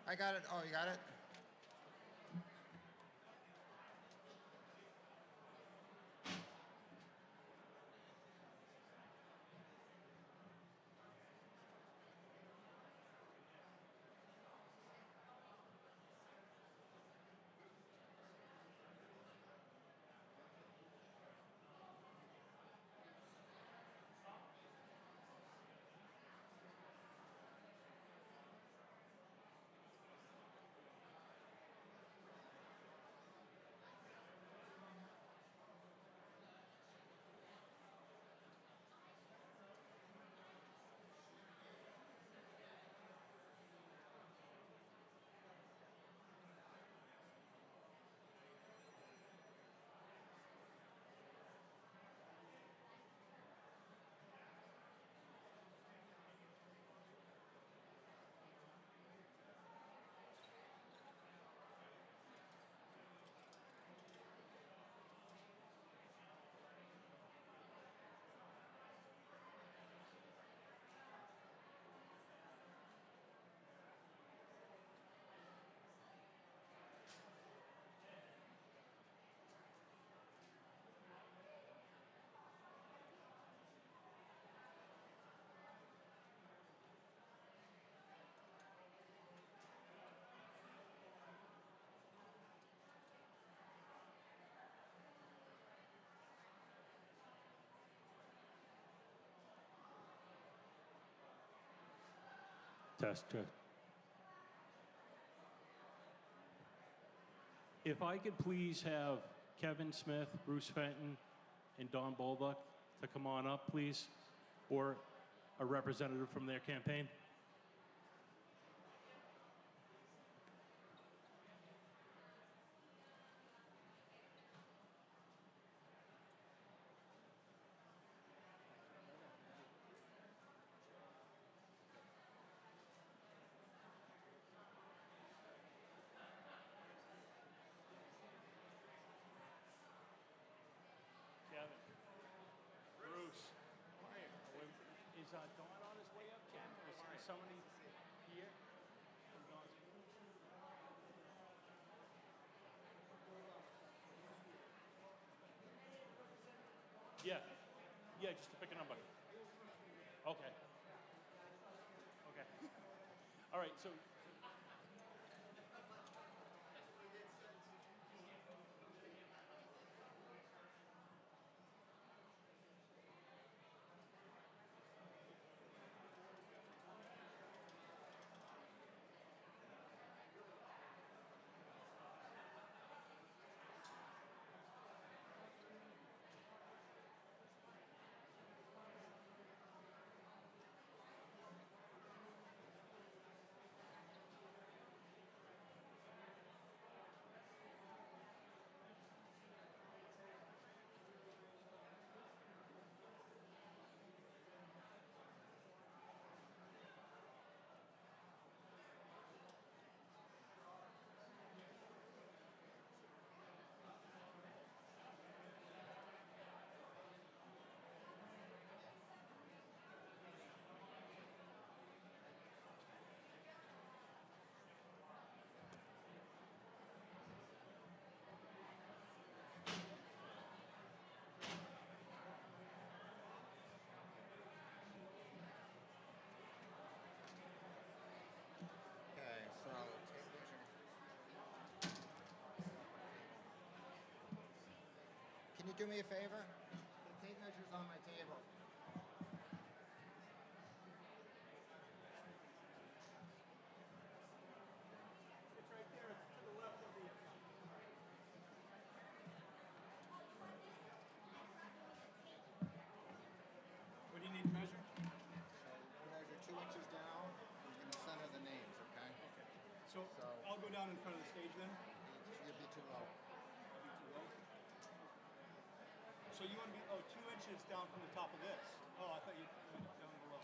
I got it. Oh, you got it? Test. If I could please have Kevin Smith, Bruce Fenton, and Don Bolduc to come on up, please, or a representative from their campaign. Kevin. Bruce. Is Don on his way up, Ken? Is somebody here? Yeah. Yeah, just to pick a number. Okay. Okay. All right, so... Okay, so tape measure. Can you do me a favor? The tape measure's on my table. It's right there. It's to the left of the... What do you need to measure? So measure 2 inches down. You're going to center the names, okay? Okay. So I'll go down in front of the stage then? You'll be too low. I'll be too low. So you want to be 2 inches down from the top of this? Oh, I thought you went down below.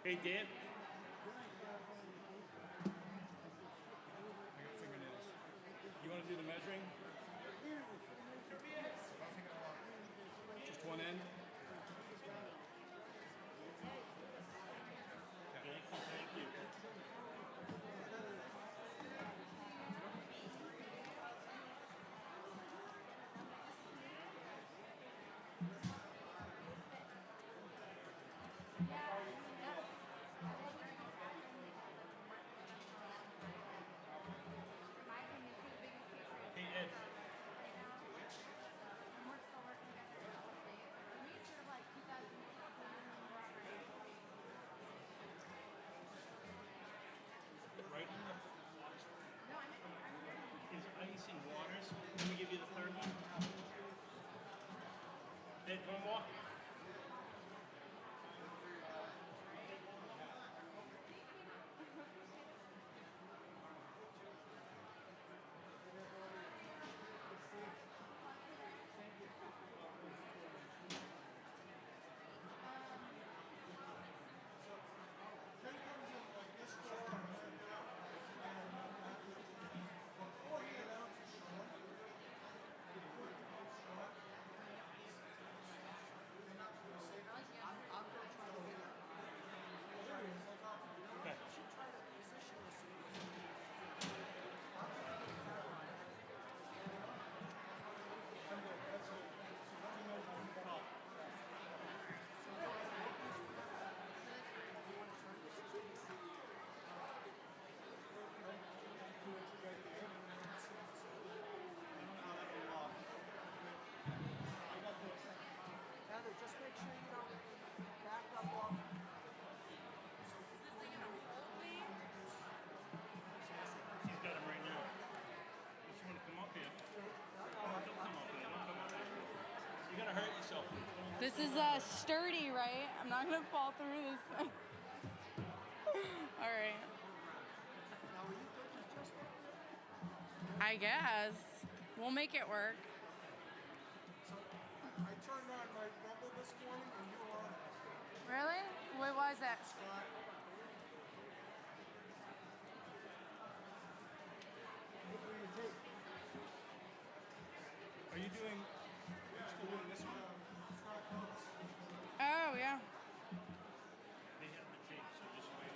Hey, Dan. This is sturdy, right? I'm not gonna fall through this thing. All right. Now, were you coaches just I guess. We'll make it work. So, I turned on my Rumble this morning and you were on it. Really? What was it? Scott. What were you taking? Are you doing? Are you still doing this one? Scott Coates. Oh, yeah. They have the tape, so just wait.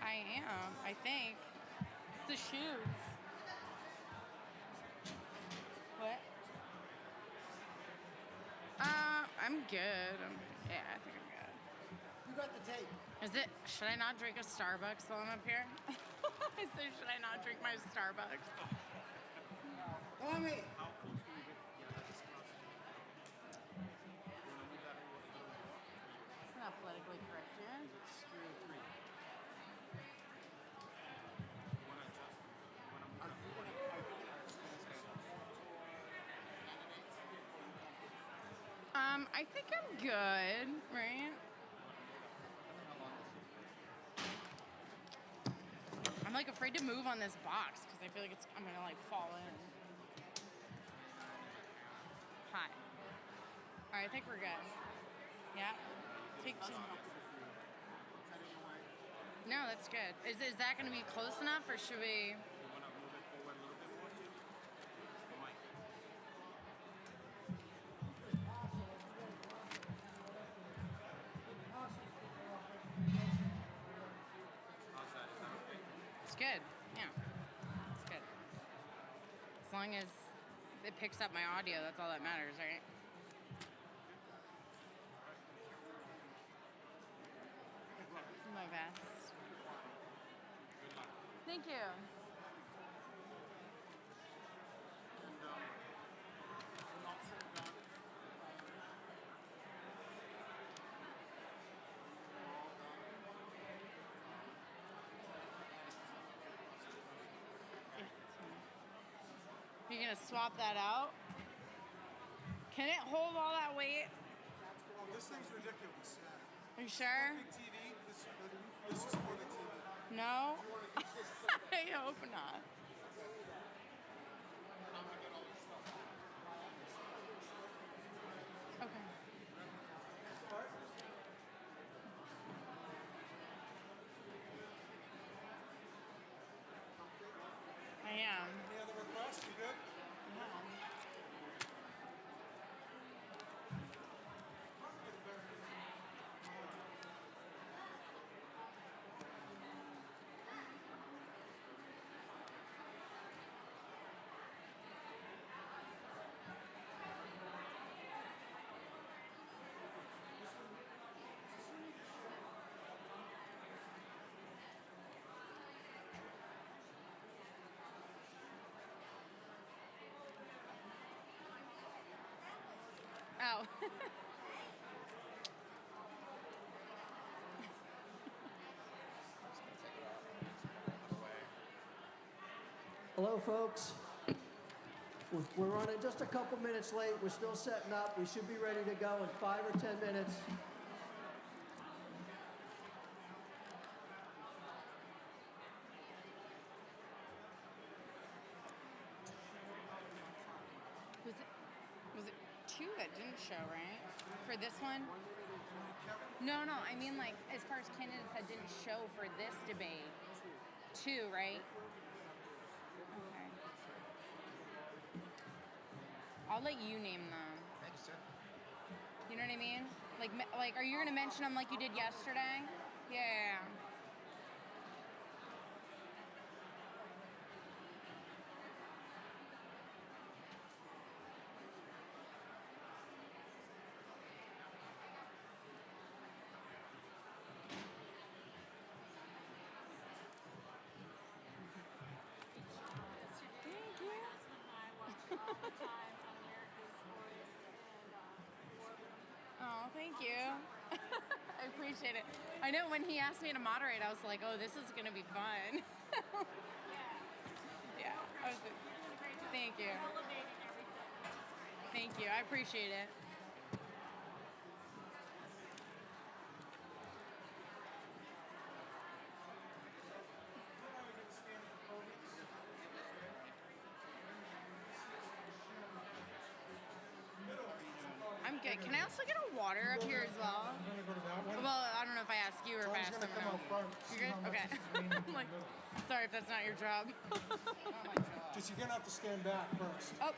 I am, I think. It's the shoes. What? I'm good. Yeah, I think I'm good. You got the tape. Is it, should I not drink a Starbucks while I'm up here? I said, should I not drink my Starbucks? Tommy! It's not politically correct here. I think I'm good, right? I'm like afraid to move on this box because I feel like I'm gonna like fall in. Hi. All right, I think we're good. Yeah. Take two. No, that's good. Is that gonna be close enough, or should we? It's good. Yeah. It's good. As long as it picks up my audio, that's all that matters, right? Do my best. Thank you. You're gonna swap that out? Can it hold all that weight? Oh, this thing's ridiculous. Are you sure? Big TV. This is for the TV. No? I hope not. Okay. I am. Any other requests? You good? Oh. Hello, folks. We're running just a couple minutes late. We're still setting up. We should be ready to go in 5 or 10 minutes. Was it two that didn't show, right? For this one? No, I mean like as far as candidates that didn't show for this debate. Two, right? Okay. I'll let you name them. Thanks, sir. You know what I mean? Like, are you gonna mention them like you did yesterday? Yeah. Oh, thank you. I appreciate it. I know when he asked me to moderate, I was like, oh, this is going to be fun. Yeah. I was like, Thank you. elevating everything, which is great. Thank you. I appreciate it. I'm good. Can I also get a water up here as well? I'm gonna go to that one. Well, I don't know if I ask you or if I Tom's ask gonna someone come out else. front. You good? see how much Okay. is leaning in I'm the like, middle. sorry if that's not your job. Just you're gonna have to stand back first. Oh,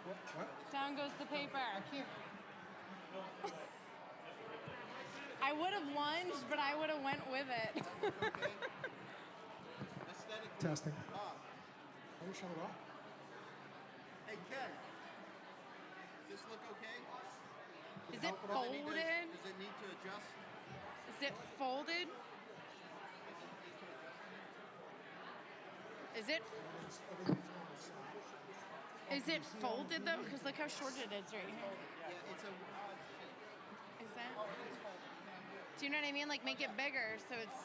What? down goes the paper. I can't. I would have lunged, but I would have went with it. Testing. Can you shut it off? Hey, Ken. Does this look okay? Is it folded? Does it need to adjust? Is it folded? Is it? Is it folded though? Because look how short it is right here. Yeah, it's a odd shape. Is that? Do you know what I mean? Like make it bigger so it's.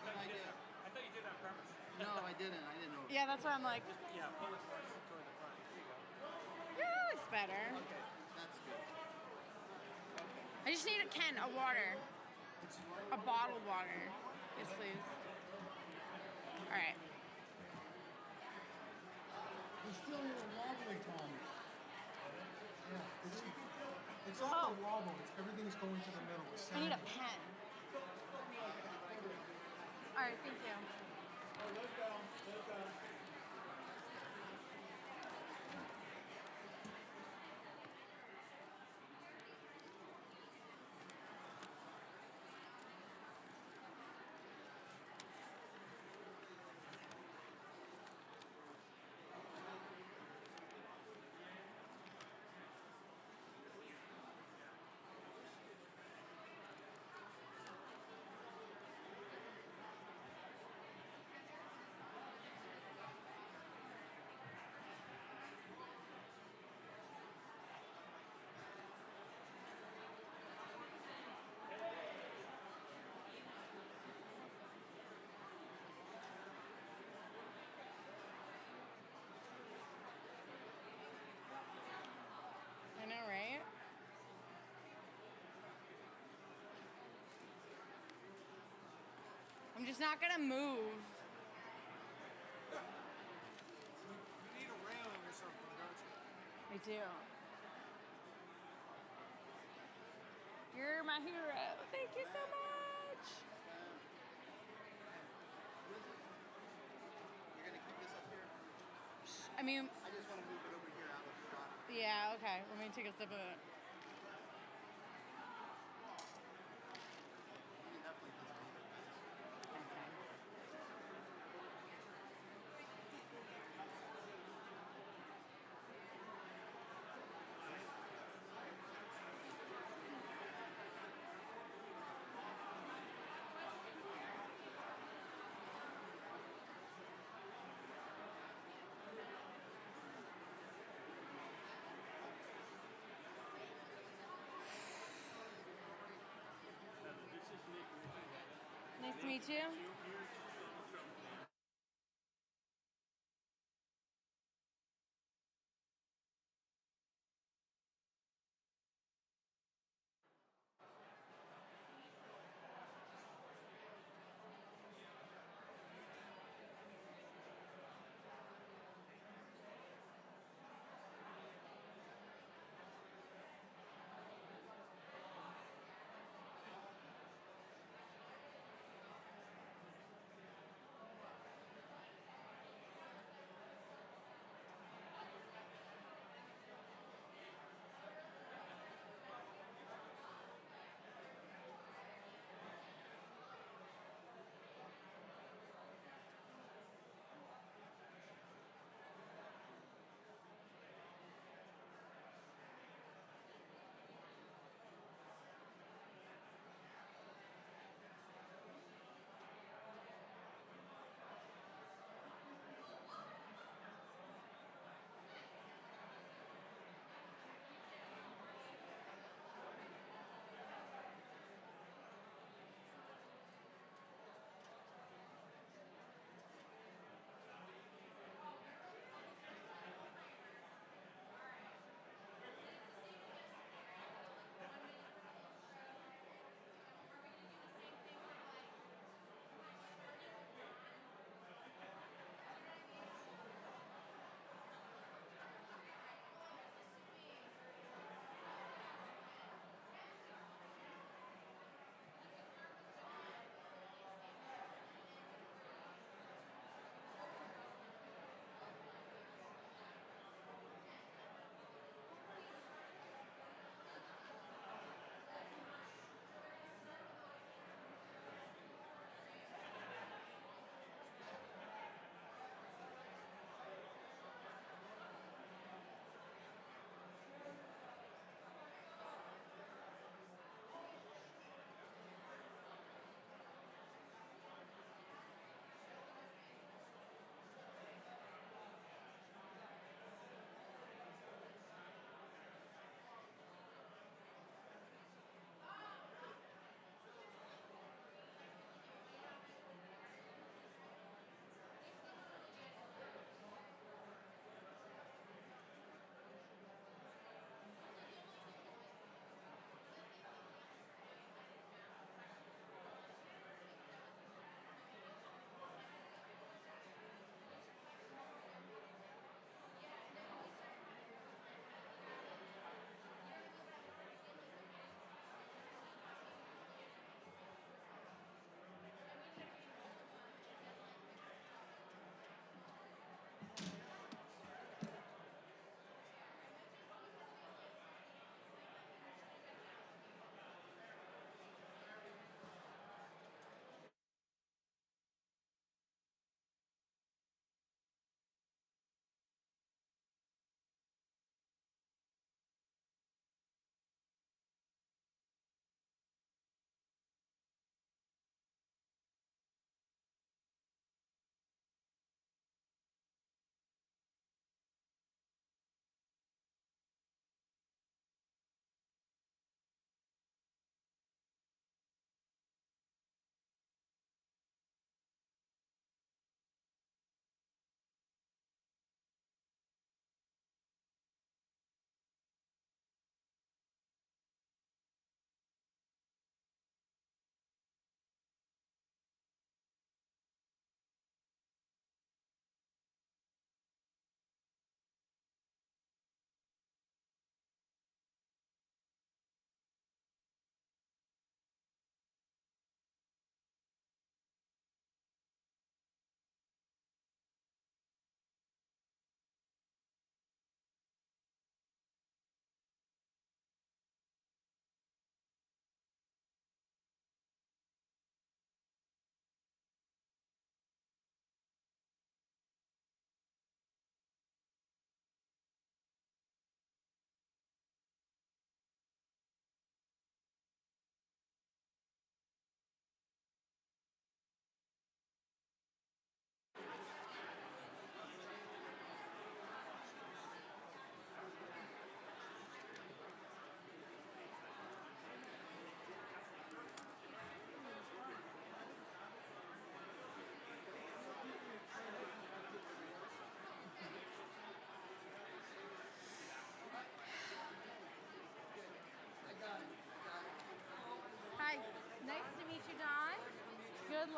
Good idea. I thought you did that on purpose. No, I didn't. I didn't know. Yeah, that's why I'm like. Yeah, pull it toward the front. There you go. Yeah, that looks better. Okay, that's good. I just need a water. A bottled water. Yes, please. All right. You're still a little wobbly, Tom. Yeah. It's not the wobble. It's everything's going to the middle. It's I need a sandwich. pen. All right, thank you. I know, right? I'm just not gonna move. You need a railing or something, don't you? I do. You're my hero. Thank you so much. You're gonna keep this up here? I mean, I just want to move it over here out of the shot. yeah, okay. Let me take a sip of it. You can definitely put some of it. Nice to meet you.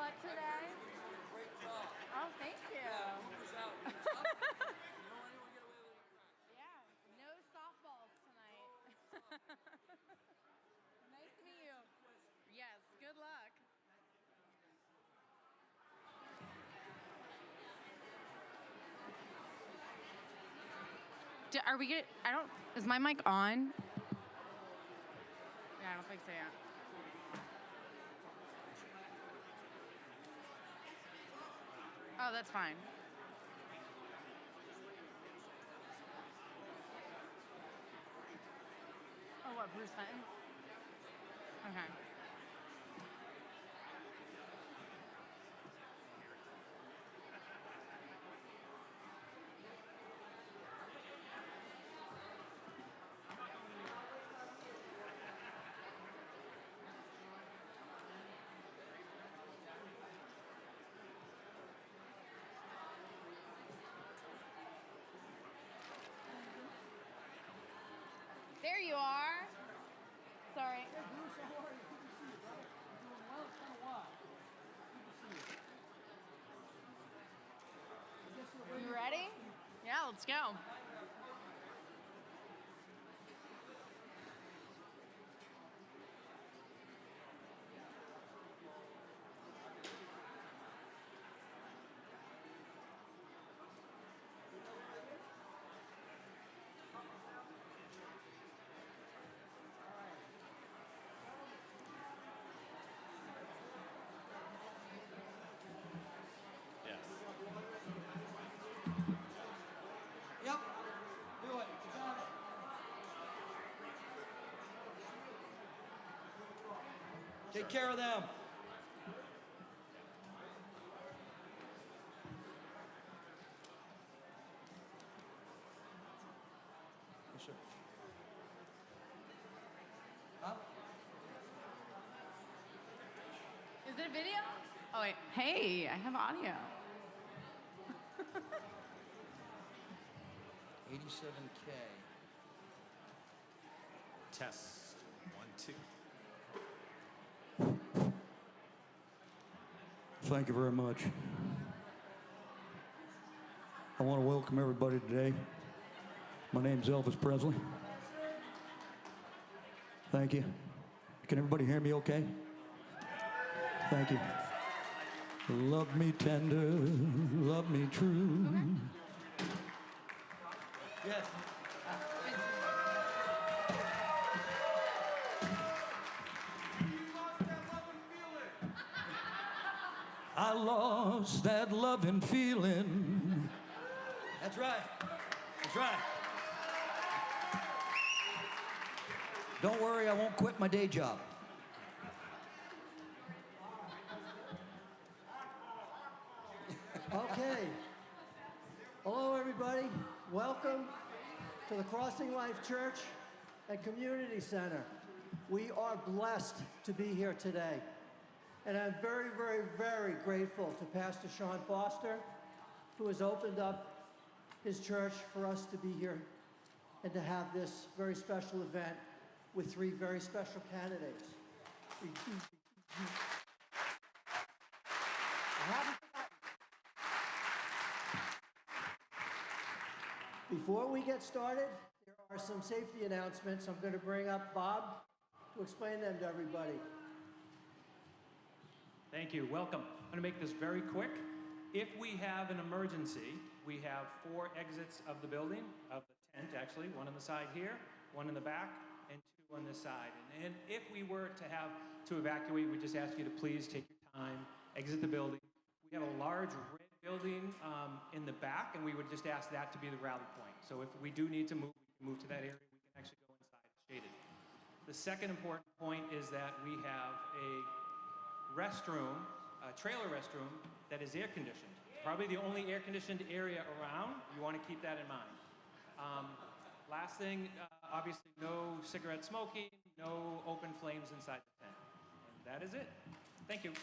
luck today. Great job. Oh, thank you. Who's out? You don't let anyone get away with it. Yeah, no softballs tonight. Nice to meet you. Yes, good luck. Are we good? I don't. Is my mic on? Yeah, I don't think so yet. Oh, that's fine. Oh, what, Bruce Fenton? Okay. There you are. Sorry. Hey, Bruce, how are you? Good to see you, brother. You doing well? It's been a while. Good to see you. I guess you're You ready? Yeah, let's go. Yep. Do it. You got it. Take care of them. Yes, sir. Huh? Is it a video? Oh, wait. Hey, I have audio. 87K. Test 1, 2. Thank you very much. I want to welcome everybody today. My name's Elvis Presley. Thank you. Can everybody hear me okay? Thank you. Love me tender, love me true. Yes. I lost that loving feeling. That's right. That's right. Don't worry, I won't quit my day job. Okay. Hello, everybody. Welcome to the Crossing Life Church and Community Center. We are blessed to be here today. And I'm very, very, very grateful to Pastor Sean Foster, who has opened up his church for us to be here and to have this very special event with three very special candidates. I haven't forgotten. Before we get started, there are some safety announcements. I'm going to bring up Bob to explain them to everybody. Thank you. Welcome. I'm going to make this very quick. If we have an emergency, we have 4 exits of the building, of the tent actually, one on the side here, one in the back, and 2 on this side. And if we were to have to evacuate, we just ask you to please take your time, exit the building. We have a large red building in the back, and we would just ask that to be the rally point. So if we do need to move, we can move to that area. We can actually go inside. It's shaded. The second important point is that we have a restroom, a trailer restroom, that is air conditioned. Probably the only air conditioned area around. You want to keep that in mind. Last thing, obviously no cigarette smoking, no open flames inside the tent. And that is it. Thank you.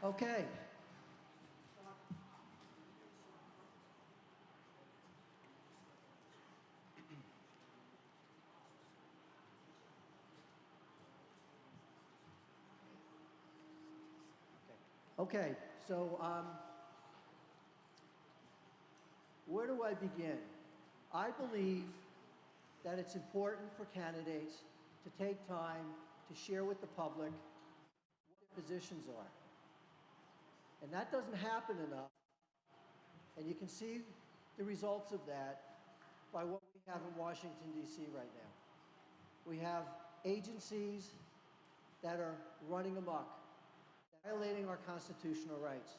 Okay. Okay, so where do I begin? I believe that it's important for candidates to take time to share with the public what their positions are. And that doesn't happen enough. And you can see the results of that by what we have in Washington, D.C. right now. We have agencies that are running amok, violating our constitutional rights.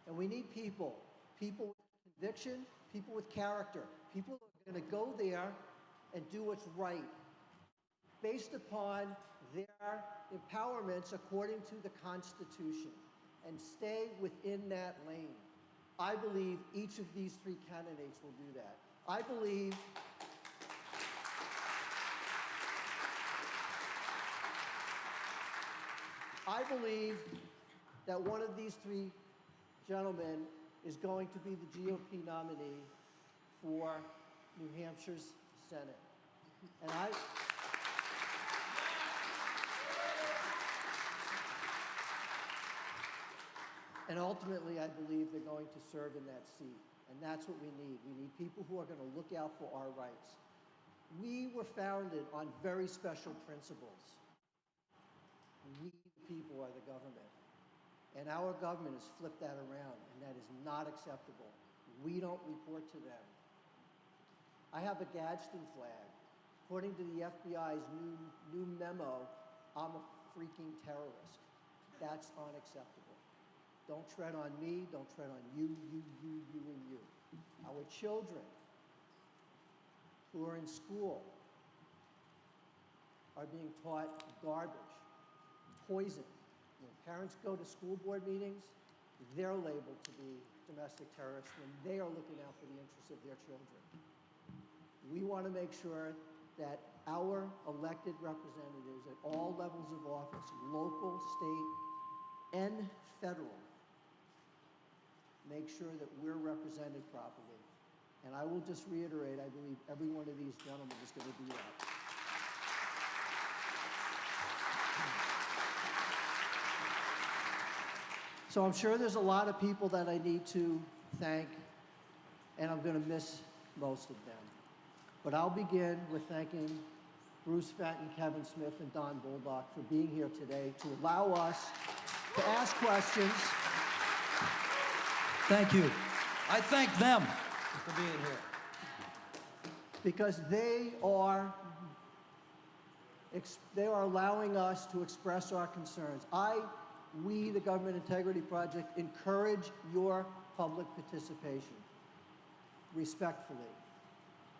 And we need people with conviction, people with character, people who are going to go there and do what's right, based upon their empowerments according to the Constitution, and stay within that lane. I believe each of these three candidates will do that. I believe that one of these three gentlemen is going to be the GOP nominee for New Hampshire's Senate. And ultimately, I believe they're going to serve in that seat. And that's what we need. We need people who are going to look out for our rights. We were founded on very special principles. We, the people, are the government. And our government has flipped that around, and that is not acceptable. We don't report to them. I have a Gadsden flag. According to the FBI's new memo, I'm a freaking terrorist. That's unacceptable. Don't tread on me, don't tread on you, and you. Our children who are in school are being taught garbage, poison. When parents go to school board meetings, they're labeled to be domestic terrorists when they are looking out for the interests of their children. We want to make sure that our elected representatives at all levels of office, local, state, and federal, make sure that we're represented properly. And I will just reiterate, I believe every one of these gentlemen is going to do that. So I'm sure there's a lot of people that I need to thank, and I'm going to miss most of them. But I'll begin with thanking Bruce Fenton, Kevin Smith, and Don Bullock for being here today to allow us to ask questions. Thank you. I thank them for being here. Because they are allowing us to express our concerns. We, the Government Integrity Project, encourage your public participation, respectfully.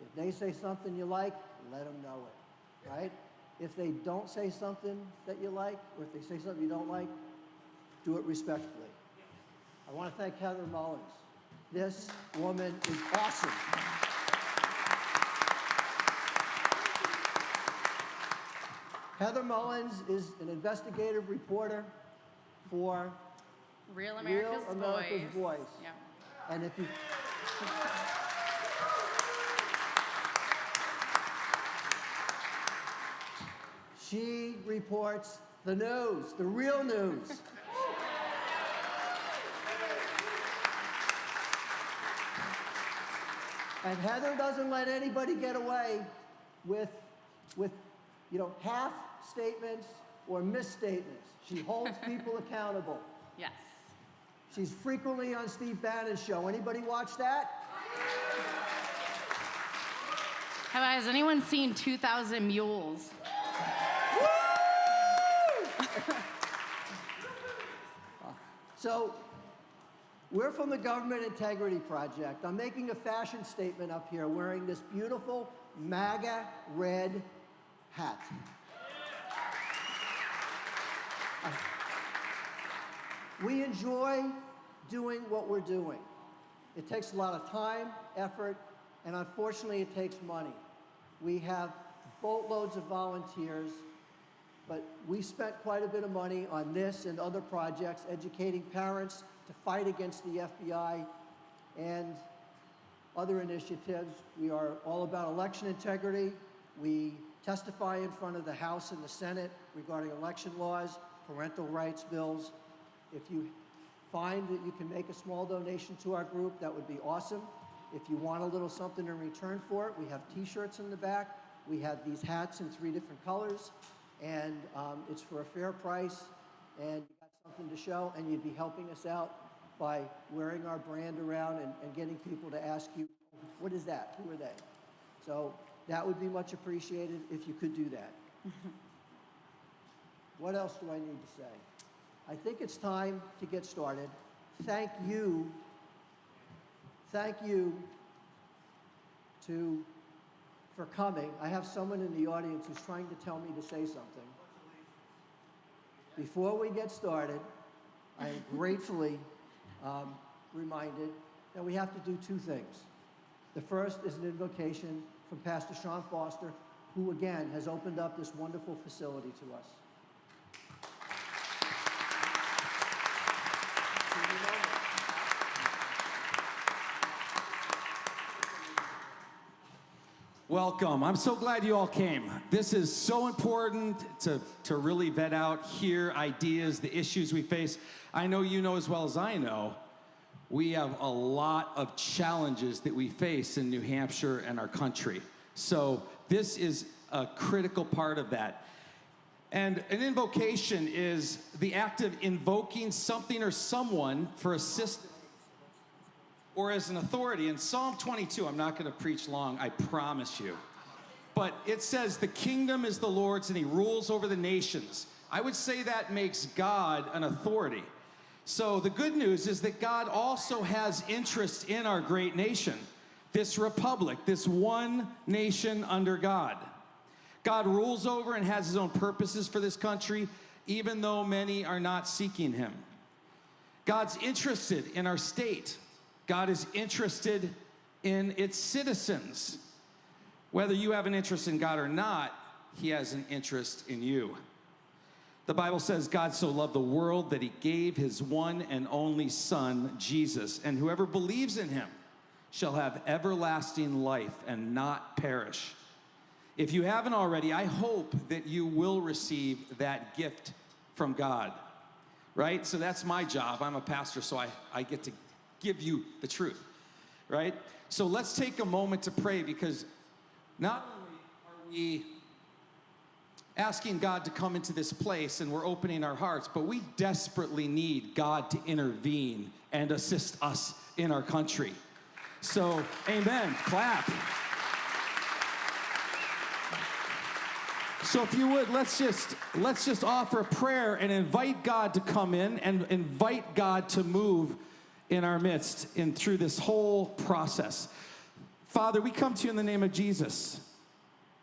If they say something you like, let them know it, right? If they don't say something that you like, or if they say something you don't like, do it respectfully. I want to thank Heather Mullins. This woman is awesome. Heather Mullins is an investigative reporter for Real America's Voice. Yeah. And if you... She reports the news, the real news. And Heather doesn't let anybody get away with half statements or misstatements. She holds people accountable. Yes. She's frequently on Steve Bannon's show. Anybody watch that? Has anyone seen 2,000 Mules? So, we're from the Government Integrity Project. I'm making a fashion statement up here wearing this beautiful MAGA red hat. We enjoy doing what we're doing. It takes a lot of time, effort, and unfortunately it takes money. We have boatloads of volunteers, but we spent quite a bit of money on this and other projects, educating parents to fight against the FBI and other initiatives. We are all about election integrity. We testify in front of the House and the Senate regarding election laws, parental rights bills. If you find that you can make a small donation to our group, that would be awesome. If you want a little something in return for it, we have t-shirts in the back. We have these hats in 3 different colors, and it's for a fair price, and you got something to show, and you'd be helping us out by wearing our brand around and getting people to ask you, what is that? Who are they? So that would be much appreciated if you could do that. What else do I need to say? I think it's time to get started. Thank you for coming. I have someone in the audience who's trying to tell me to say something. Before we get started, I am gratefully reminded that we have to do 2 things. The first is an invocation from Pastor Sean Foster, who again has opened up this wonderful facility to us. Welcome. I'm so glad you all came. This is so important to really vet out, hear ideas, the issues we face. I know you know as well as I know, we have a lot of challenges that we face in New Hampshire and our country. So this is a critical part of that. And an invocation is the act of invoking something or someone for assistance or as an authority. In Psalm 22, I'm not going to preach long, I promise you. But it says, the kingdom is the Lord's and he rules over the nations. I would say that makes God an authority. So the good news is that God also has interest in our great nation, this republic, this one nation under God. God rules over and has his own purposes for this country, even though many are not seeking him. God's interested in our state. God is interested in its citizens. Whether you have an interest in God or not, he has an interest in you. The Bible says God so loved the world that he gave his one and only Son, Jesus, and whoever believes in him shall have everlasting life and not perish. If you haven't already, I hope that you will receive that gift from God, right? So that's my job. I'm a pastor, so I get to give you the truth, right? So let's take a moment to pray, because not only are we asking God to come into this place and we're opening our hearts, but we desperately need God to intervene and assist us in our country. So, amen. Clap. So if you would, let's just offer a prayer and invite God to come in and invite God to move in our midst and through this whole process. Father, we come to you in the name of Jesus,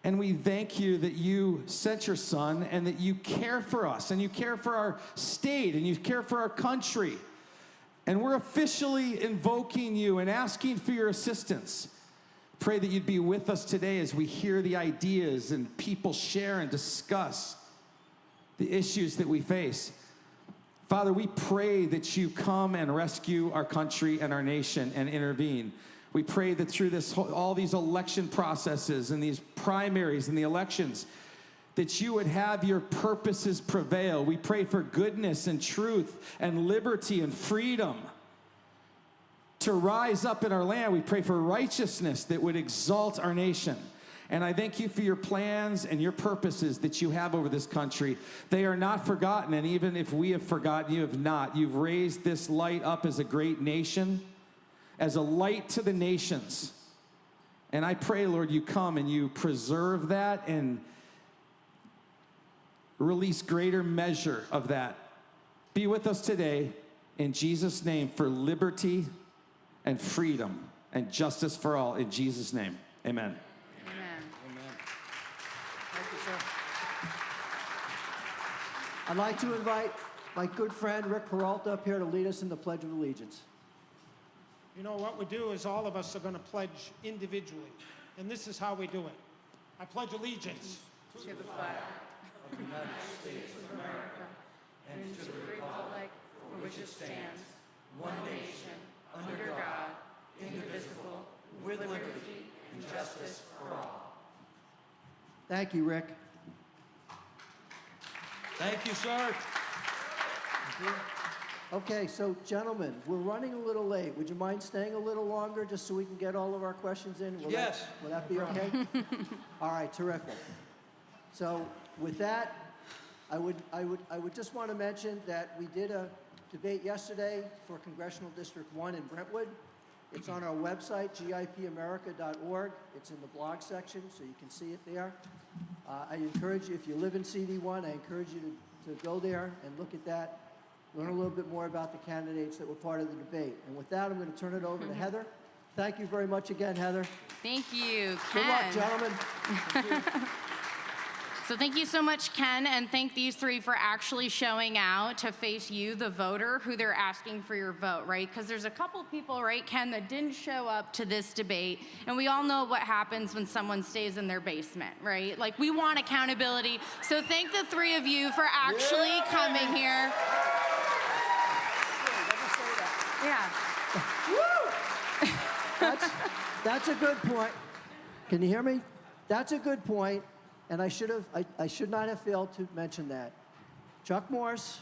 and we thank you that you sent your Son and that you care for us and you care for our state and you care for our country. And we're officially invoking you and asking for your assistance. Pray that you'd be with us today as we hear the ideas and people share and discuss the issues that we face. Father, we pray that you come and rescue our country and our nation and intervene. We pray that through all these election processes and these primaries and the elections, that you would have your purposes prevail. We pray for goodness and truth and liberty and freedom to rise up in our land. We pray for righteousness that would exalt our nation. And I thank you for your plans and your purposes that you have over this country. They are not forgotten, and even if we have forgotten, you have not. You've raised this light up as a great nation, as a light to the nations. And I pray, Lord, you come and you preserve that and release greater measure of that. Be with us today, in Jesus' name, for liberty and freedom and justice for all. In Jesus' name, amen. Thank you, sir. I'd like to invite my good friend Rick Peralta up here to lead us in the Pledge of Allegiance. You know, what we do is all of us are going to pledge individually, and this is how we do it. I pledge allegiance To the flag of the United States of America and to the republic for which it stands, one nation, under God, indivisible, with liberty and justice for all. Thank you, Rick. Thank you, sir. Okay, so gentlemen, we're running a little late. Would you mind staying a little longer just so we can get all of our questions in? Yes. Will that be okay? All right, terrific. So with that, I would just want to mention that we did a debate yesterday for Congressional District 1 in Brentwood. It's on our website, gipamerica.org. It's in the blog section, so you can see it there. I encourage you, if you live in CD1, I encourage you to go there and look at that, learn a little bit more about the candidates that were part of the debate. And with that, I'm going to turn it over to Heather. Thank you very much again, Heather. Thank you, Good luck, Ken. gentlemen. So thank you so much, Ken, and thank these three for actually showing out to face you, the voter, who they're asking for your vote, right? Because there's a couple people, right, Ken, that didn't show up to this debate, and we all know what happens when someone stays in their basement, right? Like, we want accountability, so thank the three of you for actually coming here. Yeah. That's a good point. Can you hear me? That's a good point, and I should not have failed to mention that. Chuck Morse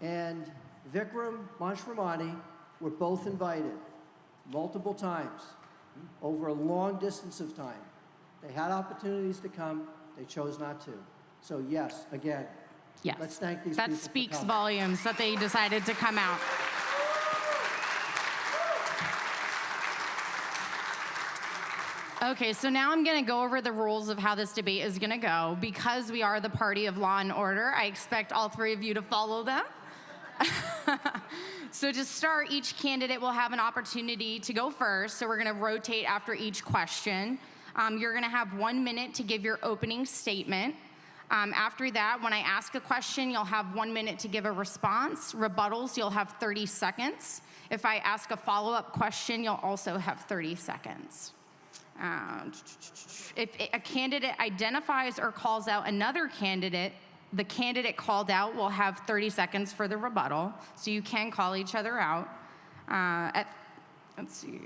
and Vikram Manshramani were both invited multiple times over a long distance of time. They had opportunities to come. They chose not to. So yes, again, Yes. let's thank these That people for speaks coming. volumes that they decided to come out. Okay, so now I'm going to go over the rules of how this debate is going to go. Because we are the party of law and order, I expect all three of you to follow them. So to start, each candidate will have an opportunity to go first. So we're going to rotate after each question. You're going to have 1 minute to give your opening statement. After that, when I ask a question, you'll have 1 minute to give a response. Rebuttals, you'll have 30 seconds. If I ask a follow-up question, you'll also have 30 seconds. If a candidate identifies or calls out another candidate, the candidate called out will have 30 seconds for the rebuttal, so you can call each other out. Let's see.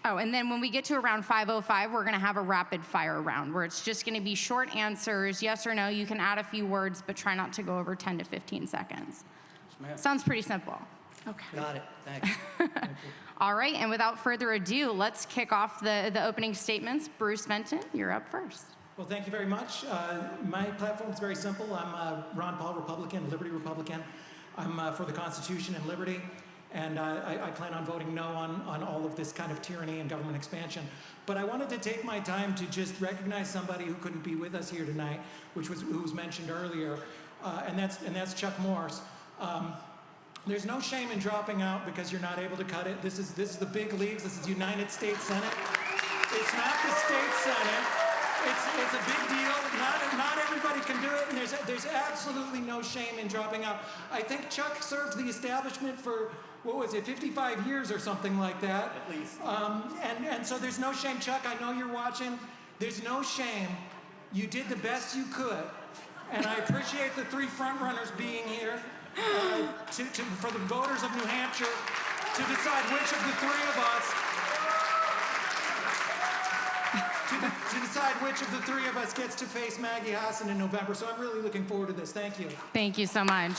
Oh, and then when we get to around 5:05, we're going to have a rapid fire round where it's just going to be short answers, yes or no. You can add a few words, but try not to go over 10 to 15 seconds. Sounds pretty simple. Okay. Got it. Thanks. All right, and without further ado, let's kick off the opening statements. Bruce Benton, you're up first. Well, thank you very much. My platform is very simple. I'm a Ron Paul Republican, Liberty Republican. I'm for the Constitution and liberty, and I plan on voting no on all of this kind of tyranny and government expansion. But I wanted to take my time to just recognize somebody who couldn't be with us here tonight, who was mentioned earlier, and that's Chuck Morse. There's no shame in dropping out because you're not able to cut it. This is the big leagues. This is the United States Senate. It's not the state Senate. It's a big deal. Not everybody can do it, and there's absolutely no shame in dropping out. I think Chuck served the establishment for, 55 years or something like that. At least. And so there's no shame. Chuck, I know you're watching. There's no shame. You did the best you could, and I appreciate the three front runners being here. For the voters of New Hampshire to decide which of the three of us to decide which of the three of us gets to face Maggie Hassan in November. So I'm really looking forward to this. Thank you. Thank you so much.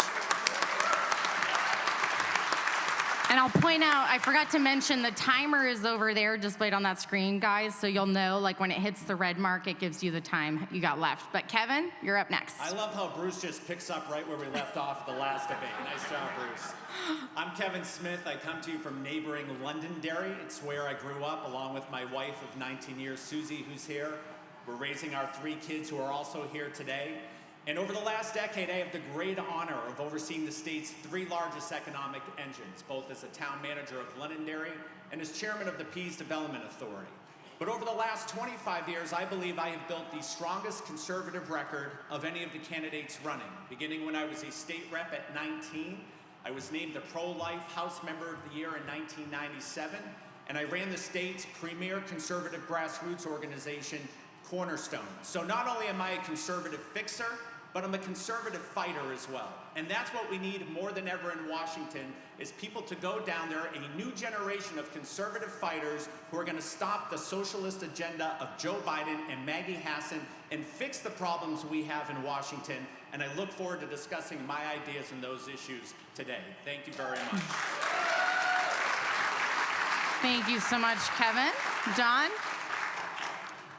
And I'll point out, I forgot to mention the timer is over there displayed on that screen, guys, so you'll know, like, when it hits the red mark, it gives you the time you got left. But Kevin, you're up next. I love how Bruce just picks up right where we left off at the last debate. Nice job, Bruce. I'm Kevin Smith. I come to you from neighboring Londonderry. It's where I grew up, along with my wife of 19 years, Susie, who's here. We're raising our 3 kids who are also here today. And over the last decade, I have the great honor of overseeing the state's 3 largest economic engines, both as a town manager of Londonderry and as chairman of the Pease Development Authority. But over the last 25 years, I believe I have built the strongest conservative record of any of the candidates running. Beginning when I was a state rep at 19, I was named the Pro-Life House Member of the Year in 1997, and I ran the state's premier conservative grassroots organization, Cornerstone. So not only am I a conservative fixer, but I'm a conservative fighter as well. And that's what we need more than ever in Washington, is people to go down there, a new generation of conservative fighters who are going to stop the socialist agenda of Joe Biden and Maggie Hassan and fix the problems we have in Washington. And I look forward to discussing my ideas on those issues today. Thank you very much. Thank you so much, Kevin. Don?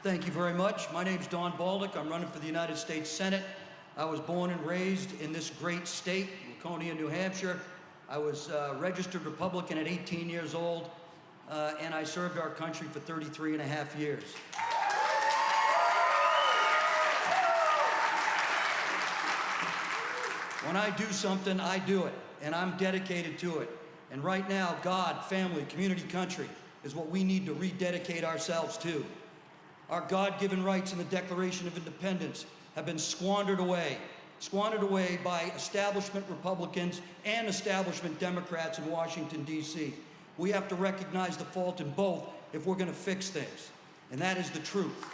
Thank you very much. My name's Don Baldick. I'm running for the United States Senate. I was born and raised in this great state, Laconia, New Hampshire. I was a registered Republican at 18 years old, and I served our country for 33 and a half years. When I do something, I do it, and I'm dedicated to it. And right now, God, family, community, country is what we need to rededicate ourselves to. Our God-given rights in the Declaration of Independence have been squandered away by establishment Republicans and establishment Democrats in Washington, D.C. We have to recognize the fault in both if we're going to fix things, and that is the truth.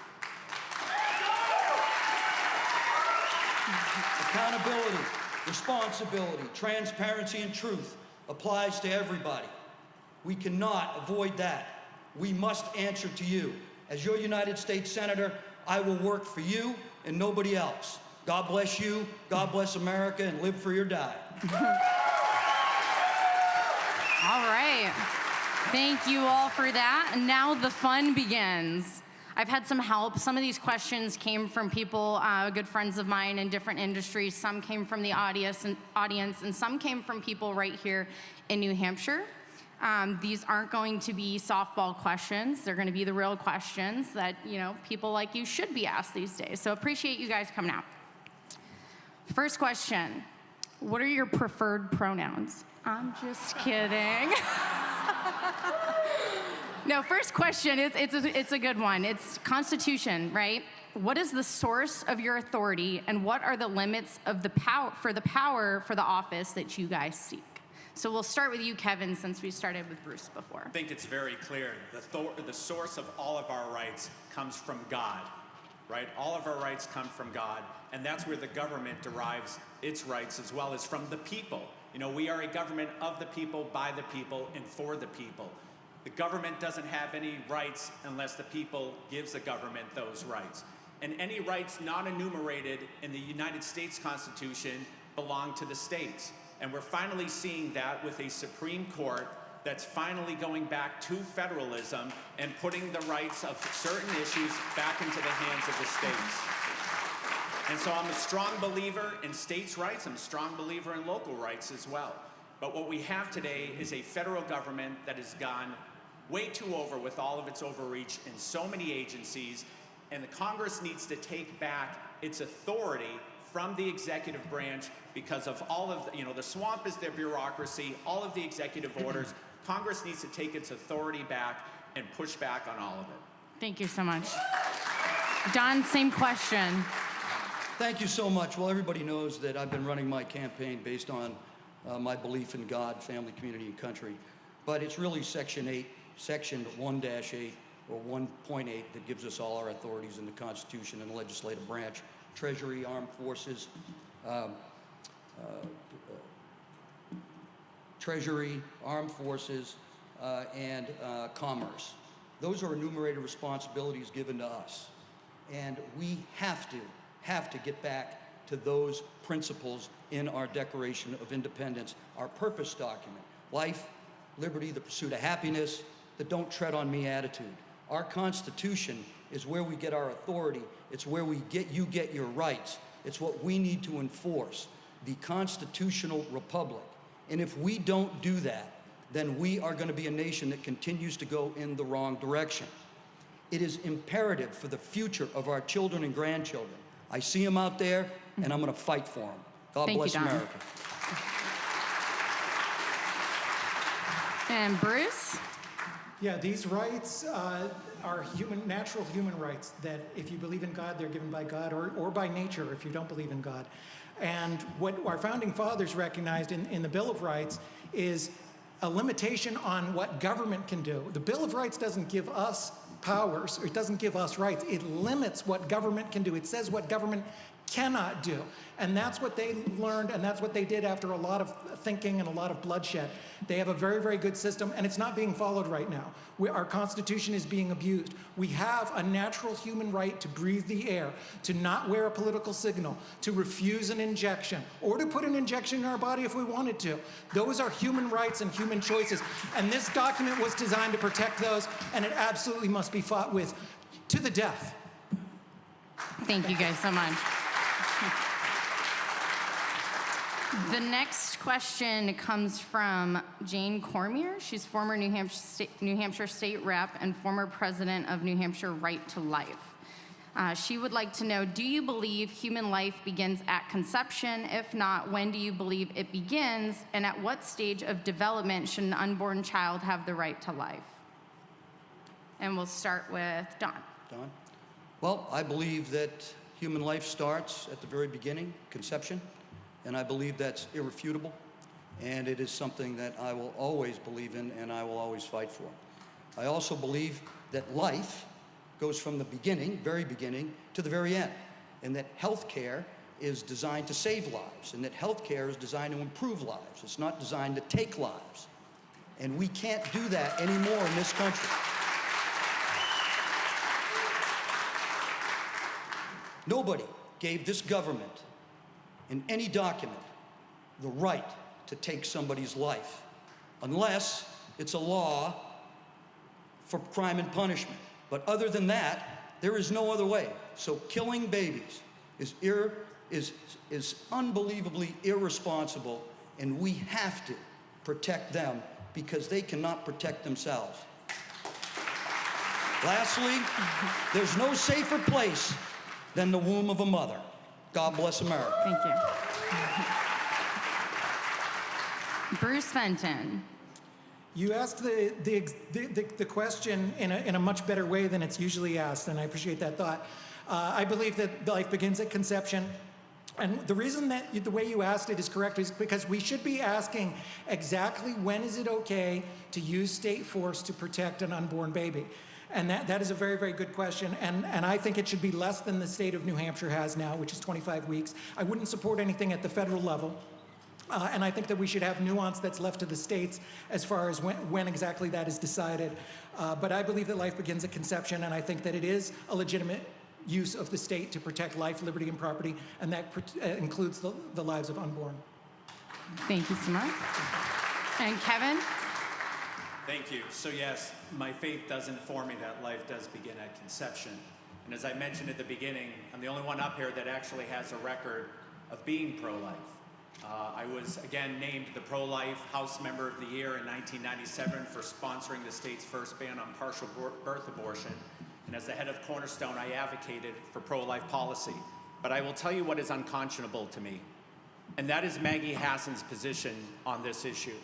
Accountability, responsibility, transparency, and truth applies to everybody. We cannot avoid that. We must answer to you. As your United States Senator, I will work for you and nobody else. God bless you, God bless America, and live free or die. All right. Thank you all for that. And now the fun begins. I've had some help. Some of these questions came from people, good friends of mine in different industries. Some came from the audience, and some came from people right here in New Hampshire. These aren't going to be softball questions. They're going to be the real questions that, people like you should be asked these days. So appreciate you guys coming out. First question, what are your preferred pronouns? I'm just kidding. No, first question, it's a good one. It's Constitution, right? What is the source of your authority, and what are the limits of the power for the office that you guys seek? So we'll start with you, Kevin, since we started with Bruce before. I think it's very clear. The source of all of our rights comes from God, right? All of our rights come from God, and that's where the government derives its rights as well as from the people. We are a government of the people, by the people, and for the people. The government doesn't have any rights unless the people gives the government those rights. And any rights not enumerated in the United States Constitution belong to the states. And we're finally seeing that with a Supreme Court that's finally going back to federalism and putting the rights of certain issues back into the hands of the states. And so I'm a strong believer in states' rights. I'm a strong believer in local rights as well. But what we have today is a federal government that has gone way too over with all of its overreach in so many agencies, and the Congress needs to take back its authority from the executive branch because of all of the swamp is their bureaucracy, all of the executive orders. Congress needs to take its authority back and push back on all of it. Thank you so much. Don, same question. Thank you so much. Well, everybody knows that I've been running my campaign based on my belief in God, family, community, and country. But it's really Section 1-8 or 1.8 that gives us all our authorities in the Constitution and the legislative branch. Treasury, Armed Forces, and Commerce. Those are enumerated responsibilities given to us. And we have to get back to those principles in our Declaration of Independence, our purpose document. Life, liberty, the pursuit of happiness, the don't tread on me attitude. Our Constitution is where we get our authority. It's where you get your rights. It's what we need to enforce, the constitutional republic. And if we don't do that, then we are going to be a nation that continues to go in the wrong direction. It is imperative for the future of our children and grandchildren. I see them out there, and I'm going to fight for them. God bless America. And Bruce? Yeah, these rights are natural human rights that if you believe in God, they're given by God, or by nature if you don't believe in God. And what our founding fathers recognized in the Bill of Rights is a limitation on what government can do. The Bill of Rights doesn't give us powers, or it doesn't give us rights. It limits what government can do. It says what government cannot do. And that's what they learned, and that's what they did after a lot of thinking and a lot of bloodshed. They have a very, very good system, and it's not being followed right now. Our Constitution is being abused. We have a natural human right to breathe the air, to not wear a political signal, to refuse an injection, or to put an injection in our body if we wanted to. Those are human rights and human choices. And this document was designed to protect those, and it absolutely must be fought with to the death. Thank you guys so much. The next question comes from Jane Cormier. She's former New Hampshire State Rep and former president of New Hampshire Right to Life. She would like to know, do you believe human life begins at conception? If not, when do you believe it begins? And at what stage of development should an unborn child have the right to life? And we'll start with Don. Don? Well, I believe that human life starts at the very beginning, conception. And I believe that's irrefutable, and it is something that I will always believe in and I will always fight for. I also believe that life goes from the beginning, very beginning, to the very end, and that healthcare is designed to save lives, and that healthcare is designed to improve lives. It's not designed to take lives. And we can't do that anymore in this country. Nobody gave this government in any document the right to take somebody's life, unless it's a law for crime and punishment. But other than that, there is no other way. So killing babies is unbelievably irresponsible, and we have to protect them because they cannot protect themselves. Lastly, there's no safer place than the womb of a mother. God bless America. Thank you. Bruce Fenton. You asked the question in a much better way than it's usually asked, and I appreciate that thought. I believe that life begins at conception. And the reason that the way you asked it is correct is because we should be asking exactly when is it okay to use state force to protect an unborn baby. And that is a very, very good question. And I think it should be less than the state of New Hampshire has now, which is 25 weeks. I wouldn't support anything at the federal level. And I think that we should have nuance that's left to the states as far as when exactly that is decided. But I believe that life begins at conception, and I think that it is a legitimate use of the state to protect life, liberty, and property, and that includes the lives of unborn. Thank you so much. And Kevin? Thank you. So yes, my faith does inform me that life does begin at conception. And as I mentioned at the beginning, I'm the only one up here that actually has a record of being pro-life. I was again named the Pro-Life House Member of the Year in 1997 for sponsoring the state's first ban on partial birth abortion. And as the head of Cornerstone, I advocated for pro-life policy. But I will tell you what is unconscionable to me, and that is Maggie Hassan's position on this issue.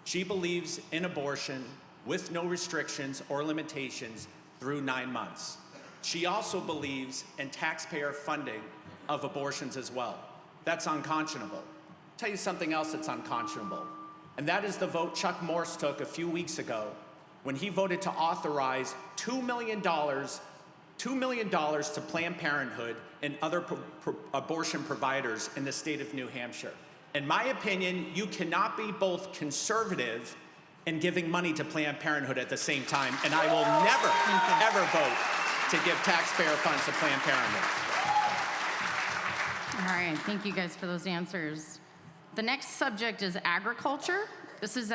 She believes in abortion with no restrictions or limitations through 9 months. She also believes in taxpayer funding of abortions as well. That's unconscionable. I'll tell you something else that's unconscionable, and that is the vote Chuck Morse took a few weeks ago when he voted to authorize $2 million to Planned Parenthood and other abortion providers in the state of New Hampshire. In my opinion, you cannot be both conservative and giving money to Planned Parenthood at the same time, and I will never, ever vote to give taxpayer funds to Planned Parenthood. All right, thank you guys for those answers. The next subject is agriculture. This is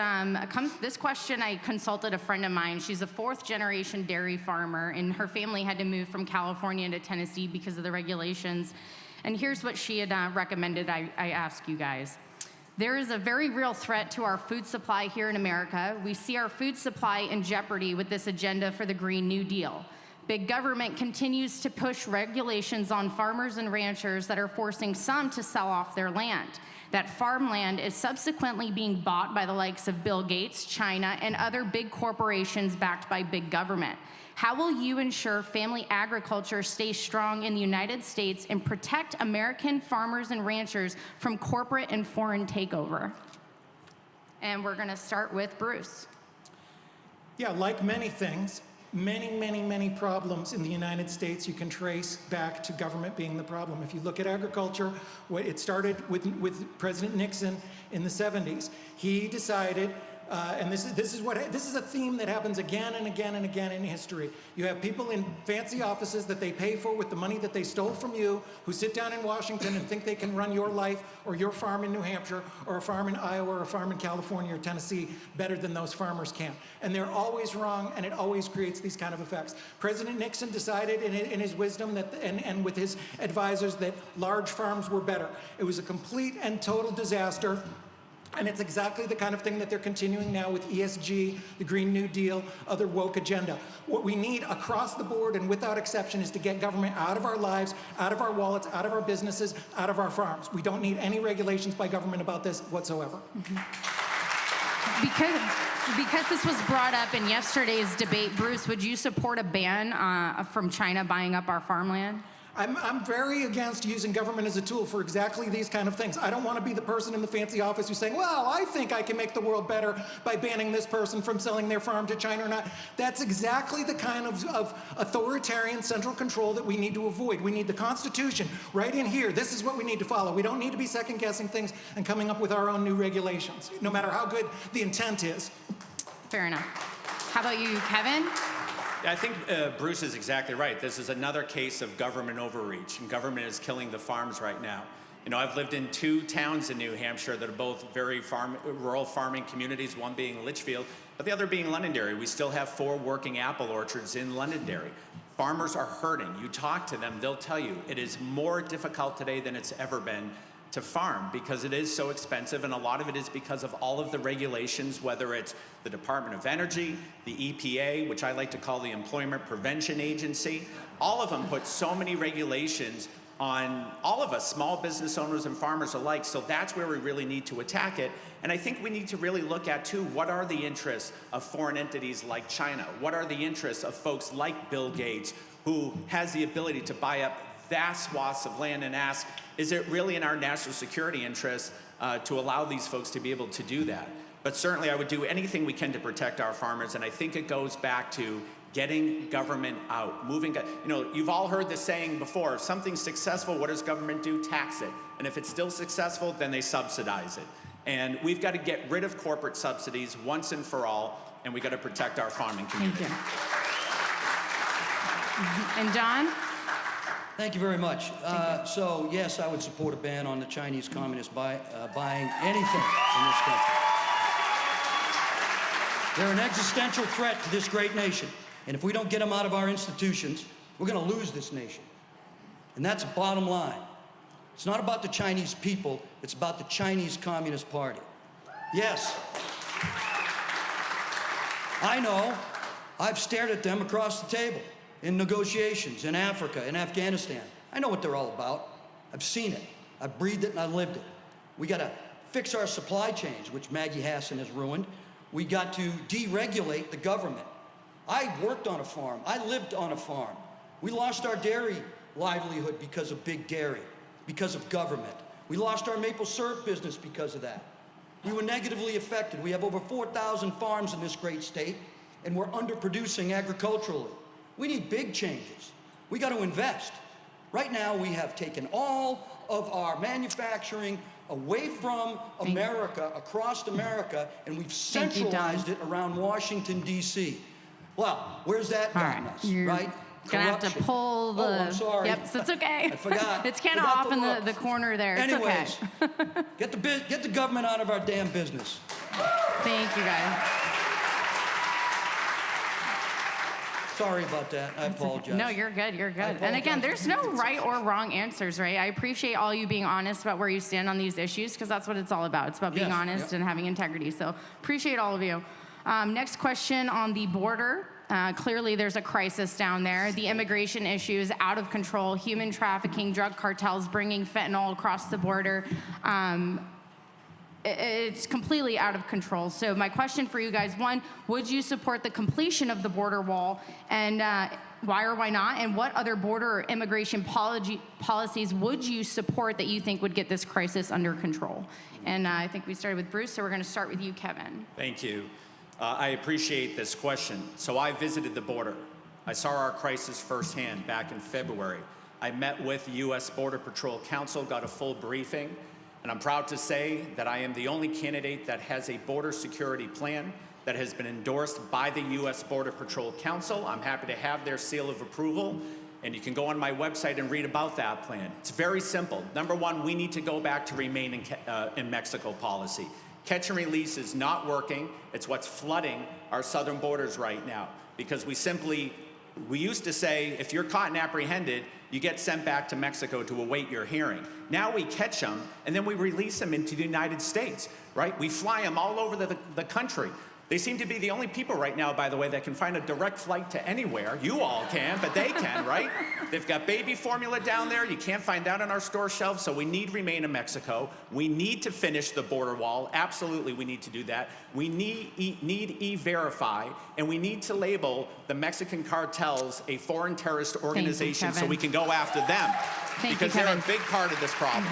this question I consulted a friend of mine. She's a 4th-generation dairy farmer, and her family had to move from California to Tennessee because of the regulations. And here's what she had recommended I ask you guys. There is a very real threat to our food supply here in America. We see our food supply in jeopardy with this agenda for the Green New Deal. Big government continues to push regulations on farmers and ranchers that are forcing some to sell off their land. That farmland is subsequently being bought by the likes of Bill Gates, China, and other big corporations backed by big government. How will you ensure family agriculture stays strong in the United States and protect American farmers and ranchers from corporate and foreign takeover? And we're going to start with Bruce. Yeah, like many things, many, many, many problems in the United States you can trace back to government being the problem. If you look at agriculture, it started with President Nixon in the 70s. He decided, and this is a theme that happens again and again and again in history. You have people in fancy offices that they pay for with the money that they stole from you, who sit down in Washington and think they can run your life or your farm in New Hampshire or a farm in Iowa or a farm in California or Tennessee better than those farmers can. And they're always wrong, and it always creates these kind of effects. President Nixon decided in his wisdom that, and with his advisors, that large farms were better. It was a complete and total disaster. And it's exactly the kind of thing that they're continuing now with ESG, the Green New Deal, other woke agenda. What we need across the board and without exception is to get government out of our lives, out of our wallets, out of our businesses, out of our farms. We don't need any regulations by government about this whatsoever. Because this was brought up in yesterday's debate, Bruce, would you support a ban from China buying up our farmland? I'm very against using government as a tool for exactly these kind of things. I don't want to be the person in the fancy office who's saying, well, I think I can make the world better by banning this person from selling their farm to China or not. That's exactly the kind of authoritarian central control that we need to avoid. We need the Constitution right in here. This is what we need to follow. We don't need to be second-guessing things and coming up with our own new regulations, no matter how good the intent is. Fair enough. How about you, Kevin? I think Bruce is exactly right. This is another case of government overreach, and government is killing the farms right now. You know, I've lived in 2 towns in New Hampshire that are both very rural farming communities, one being Litchfield, but the other being Londonderry. We still have 4 working apple orchards in Londonderry. Farmers are hurting. You talk to them, they'll tell you it is more difficult today than it's ever been to farm because it is so expensive, and a lot of it is because of all of the regulations, whether it's the Department of Energy, the EPA, which I like to call the Employment Prevention Agency. All of them put so many regulations on all of us, small business owners and farmers alike, so that's where we really need to attack it. And I think we need to really look at, too, what are the interests of foreign entities like China? What are the interests of folks like Bill Gates, who has the ability to buy up vast swaths of land, and ask, is it really in our national security interest to allow these folks to be able to do that? But certainly I would do anything we can to protect our farmers, and I think it goes back to getting government out, moving, you know, you've all heard this saying before, if something's successful, what does government do? Tax it. And if it's still successful, then they subsidize it. And we've got to get rid of corporate subsidies once and for all, and we've got to protect our farming community. Thank you. And John? Thank you very much. So, yes, I would support a ban on the Chinese communists buying anything in this country. They're an existential threat to this great nation. And if we don't get them out of our institutions, we're going to lose this nation. And that's the bottom line. It's not about the Chinese people. It's about the Chinese Communist Party. Yes. I know. I've stared at them across the table. In negotiations, in Africa, in Afghanistan. I know what they're all about. I've seen it. I've breathed it and I lived it. We got to fix our supply chains, which Maggie Hassan has ruined. We got to deregulate the government. I worked on a farm. I lived on a farm. We lost our dairy livelihood because of big dairy, because of government. We lost our maple syrup business because of that. We were negatively affected. We have over 4,000 farms in this great state, and we're underproducing agriculturally. We need big changes. We got to invest. Right now, we have taken all of our manufacturing away from America, across America, and we've centralized it around Washington, D.C. Well, where's that gotten us, right? Gonna have to pull the... Oh, I'm sorry. Yep, it's okay. I forgot. It's kind of off in the corner there. Anyways, it's okay. get the government out of our damn business. Thank you, guys. Sorry about that. I apologize. No, you're good. You're good. And again, there's no right or wrong answers, right? I appreciate all you being honest about where you stand on these issues, because that's what it's all about. It's about being honest and having integrity. So appreciate all of you. Next question on the border. Clearly, there's a crisis down there. The immigration issue is out of control. Human trafficking, drug cartels bringing fentanyl across the border. It's completely out of control. So my question for you guys, one, would you support the completion of the border wall? And why or why not? And what other border or immigration policies would you support that you think would get this crisis under control? And I think we started with Bruce, so we're going to start with you, Kevin. Thank you. I appreciate this question. So I visited the border. I saw our crisis firsthand back in February. I met with the U.S. Border Patrol Council, got a full briefing, and I'm proud to say that I am the only candidate that has a border security plan that has been endorsed by the U.S. Border Patrol Council. I'm happy to have their seal of approval, and you can go on my website and read about that plan. It's very simple. Number one, we need to go back to remain in Mexico policy. Catch and release is not working. It's what's flooding our southern borders right now, because we used to say, if you're caught and apprehended, you get sent back to Mexico to await your hearing. Now we catch them, and then we release them into the United States, right? We fly them all over the country. They seem to be the only people right now, by the way, that can find a direct flight to anywhere. You all can, but they can, right? They've got baby formula down there. You can't find that on our store shelves, so we need remain in Mexico. We need to finish the border wall. Absolutely, we need to do that. We need E-Verify, and we need to label the Mexican cartels a foreign terrorist organization so we can go after them, because they're a big part of this problem.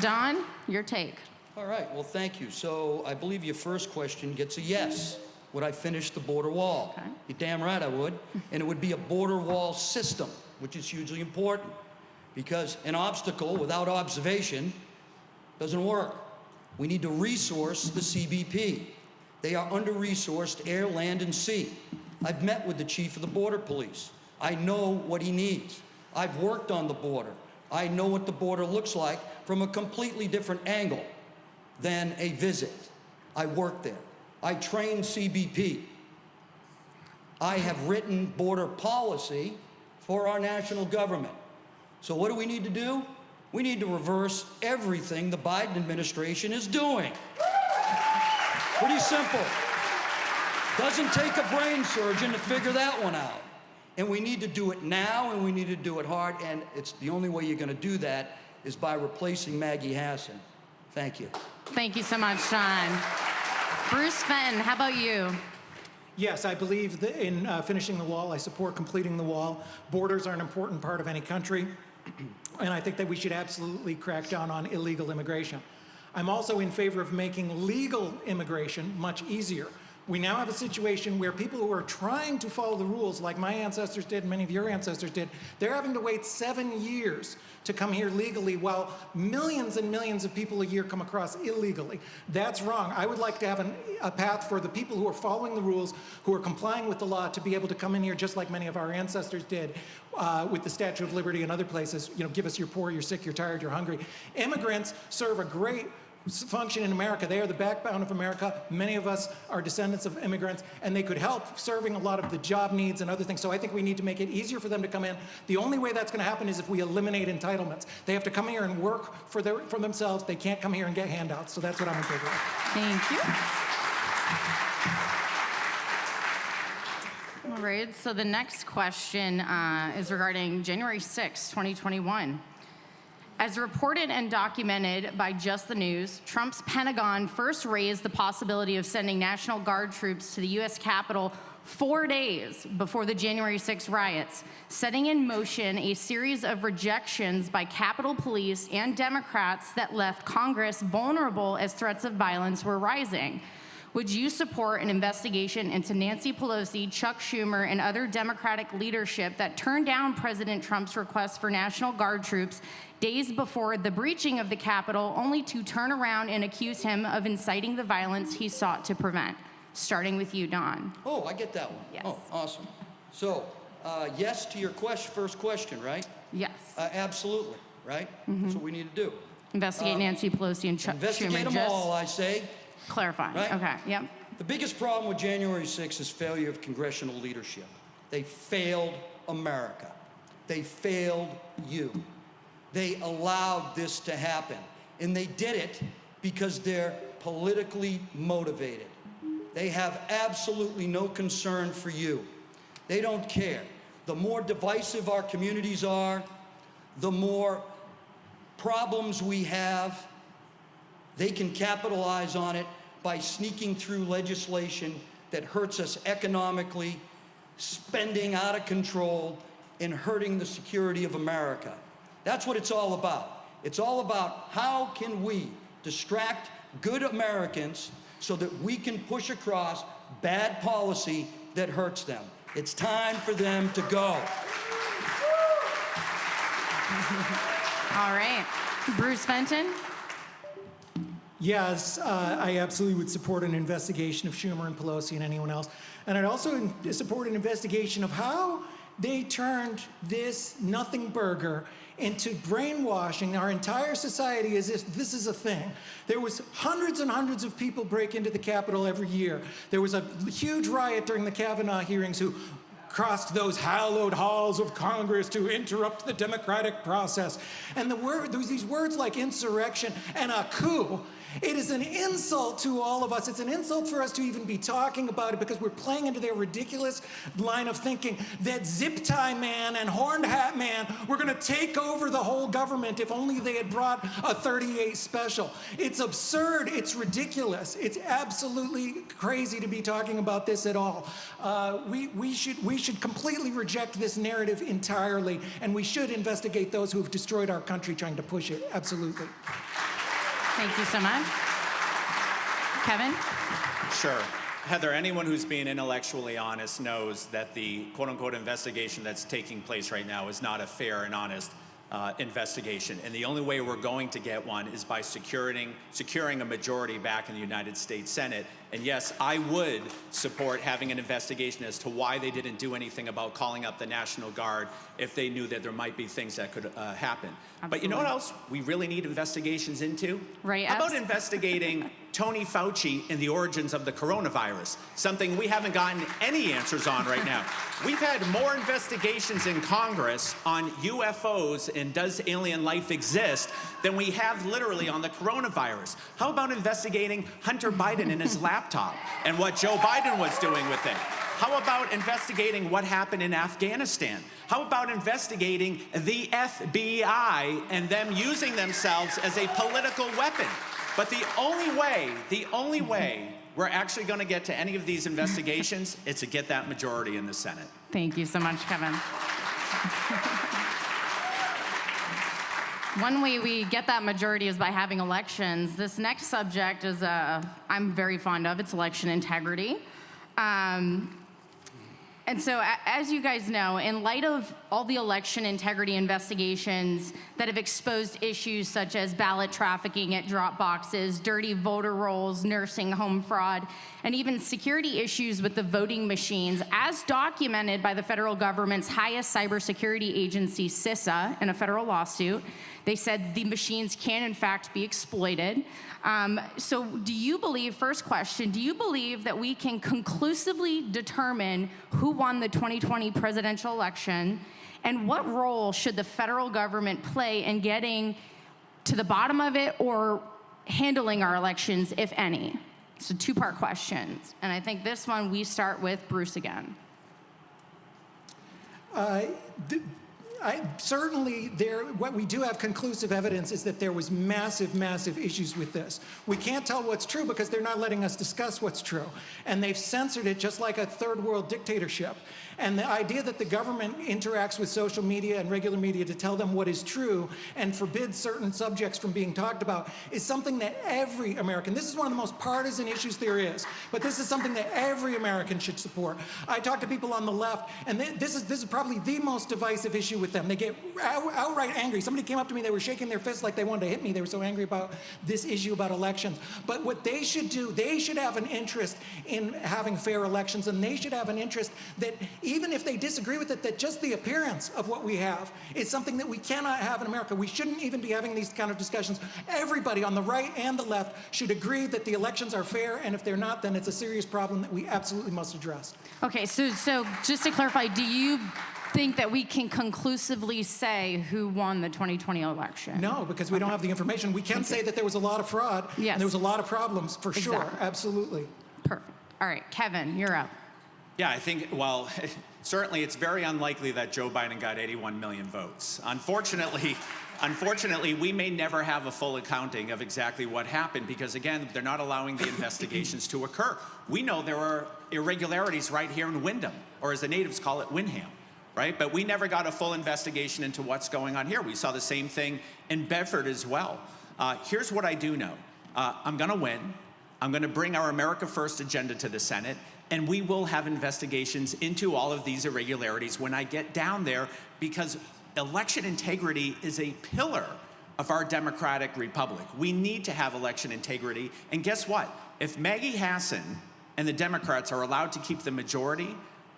Don, your take. All right, well, thank you. So I believe your first question gets a yes. Would I finish the border wall? Okay. You're damn right I would. And it would be a border wall system, which is hugely important, because an obstacle without observation doesn't work. We need to resource the CBP. They are under-resourced air, land, and sea. I've met with the chief of the border police. I know what he needs. I've worked on the border. I know what the border looks like from a completely different angle than a visit. I worked there. I trained CBP. I have written border policy for our national government. So what do we need to do? We need to reverse everything the Biden administration is doing. Pretty simple. Doesn't take a brain surgeon to figure that one out. And we need to do it now, and we need to do it hard, and it's the only way you're going to do that is by replacing Maggie Hassan. Thank you. Thank you so much, Sean. Bruce Fenton, how about you? Yes, I believe that in finishing the wall. I support completing the wall. Borders are an important part of any country, and I think that we should absolutely crack down on illegal immigration. I'm also in favor of making legal immigration much easier. We now have a situation where people who are trying to follow the rules, like my ancestors did and many of your ancestors did, they're having to wait 7 years to come here legally, while millions and millions of people a year come across illegally. That's wrong. I would like to have a path for the people who are following the rules, who are complying with the law, to be able to come in here just like many of our ancestors did with the Statue of Liberty and other places. You know, give us your poor, you're sick, you're tired, you're hungry. Immigrants serve a great function in America. They are the backbone of America. Many of us are descendants of immigrants, and they could help serving a lot of the job needs and other things. So I think we need to make it easier for them to come in. The only way that's going to happen is if we eliminate entitlements. They have to come here and work for themselves. They can't come here and get handouts. So that's what I'm in favor of. Thank you. All right, so the next question is regarding January 6, 2021. As reported and documented by Just the News, Trump's Pentagon first raised the possibility of sending National Guard troops to the U.S. Capitol 4 days before the January 6 riots, setting in motion a series of rejections by Capitol Police and Democrats that left Congress vulnerable as threats of violence were rising. Would you support an investigation into Nancy Pelosi, Chuck Schumer, and other Democratic leadership that turned down President Trump's request for National Guard troops days before the breaching of the Capitol, only to turn around and accuse him of inciting the violence he sought to prevent? Starting with you, Don. Oh, I get that one. Yes. Oh, awesome. So, yes to your first question, right? Yes. Absolutely, right? That's what we need to do. Investigate Nancy Pelosi and Chuck Schumer. Investigate them all, I say. Clarify. Right? Okay, yep. The biggest problem with January 6th is failure of congressional leadership. They failed America. They failed you. They allowed this to happen. And they did it because they're politically motivated. They have absolutely no concern for you. They don't care. The more divisive our communities are, the more problems we have, they can capitalize on it by sneaking through legislation that hurts us economically, spending out of control, and hurting the security of America. That's what it's all about. It's all about how can we distract good Americans so that we can push across bad policy that hurts them. It's time for them to go. All right. Bruce Fenton? Yes, I absolutely would support an investigation of Schumer and Pelosi and anyone else. And I'd also support an investigation of how they turned this nothing burger into brainwashing our entire society as if this is a thing. There was hundreds and hundreds of people break into the Capitol every year. There was a huge riot during the Kavanaugh hearings who crossed those hallowed halls of Congress to interrupt the democratic process. And there was these words like insurrection and a coup. It is an insult to all of us. It's an insult for us to even be talking about it because we're playing into their ridiculous line of thinking that zip tie man and horned hat man were going to take over the whole government if only they had brought a 38 special. It's absurd. It's ridiculous. It's absolutely crazy to be talking about this at all. We should completely reject this narrative entirely, and we should investigate those who have destroyed our country trying to push it. Absolutely. Thank you so much. Kevin? Sure. Heather, anyone who's being intellectually honest knows that the quote-unquote investigation that's taking place right now is not a fair and honest investigation. And the only way we're going to get one is by securing a majority back in the United States Senate. And yes, I would support having an investigation as to why they didn't do anything about calling up the National Guard if they knew that there might be things that could happen. Absolutely. But you know what else we really need investigations into? Right. How about investigating Tony Fauci and the origins of the coronavirus? Something we haven't gotten any answers on right now. We've had more investigations in Congress on UFOs and does alien life exist than we have literally on the coronavirus. How about investigating Hunter Biden and his laptop and what Joe Biden was doing with it? How about investigating what happened in Afghanistan? How about investigating the FBI and them using themselves as a political weapon? But the only way we're actually going to get to any of these investigations is to get that majority in the Senate. Thank you so much, Kevin. One way we get that majority is by having elections. This next subject is I'm very fond of. It's election integrity. And so, as you guys know, in light of all the election integrity investigations that have exposed issues such as ballot trafficking at drop boxes, dirty voter rolls, nursing home fraud, and even security issues with the voting machines, as documented by the federal government's highest cybersecurity agency, CISA, in a federal lawsuit, they said the machines can, in fact, be exploited. So do you believe, first question, do you believe that we can conclusively determine who won the 2020 presidential election, and what role should the federal government play in getting to the bottom of it or handling our elections, if any? So two-part questions. And I think this one we start with Bruce again. Certainly, what we do have conclusive evidence is that there was massive, massive issues with this. We can't tell what's true because they're not letting us discuss what's true. And they've censored it just like a third world dictatorship. And the idea that the government interacts with social media and regular media to tell them what is true and forbids certain subjects from being talked about is something that every American, this is one of the most partisan issues there is, but this is something that every American should support. I talk to people on the left, and this is probably the most divisive issue with them. They get outright angry. Somebody came up to me, they were shaking their fists like they wanted to hit me. They were so angry about this issue about elections. But what they should do, they should have an interest in having fair elections, and they should have an interest that even if they disagree with it, that just the appearance of what we have is something that we cannot have in America. We shouldn't even be having these kind of discussions. Everybody on the right and the left should agree that the elections are fair, and if they're not, then it's a serious problem that we absolutely must address. Okay, so just to clarify, do you think that we can conclusively say who won the 2020 election? No, because we don't have the information. We can say that there was a lot of fraud, yes, and there was a lot of problems, for sure, absolutely. Perfect. All right, Kevin, you're up. Yeah, I think, well, certainly it's very unlikely that Joe Biden got 81 million votes. Unfortunately, we may never have a full accounting of exactly what happened because, again, they're not allowing the investigations to occur. We know there are irregularities right here in Wyndham, or as the natives call it, Windham, right? But we never got a full investigation into what's going on here. We saw the same thing in Bedford as well. Here's what I do know. I'm going to win. I'm going to bring our America First agenda to the Senate, and we will have investigations into all of these irregularities when I get down there, because election integrity is a pillar of our democratic republic. We need to have election integrity, and guess what? If Maggie Hassan and the Democrats are allowed to keep the majority,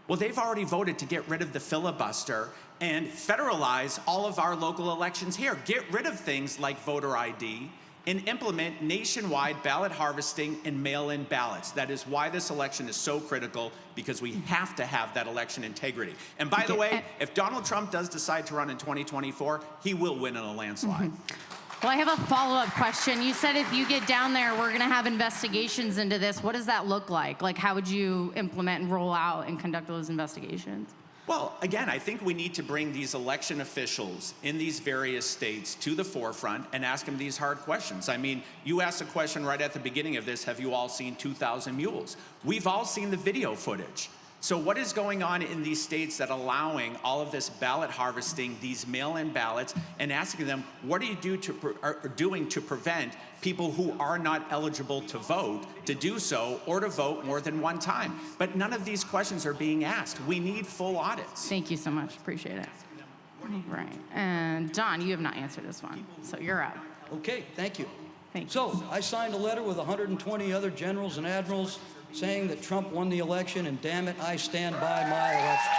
well, they've already voted to get rid of the filibuster and federalize all of our local elections here. Get rid of things like voter ID and implement nationwide ballot harvesting and mail-in ballots. That is why this election is so critical, because we have to have that election integrity. And by the way, if Donald Trump does decide to run in 2024, he will win in a landslide. Well, I have a follow-up question. You said if you get down there, we're going to have investigations into this. What does that look like? Like, how would you implement and roll out and conduct those investigations? Well, again, I think we need to bring these election officials in these various states to the forefront and ask them these hard questions. I mean, you asked a question right at the beginning of this, have you all seen 2,000 Mules? We've all seen the video footage. So what is going on in these states that allowing all of this ballot harvesting, these mail-in ballots, and asking them, what are you doing to prevent people who are not eligible to vote to do so, or to vote more than one time? But none of these questions are being asked. We need full audits. Thank you so much. Appreciate it. Right. And Don, you have not answered this one, so you're up. Okay, thank you. Thank you. So I signed a letter with 120 other generals and admirals saying that Trump won the election, and damn it, I stand by my election.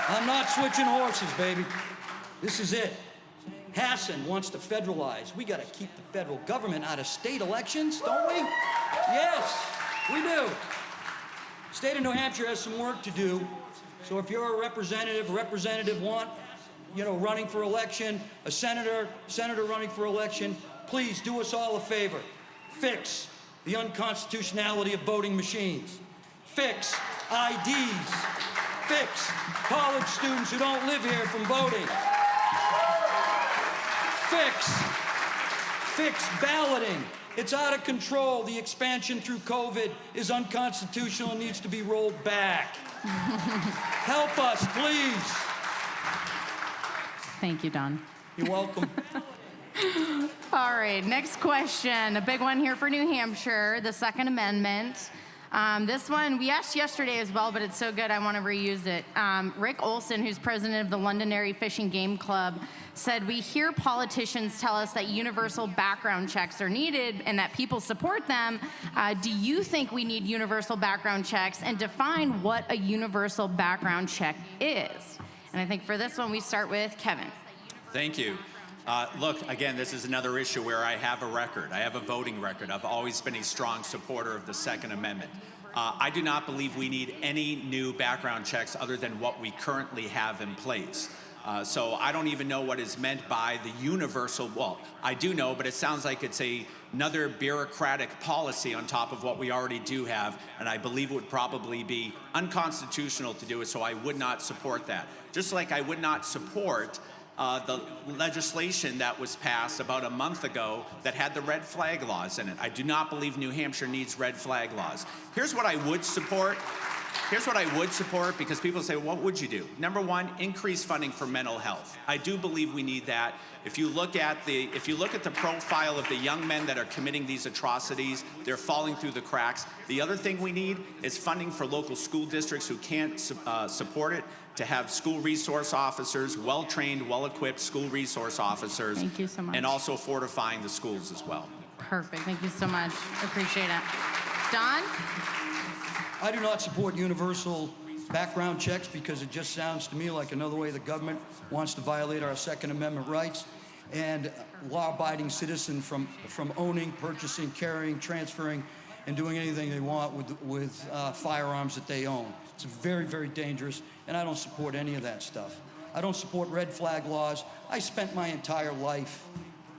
I'm not switching horses, baby. This is it. Hassan wants to federalize. We got to keep the federal government out of state elections, don't we? Yes, we do. State of New Hampshire has some work to do. So if you're a representative running for election, a senator running for election, please do us all a favor. Fix the unconstitutionality of voting machines. Fix IDs. Fix college students who don't live here from voting. Fix balloting. It's out of control. The expansion through COVID is unconstitutional and needs to be rolled back. Help us, please. Thank you, Don. You're welcome. All right, next question. A big one here for New Hampshire, the Second Amendment. This one we asked yesterday as well, but it's so good I want to reuse it. Rick Olson, who's president of the Londonderry Fish and Game Club, said, we hear politicians tell us that universal background checks are needed and that people support them. Do you think we need universal background checks, and define what a universal background check is? And I think for this one, we start with Kevin. Thank you. Look, again, this is another issue where I have a record. I have a voting record. I've always been a strong supporter of the Second Amendment. I do not believe we need any new background checks other than what we currently have in place. So I don't even know what is meant by the universal, well, I do know, but it sounds like it's another bureaucratic policy on top of what we already do have, and I believe it would probably be unconstitutional to do it, so I would not support that. Just like I would not support the legislation that was passed about a month ago that had the red flag laws in it. I do not believe New Hampshire needs red flag laws. Here's what I would support. Because people say, what would you do? Number one, increase funding for mental health. I do believe we need that. If you look at the profile of the young men that are committing these atrocities, they're falling through the cracks. The other thing we need is funding for local school districts who can't support it, to have school resource officers, well-trained, well-equipped school resource officers. Thank you so much. And also fortifying the schools as well. Perfect. Thank you so much. Appreciate it. Don? I do not support universal background checks because it just sounds to me like another way the government wants to violate our Second Amendment rights and law-abiding citizen from owning, purchasing, carrying, transferring, and doing anything they want with firearms that they own. It's very, very dangerous, and I don't support any of that stuff. I don't support red flag laws. I spent my entire life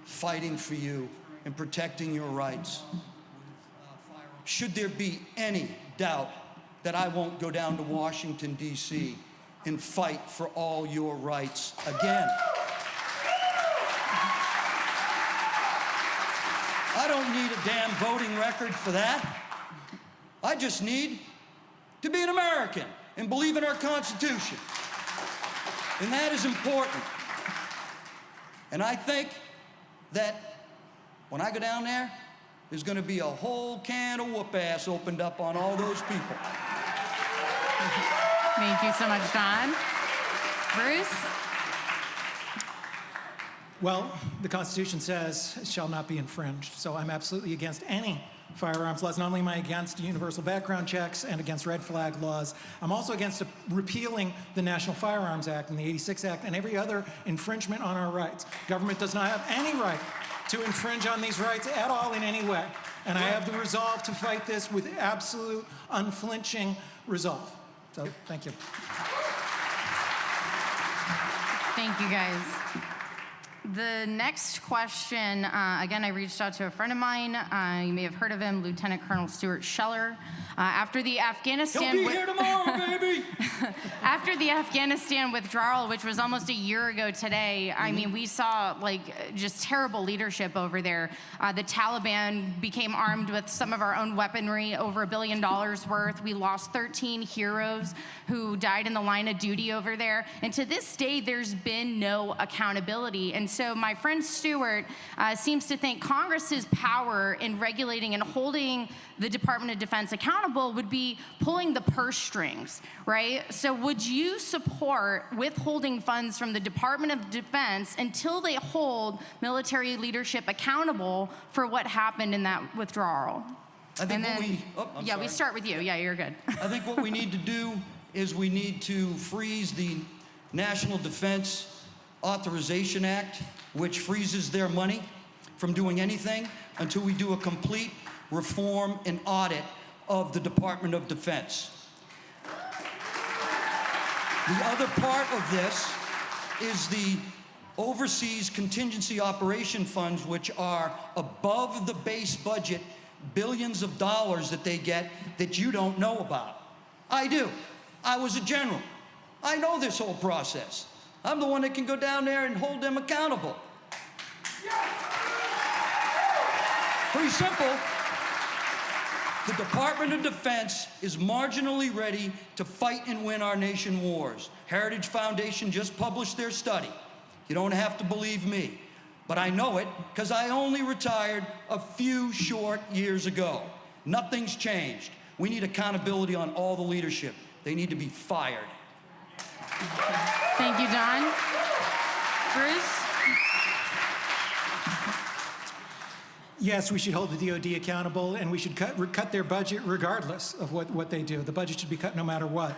fighting for you and protecting your rights. Should there be any doubt that I won't go down to Washington, D.C. and fight for all your rights again? I don't need a damn voting record for that. I just need to be an American and believe in our Constitution. And that is important. And I think that when I go down there, there's going to be a whole can of whoop ass opened up on all those people. Thank you so much, Don. Bruce? Well, the Constitution says it shall not be infringed, so I'm absolutely against any firearms laws. Not only am I against universal background checks and against red flag laws, I'm also against repealing the National Firearms Act and the 86 Act and every other infringement on our rights. Government does not have any right to infringe on these rights at all in any way. And I have the resolve to fight this with absolute unflinching resolve. So, thank you. Thank you, guys. The next question, again, I reached out to a friend of mine. You may have heard of him, Lieutenant Colonel Stuart Scheller. After the Afghanistan... He'll be here tomorrow, baby! After the Afghanistan withdrawal, which was almost a year ago today, I mean, we saw, like, just terrible leadership over there. The Taliban became armed with some of our own weaponry, over $1 billion worth. We lost 13 heroes who died in the line of duty over there. And to this day, there's been no accountability. And so my friend Stuart seems to think Congress's power in regulating and holding the Department of Defense accountable would be pulling the purse strings, right? So would you support withholding funds from the Department of Defense until they hold military leadership accountable for what happened in that withdrawal? I think we start with you. Yeah, you're good. I think what we need to do is we need to freeze the National Defense Authorization Act, which freezes their money from doing anything until we do a complete reform and audit of the Department of Defense. The other part of this is the overseas contingency operation funds, which are above the base budget, billions of dollars that they get that you don't know about. I do. I was a general. I know this whole process. I'm the one that can go down there and hold them accountable. Pretty simple. The Department of Defense is marginally ready to fight and win our nation wars. Heritage Foundation just published their study. You don't have to believe me, but I know it because I only retired a few short years ago. Nothing's changed. We need accountability on all the leadership. They need to be fired. Thank you, Don. Bruce? Yes, we should hold the DoD accountable, and we should cut their budget regardless of what they do. The budget should be cut no matter what.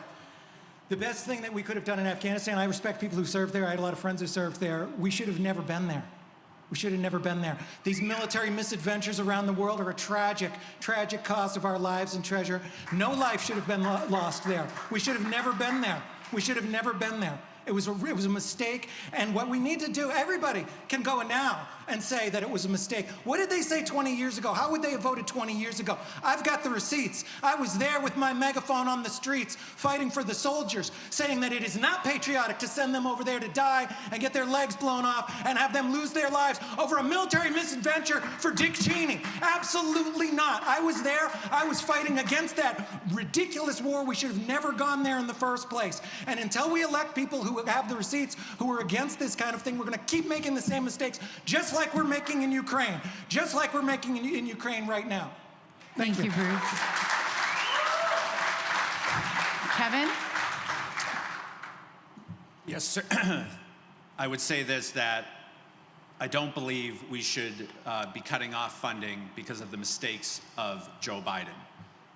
The best thing that we could have done in Afghanistan, I respect people who served there. I had a lot of friends who served there. We should have never been there. We should have never been there. These military misadventures around the world are a tragic, tragic cost of our lives and treasure. No life should have been lost there. We should have never been there. We should have never been there. It was a mistake, and what we need to do, everybody can go now and say that it was a mistake. What did they say 20 years ago? How would they have voted 20 years ago? I've got the receipts. I was there with my megaphone on the streets fighting for the soldiers, saying that it is not patriotic to send them over there to die and get their legs blown off and have them lose their lives over a military misadventure for Dick Cheney. Absolutely not. I was there. I was fighting against that ridiculous war. We should have never gone there in the first place. And until we elect people who have the receipts, who are against this kind of thing, we're going to keep making the same mistakes, just like we're making in Ukraine, just like we're making in Ukraine right now. Thank you, Bruce. Kevin? Yes, sir. I would say this, that I don't believe we should be cutting off funding because of the mistakes of Joe Biden.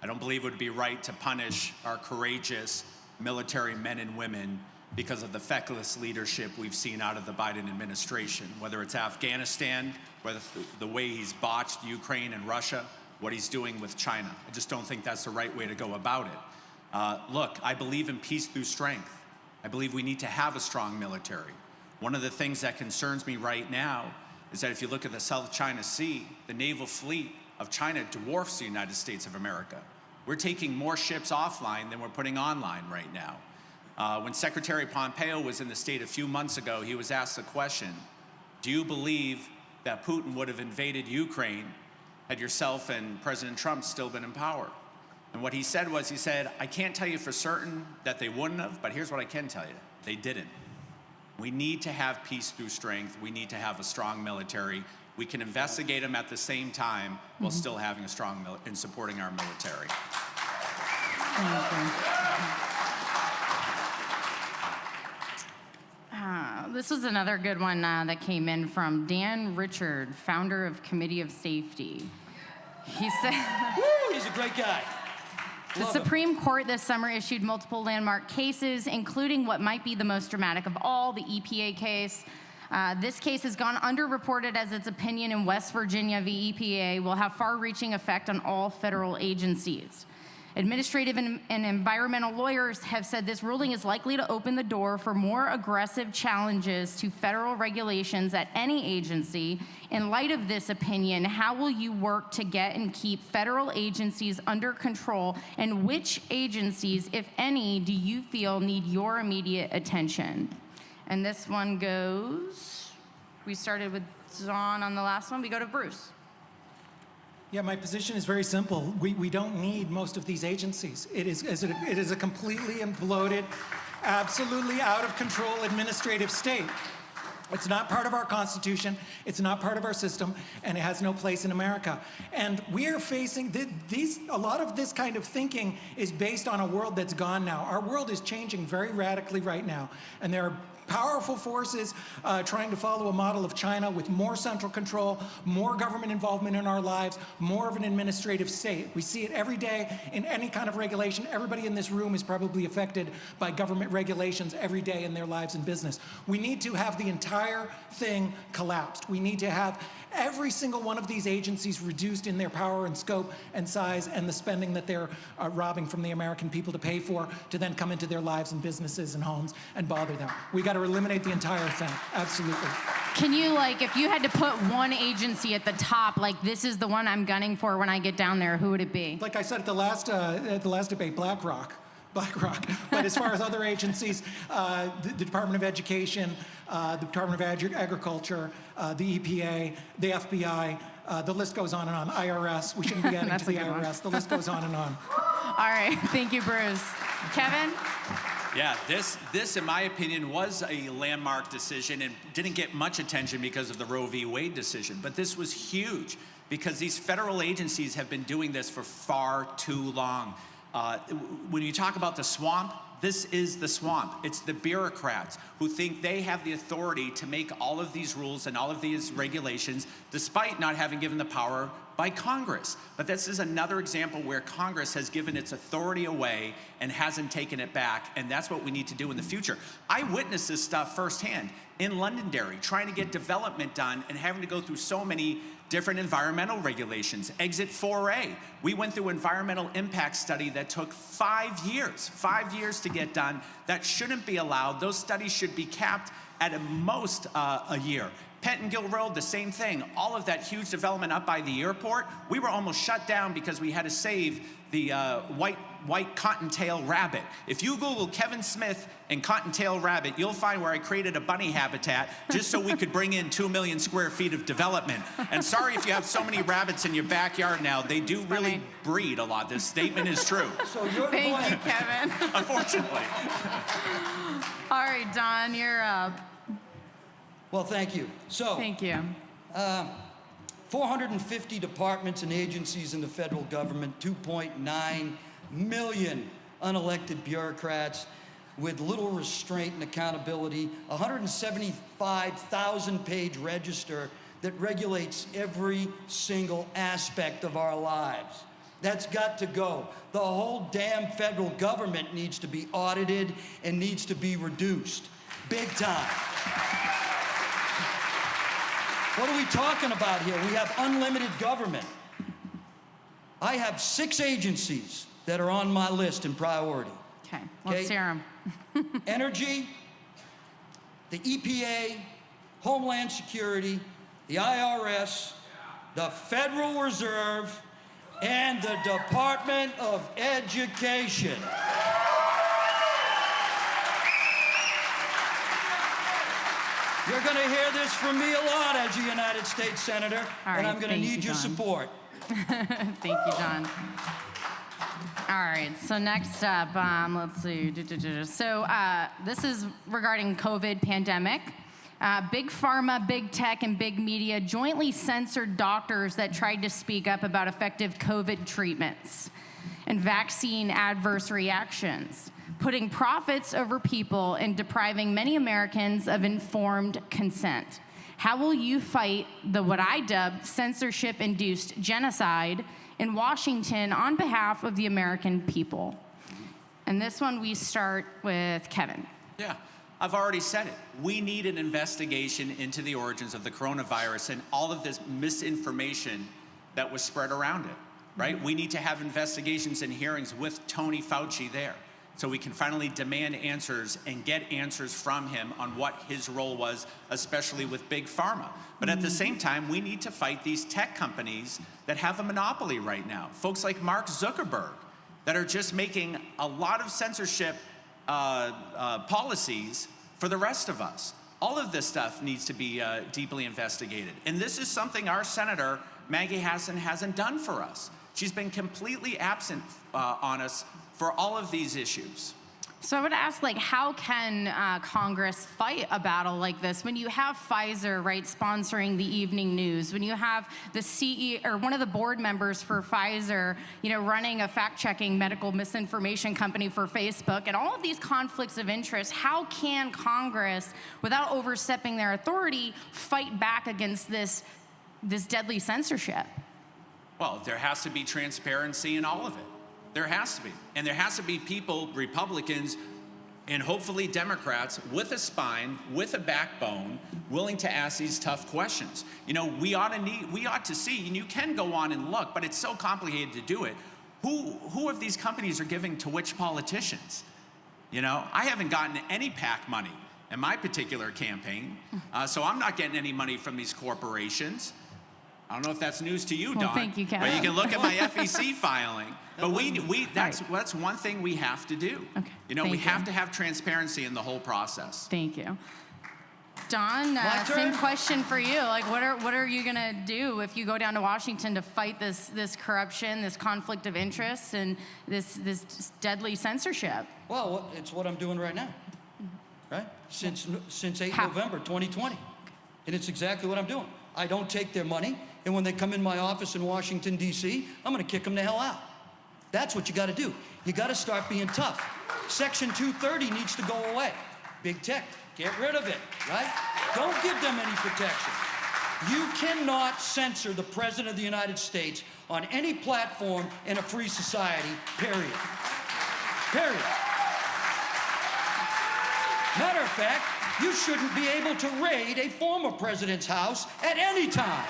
I don't believe it would be right to punish our courageous military men and women because of the feckless leadership we've seen out of the Biden administration, whether it's Afghanistan, whether the way he's botched Ukraine and Russia, what he's doing with China. I just don't think that's the right way to go about it. Look, I believe in peace through strength. I believe we need to have a strong military. One of the things that concerns me right now is that if you look at the South China Sea, the naval fleet of China dwarfs the United States of America. We're taking more ships offline than we're putting online right now. When Secretary Pompeo was in the state a few months ago, he was asked the question, do you believe that Putin would have invaded Ukraine had yourself and President Trump still been in power? And what he said was, he said, I can't tell you for certain that they wouldn't have, but here's what I can tell you, they didn't. We need to have peace through strength. We need to have a strong military. We can investigate them at the same time while still having a strong and supporting our military. This was another good one that came in from Dan Richard, founder of Committee of Safety. He said, Woo, he's a great guy. the Supreme Court this summer issued multiple landmark cases, including what might be the most dramatic of all, the EPA case. This case has gone underreported as its opinion in West Virginia v. EPA will have far-reaching effect on all federal agencies. Administrative and environmental lawyers have said this ruling is likely to open the door for more aggressive challenges to federal regulations at any agency. In light of this opinion, how will you work to get and keep federal agencies under control, and which agencies, if any, do you feel need your immediate attention? And this one goes, we started with John on the last one, we go to Bruce. Yeah, my position is very simple. We don't need most of these agencies. It is a completely imploded, absolutely out of control administrative state. It's not part of our Constitution, it's not part of our system, and it has no place in America. And we are facing, a lot of this kind of thinking is based on a world that's gone now. Our world is changing very radically right now, and there are powerful forces trying to follow a model of China with more central control, more government involvement in our lives, more of an administrative state. We see it every day in any kind of regulation. Everybody in this room is probably affected by government regulations every day in their lives and business. We need to have the entire thing collapsed. We need to have every single one of these agencies reduced in their power and scope and size and the spending that they're robbing from the American people to pay for, to then come into their lives and businesses and homes and bother them. We got to eliminate the entire thing, absolutely. Can you, like, if you had to put one agency at the top, like, this is the one I'm gunning for when I get down there, who would it be? Like I said at the last debate, BlackRock. But as far as other agencies, the Department of Education, the Department of Agriculture, the EPA, the FBI, the list goes on and on. IRS, we shouldn't be adding to the IRS. The list goes on and on. All right, thank you, Bruce. Kevin? Yeah, this, in my opinion, was a landmark decision and didn't get much attention because of the Roe v. Wade decision. But this was huge because these federal agencies have been doing this for far too long. When you talk about the swamp, this is the swamp. It's the bureaucrats who think they have the authority to make all of these rules and all of these regulations, despite not having given the power by Congress. But this is another example where Congress has given its authority away and hasn't taken it back, and that's what we need to do in the future. I witnessed this stuff firsthand in Londonderry, trying to get development done and having to go through so many different environmental regulations. Exit 4A. We went through environmental impact study that took 5 years to get done. That shouldn't be allowed. Those studies should be capped at most a year. Pettingill Road, the same thing. All of that huge development up by the airport, we were almost shut down because we had to save the white cottontail rabbit. If you Google Kevin Smith and cottontail rabbit, you'll find where I created a bunny habitat just so we could bring in 2 million square feet of development. And sorry if you have so many rabbits in your backyard now. They do really breed a lot. This statement is true. So you're Thank you, Kevin. Unfortunately. All right, Don, you're up. Well, thank you. So, Thank you. 450 departments and agencies in the federal government, 2.9 million unelected bureaucrats with little restraint and accountability, 175,000-page register that regulates every single aspect of our lives. That's got to go. The whole damn federal government needs to be audited and needs to be reduced. Big time. What are we talking about here? We have unlimited government. I have 6 agencies that are on my list in priority. Okay, let's hear them. Energy, the EPA, Homeland Security, the IRS, the Federal Reserve, and the Department of Education. You're going to hear this from me a lot as a United States Senator, and I'm going to need your support. Thank you, John. All right, so next up, let's see. So this is regarding COVID pandemic. Big Pharma, Big Tech, and Big Media jointly censored doctors that tried to speak up about effective COVID treatments and vaccine adverse reactions, putting profits over people and depriving many Americans of informed consent. How will you fight the what I dub censorship-induced genocide in Washington on behalf of the American people? And this one we start with Kevin. Yeah, I've already said it. We need an investigation into the origins of the coronavirus and all of this misinformation that was spread around it, right? We need to have investigations and hearings with Tony Fauci there, so we can finally demand answers and get answers from him on what his role was, especially with Big Pharma. But at the same time, we need to fight these tech companies that have a monopoly right now. Folks like Mark Zuckerberg that are just making a lot of censorship policies for the rest of us. All of this stuff needs to be deeply investigated. And this is something our Senator, Maggie Hassan, hasn't done for us. She's been completely absent on us for all of these issues. So I would ask, like, how can Congress fight a battle like this when you have Pfizer, right, sponsoring the evening news, when you have the CEO or one of the board members for Pfizer, you know, running a fact-checking medical misinformation company for Facebook, and all of these conflicts of interest? How can Congress, without overstepping their authority, fight back against this deadly censorship? Well, there has to be transparency in all of it. There has to be. And there has to be people, Republicans, and hopefully Democrats, with a spine, with a backbone, willing to ask these tough questions. You know, we ought to see, and you can go on and look, but it's so complicated to do it. Who of these companies are giving to which politicians? You know, I haven't gotten any PAC money in my particular campaign, so I'm not getting any money from these corporations. I don't know if that's news to you, Dawn. Thank you, Kevin. But you can look at my FEC filing. But that's one thing we have to do. Okay. You know, we have to have transparency in the whole process. Thank you. Don, same question for you. Like, what are you gonna do if you go down to Washington to fight this corruption, this conflict of interests, and this deadly censorship? Well, it's what I'm doing right now, right? Since 8 November 2020, and it's exactly what I'm doing. I don't take their money, and when they come in my office in Washington, D.C., I'm gonna kick them the hell out. That's what you gotta do. You gotta start being tough. Section 230 needs to go away. Big tech, get rid of it, right? Don't give them any protection. You cannot censor the President of the United States on any platform in a free society, period. Period. Matter of fact, you shouldn't be able to raid a former president's house at any time.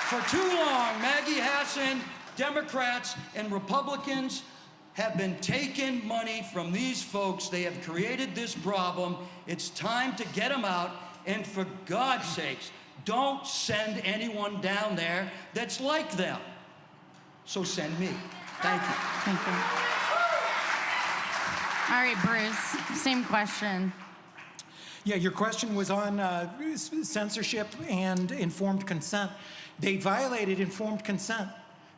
For too long, Maggie Hassan, Democrats, and Republicans have been taking money from these folks. They have created this problem. It's time to get them out. And for God's sakes, don't send anyone down there that's like them. So send me. Thank you. Thank you. All right, Bruce, same question. Yeah, your question was on censorship and informed consent. They violated informed consent.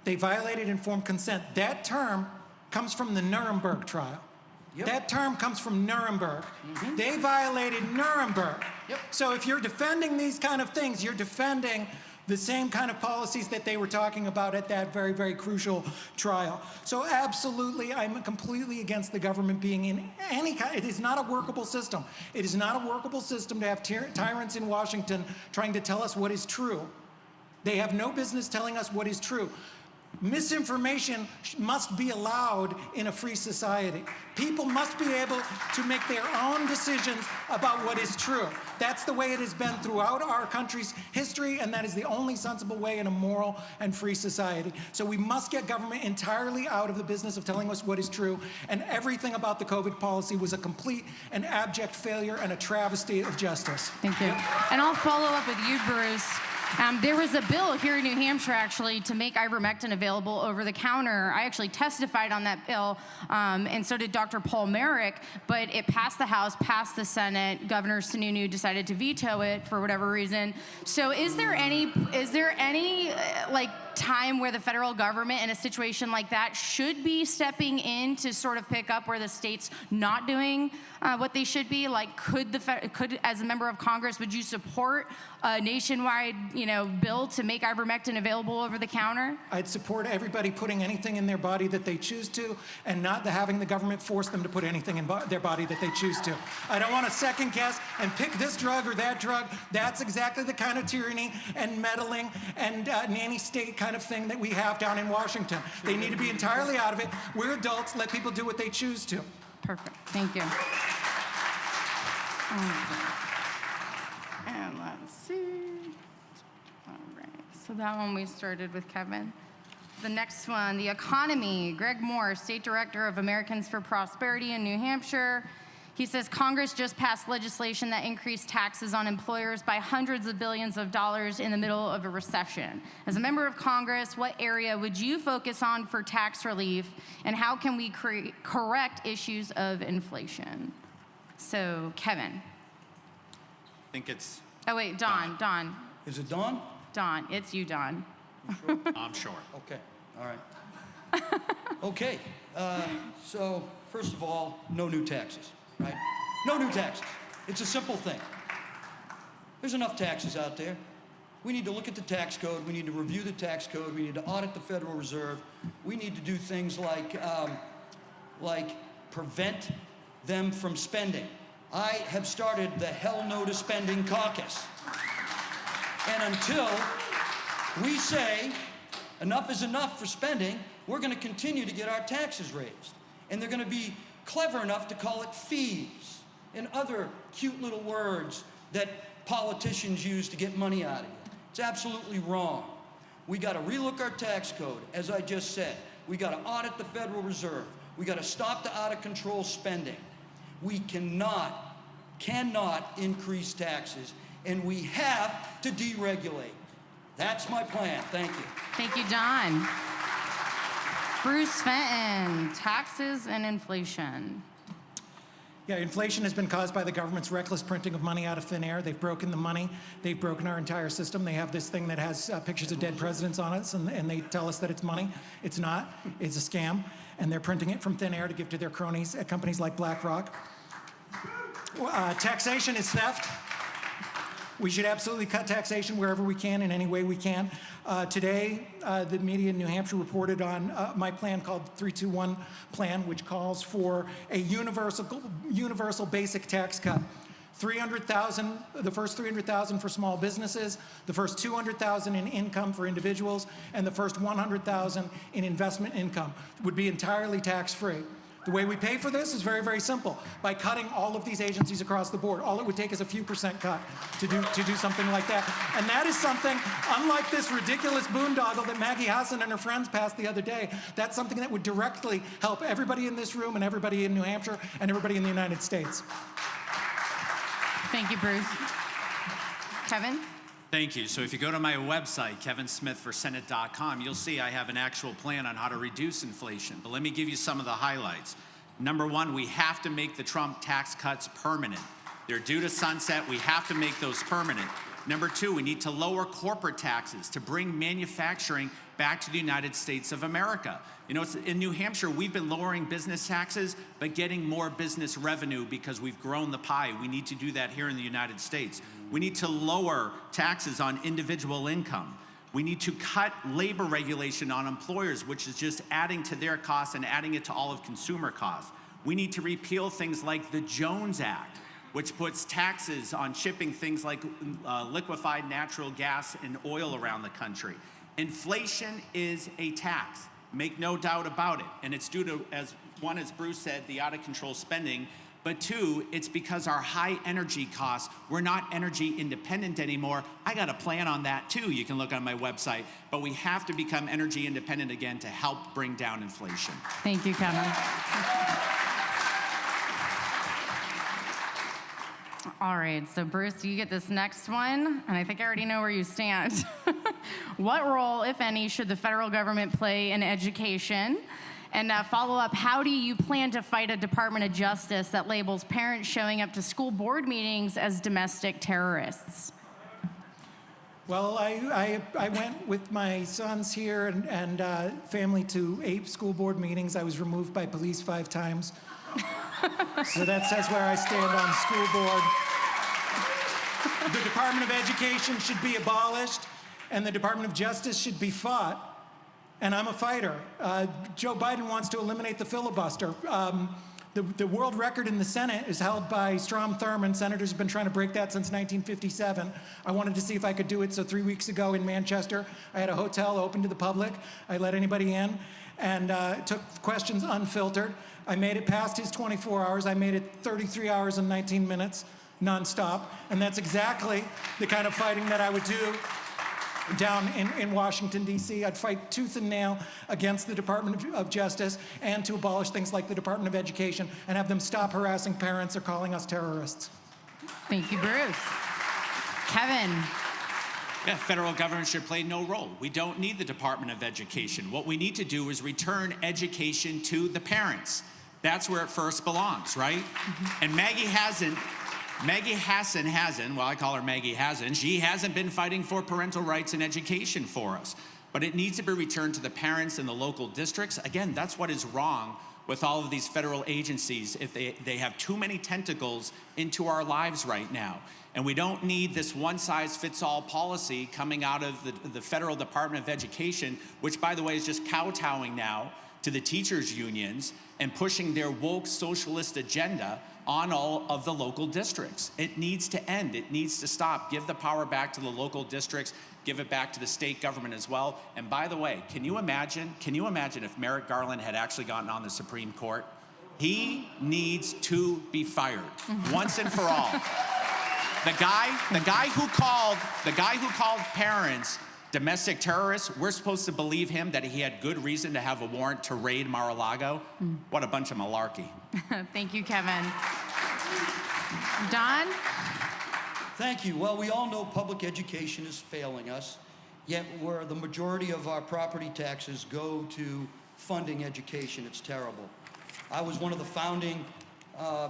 They violated informed consent. That term comes from the Nuremberg trial. Yep. That term comes from Nuremberg. Mm-hmm. They violated Nuremberg. Yep. So if you're defending these kind of things, you're defending the same kind of policies that they were talking about at that very, very crucial trial. So absolutely, I'm completely against the government being in any kind. It is not a workable system. It is not a workable system to have tyrants in Washington trying to tell us what is true. They have no business telling us what is true. Misinformation must be allowed in a free society. People must be able to make their own decisions about what is true. That's the way it has been throughout our country's history, and that is the only sensible way in a moral and free society. So we must get government entirely out of the business of telling us what is true, and everything about the COVID policy was a complete and abject failure and a travesty of justice. Thank you. And I'll follow up with you, Bruce. There was a bill here in New Hampshire, actually, to make ivermectin available over the counter. I actually testified on that bill, and so did Dr. Paul Merrick, but it passed the House, passed the Senate. Governor Sununu decided to veto it for whatever reason. So is there any like time where the federal government in a situation like that should be stepping in to sort of pick up where the state's not doing what they should be? Like, could as a member of Congress, would you support a nationwide, bill to make ivermectin available over the counter? I'd support everybody putting anything in their body that they choose to, and not having the government force them to put anything in their body that they choose to. I don't want to second guess and pick this drug or that drug. That's exactly the kind of tyranny and meddling and nanny state kind of thing that we have down in Washington. They need to be entirely out of it. We're adults. Let people do what they choose to. Perfect. Thank you. And let's see. All right. So that one we started with Kevin. The next one, the economy. Greg Moore, State Director of Americans for Prosperity in New Hampshire. He says Congress just passed legislation that increased taxes on employers by hundreds of billions of dollars in the middle of a recession. As a member of Congress, what area would you focus on for tax relief, and how can we correct issues of inflation? So, Kevin. I think it's. Oh, wait, Don. Is it Dawn? Don, it's you, Don. I'm sure. Okay, all right. Okay, so first of all, no new taxes, right? No new taxes. It's a simple thing. There's enough taxes out there. We need to look at the tax code. We need to review the tax code. We need to audit the Federal Reserve. We need to do things like prevent them from spending. I have started the Hell No to Spending caucus. And until we say enough is enough for spending, we're going to continue to get our taxes raised. And they're going to be clever enough to call it fees and other cute little words that politicians use to get money out of you. It's absolutely wrong. We got to relook our tax code, as I just said. We got to audit the Federal Reserve. We got to stop the out-of-control spending. We cannot increase taxes, and we have to deregulate. That's my plan. Thank you. Thank you, Don. Bruce Fenton, taxes and inflation. Yeah, inflation has been caused by the government's reckless printing of money out of thin air. They've broken the money. They've broken our entire system. They have this thing that has pictures of dead presidents on it, and they tell us that it's money. It's not. It's a scam. And they're printing it from thin air to give to their cronies at companies like BlackRock. Taxation is theft. We should absolutely cut taxation wherever we can, in any way we can. Today, the media in New Hampshire reported on my plan called 321 Plan, which calls for a universal basic tax cut. 300,000, the first 300,000 for small businesses, the first 200,000 in income for individuals, and the first 100,000 in investment income would be entirely tax-free. The way we pay for this is very, very simple. By cutting all of these agencies across the board. All it would take is a few % cut to do something like that. And that is something, unlike this ridiculous boondoggle that Maggie Hassan and her friends passed the other day, that's something that would directly help everybody in this room and everybody in New Hampshire and everybody in the United States. Thank you, Bruce. Kevin? Thank you. So if you go to my website, kevinsmithforsenate.com, you'll see I have an actual plan on how to reduce inflation. But let me give you some of the highlights. Number one, we have to make the Trump tax cuts permanent. They're due to sunset. We have to make those permanent. Number two, we need to lower corporate taxes to bring manufacturing back to the United States of America. You know, in New Hampshire, we've been lowering business taxes, but getting more business revenue because we've grown the pie. We need to do that here in the United States. We need to lower taxes on individual income. We need to cut labor regulation on employers, which is just adding to their costs and adding it to all of consumer costs. We need to repeal things like the Jones Act, which puts taxes on shipping things like liquefied natural gas and oil around the country. Inflation is a tax, make no doubt about it. And it's due to, as Bruce said, the out-of-control spending, but two, it's because our high energy costs, we're not energy independent anymore. I got a plan on that too, you can look on my website, but we have to become energy independent again to help bring down inflation. Thank you, Kevin. All right, so Bruce, you get this next one, and I think I already know where you stand. What role, if any, should the federal government play in education? And follow up, how do you plan to fight a Department of Justice that labels parents showing up to school board meetings as domestic terrorists? Well, I went with my sons here and family to 8 school board meetings. I was removed by police 5 times. So that says where I stand on school board. The Department of Education should be abolished, and the Department of Justice should be fought. And I'm a fighter. Joe Biden wants to eliminate the filibuster. The world record in the Senate is held by Strom Thurmond. Senators have been trying to break that since 1957. I wanted to see if I could do it, so 3 weeks ago in Manchester, I had a hotel open to the public. I let anybody in and took questions unfiltered. I made it past his 24 hours. I made it 33 hours and 19 minutes, nonstop. And that's exactly the kind of fighting that I would do down in Washington, D.C. I'd fight tooth and nail against the Department of Justice and to abolish things like the Department of Education and have them stop harassing parents or calling us terrorists. Thank you, Bruce. Kevin. Yeah, federal government should play no role. We don't need the Department of Education. What we need to do is return education to the parents. That's where it first belongs, right? Mm-hmm. And Maggie Hassan, well, I call her Maggie Hassan, she hasn't been fighting for parental rights in education for us. But it needs to be returned to the parents in the local districts. Again, that's what is wrong with all of these federal agencies, if they have too many tentacles into our lives right now. And we don't need this one-size-fits-all policy coming out of the Federal Department of Education, which, by the way, is just kowtowing now to the teachers' unions and pushing their woke socialist agenda on all of the local districts. It needs to end. It needs to stop. Give the power back to the local districts. Give it back to the state government as well. And by the way, can you imagine if Merrick Garland had actually gotten on the Supreme Court? He needs to be fired once and for all. The guy who called parents domestic terrorists, we're supposed to believe him that he had good reason to have a warrant to raid Mar-a-Lago? What a bunch of malarkey. Thank you, Kevin. Don? Thank you. Well, we all know public education is failing us, yet where the majority of our property taxes go to funding education, it's terrible. I was one of the founding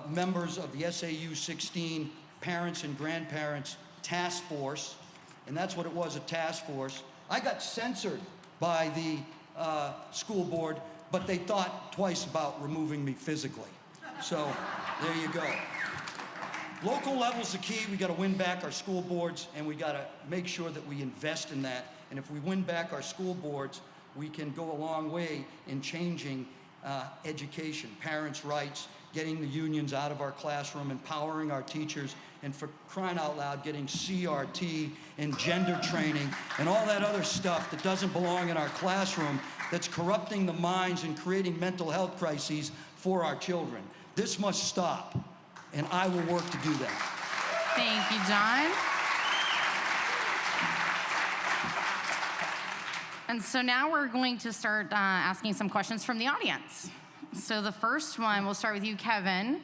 members of the SAU 16 Parents and Grandparents Task Force, and that's what it was, a task force. I got censored by the school board, but they thought twice about removing me physically. So there you go. Local level's the key. We got to win back our school boards, and we got to make sure that we invest in that. And if we win back our school boards, we can go a long way in changing education, parents' rights, getting the unions out of our classroom, empowering our teachers, and for crying out loud, getting CRT and gender training and all that other stuff that doesn't belong in our classroom that's corrupting the minds and creating mental health crises for our children. This must stop, and I will work to do that. Thank you, John. And so now we're going to start asking some questions from the audience. So the first one, we'll start with you, Kevin.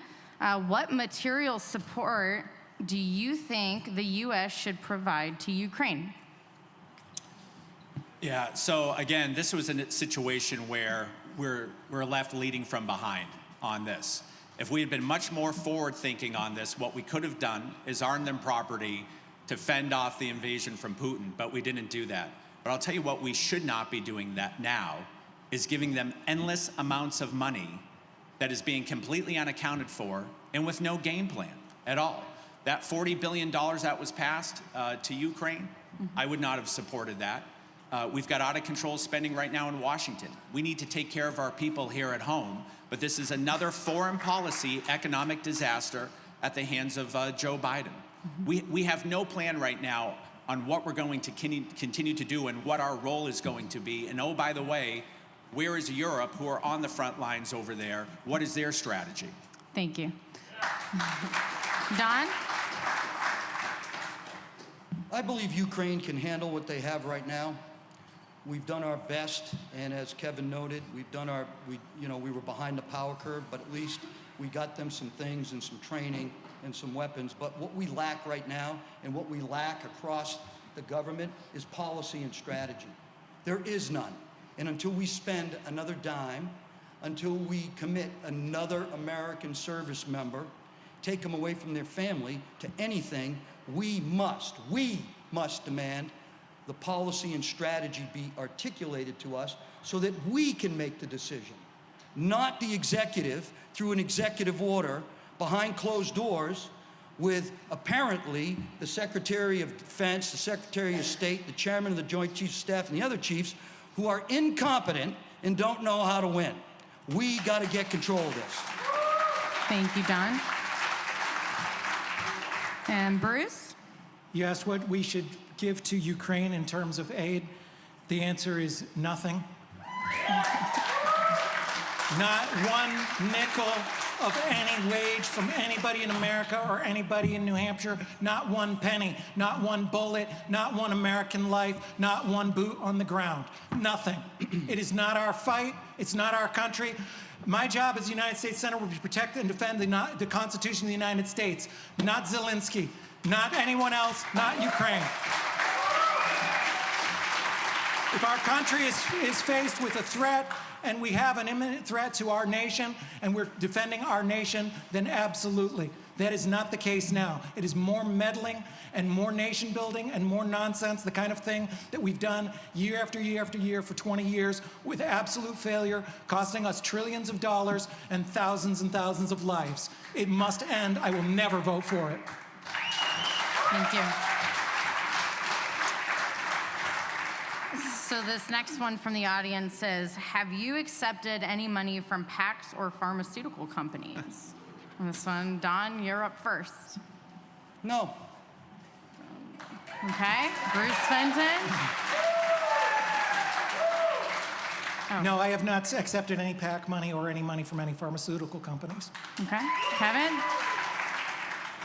What material support do you think the U.S. should provide to Ukraine? Yeah, so again, this was a situation where we're left leading from behind on this. If we had been much more forward-thinking on this, what we could have done is arm them properly to fend off the invasion from Putin, but we didn't do that. But I'll tell you what we should not be doing that now is giving them endless amounts of money that is being completely unaccounted for and with no game plan at all. That $40 billion that was passed to Ukraine, I would not have supported that. We've got out of control spending right now in Washington. We need to take care of our people here at home, but this is another foreign policy economic disaster at the hands of Joe Biden. We have no plan right now on what we're going to continue to do and what our role is going to be. And oh, by the way, where is Europe, who are on the front lines over there? What is their strategy? Thank you. Don? I believe Ukraine can handle what they have right now. We've done our best, and as Kevin noted, we were behind the power curve, but at least we got them some things and some training and some weapons. But what we lack right now, and what we lack across the government, is policy and strategy. There is none. And until we spend another dime, until we commit another American service member, take them away from their family to anything, we must demand the policy and strategy be articulated to us so that we can make the decision, not the executive through an executive order behind closed doors with apparently the Secretary of Defense, the Secretary of State, the Chairman of the Joint Chiefs of Staff, and the other chiefs who are incompetent and don't know how to win. We got to get control of this. Thank you, Don. And Bruce? You asked what we should give to Ukraine in terms of aid. The answer is nothing. Not one nickel of any wage from anybody in America or anybody in New Hampshire. Not one penny, not one bullet, not one American life, not one boot on the ground. Nothing. It is not our fight. It's not our country. My job as United States Senator will be to protect and defend the Constitution of the United States, not Zelensky, not anyone else, not Ukraine. If our country is faced with a threat, and we have an imminent threat to our nation, and we're defending our nation, then absolutely. That is not the case now. It is more meddling and more nation building and more nonsense, the kind of thing that we've done year after year after year for 20 years with absolute failure, costing us trillions of dollars and thousands of lives. It must end. I will never vote for it. Thank you. So this next one from the audience says, have you accepted any money from PACs or pharmaceutical companies? And this one, Don, you're up first. No. Okay, Bruce Fenton. Oh. No, I have not accepted any PAC money or any money from any pharmaceutical companies. Okay, Kevin?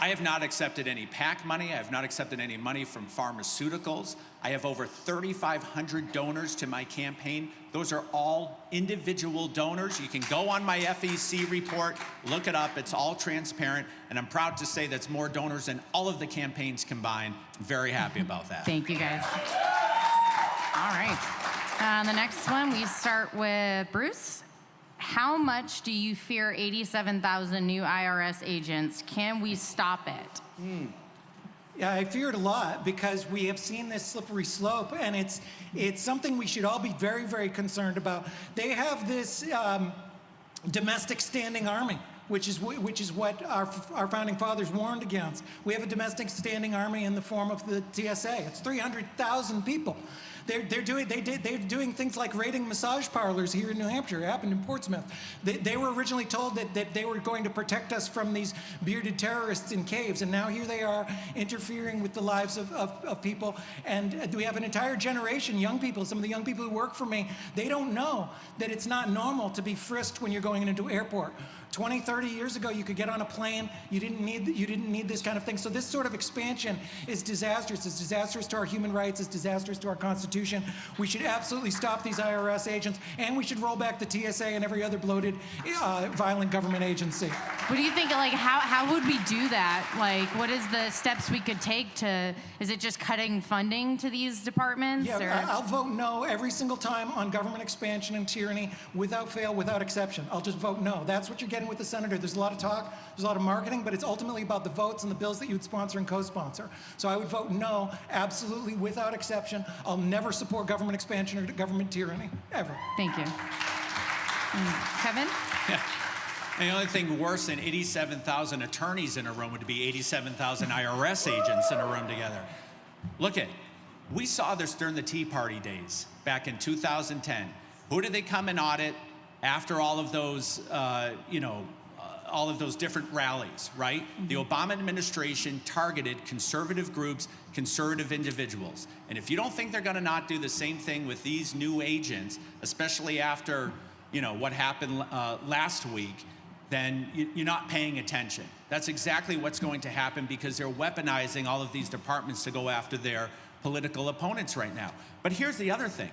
I have not accepted any PAC money. I have not accepted any money from pharmaceuticals. I have over 3,500 donors to my campaign. Those are all individual donors. You can go on my FEC report, look it up. It's all transparent. And I'm proud to say that's more donors than all of the campaigns combined. I'm very happy about that. Thank you, guys. All right. The next one, we start with Bruce. How much do you fear 87,000 new IRS agents? Can we stop it? Yeah, I fear it a lot because we have seen this slippery slope, and it's something we should all be very, very concerned about. They have this domestic standing army, which is what our founding fathers warned against. We have a domestic standing army in the form of the TSA. It's 300,000 people. They're doing things like raiding massage parlors here in New Hampshire. It happened in Portsmouth. They were originally told that they were going to protect us from these bearded terrorists in caves, and now here they are interfering with the lives of people. And we have an entire generation, young people, some of the young people who work for me, they don't know that it's not normal to be frisked when you're going into airport. 20, 30 years ago, you could get on a plane. You didn't need this kind of thing. So this sort of expansion is disastrous. It's disastrous to our human rights. It's disastrous to our Constitution. We should absolutely stop these IRS agents, and we should roll back the TSA and every other bloated, violent government agency. What do you think? Like, how would we do that? Like, what is the steps we could take to? Is it just cutting funding to these departments? Yeah, I'll vote no every single time on government expansion and tyranny, without fail, without exception. I'll just vote no. That's what you're getting with the senator. There's a lot of talk, there's a lot of marketing, but it's ultimately about the votes and the bills that you would sponsor and co-sponsor. So I would vote no, absolutely, without exception. I'll never support government expansion or government tyranny, ever. Thank you. Kevin? Yeah. And the only thing worse than 87,000 attorneys in a room would be 87,000 IRS agents in a room together. Look at, we saw this during the Tea Party days back in 2010. Who did they come and audit after all of those, all of those different rallies, right? Mm-hmm. The Obama administration targeted conservative groups, conservative individuals. And if you don't think they're gonna not do the same thing with these new agents, especially after, what happened last week, then you're not paying attention. That's exactly what's going to happen because they're weaponizing all of these departments to go after their political opponents right now. But here's the other thing.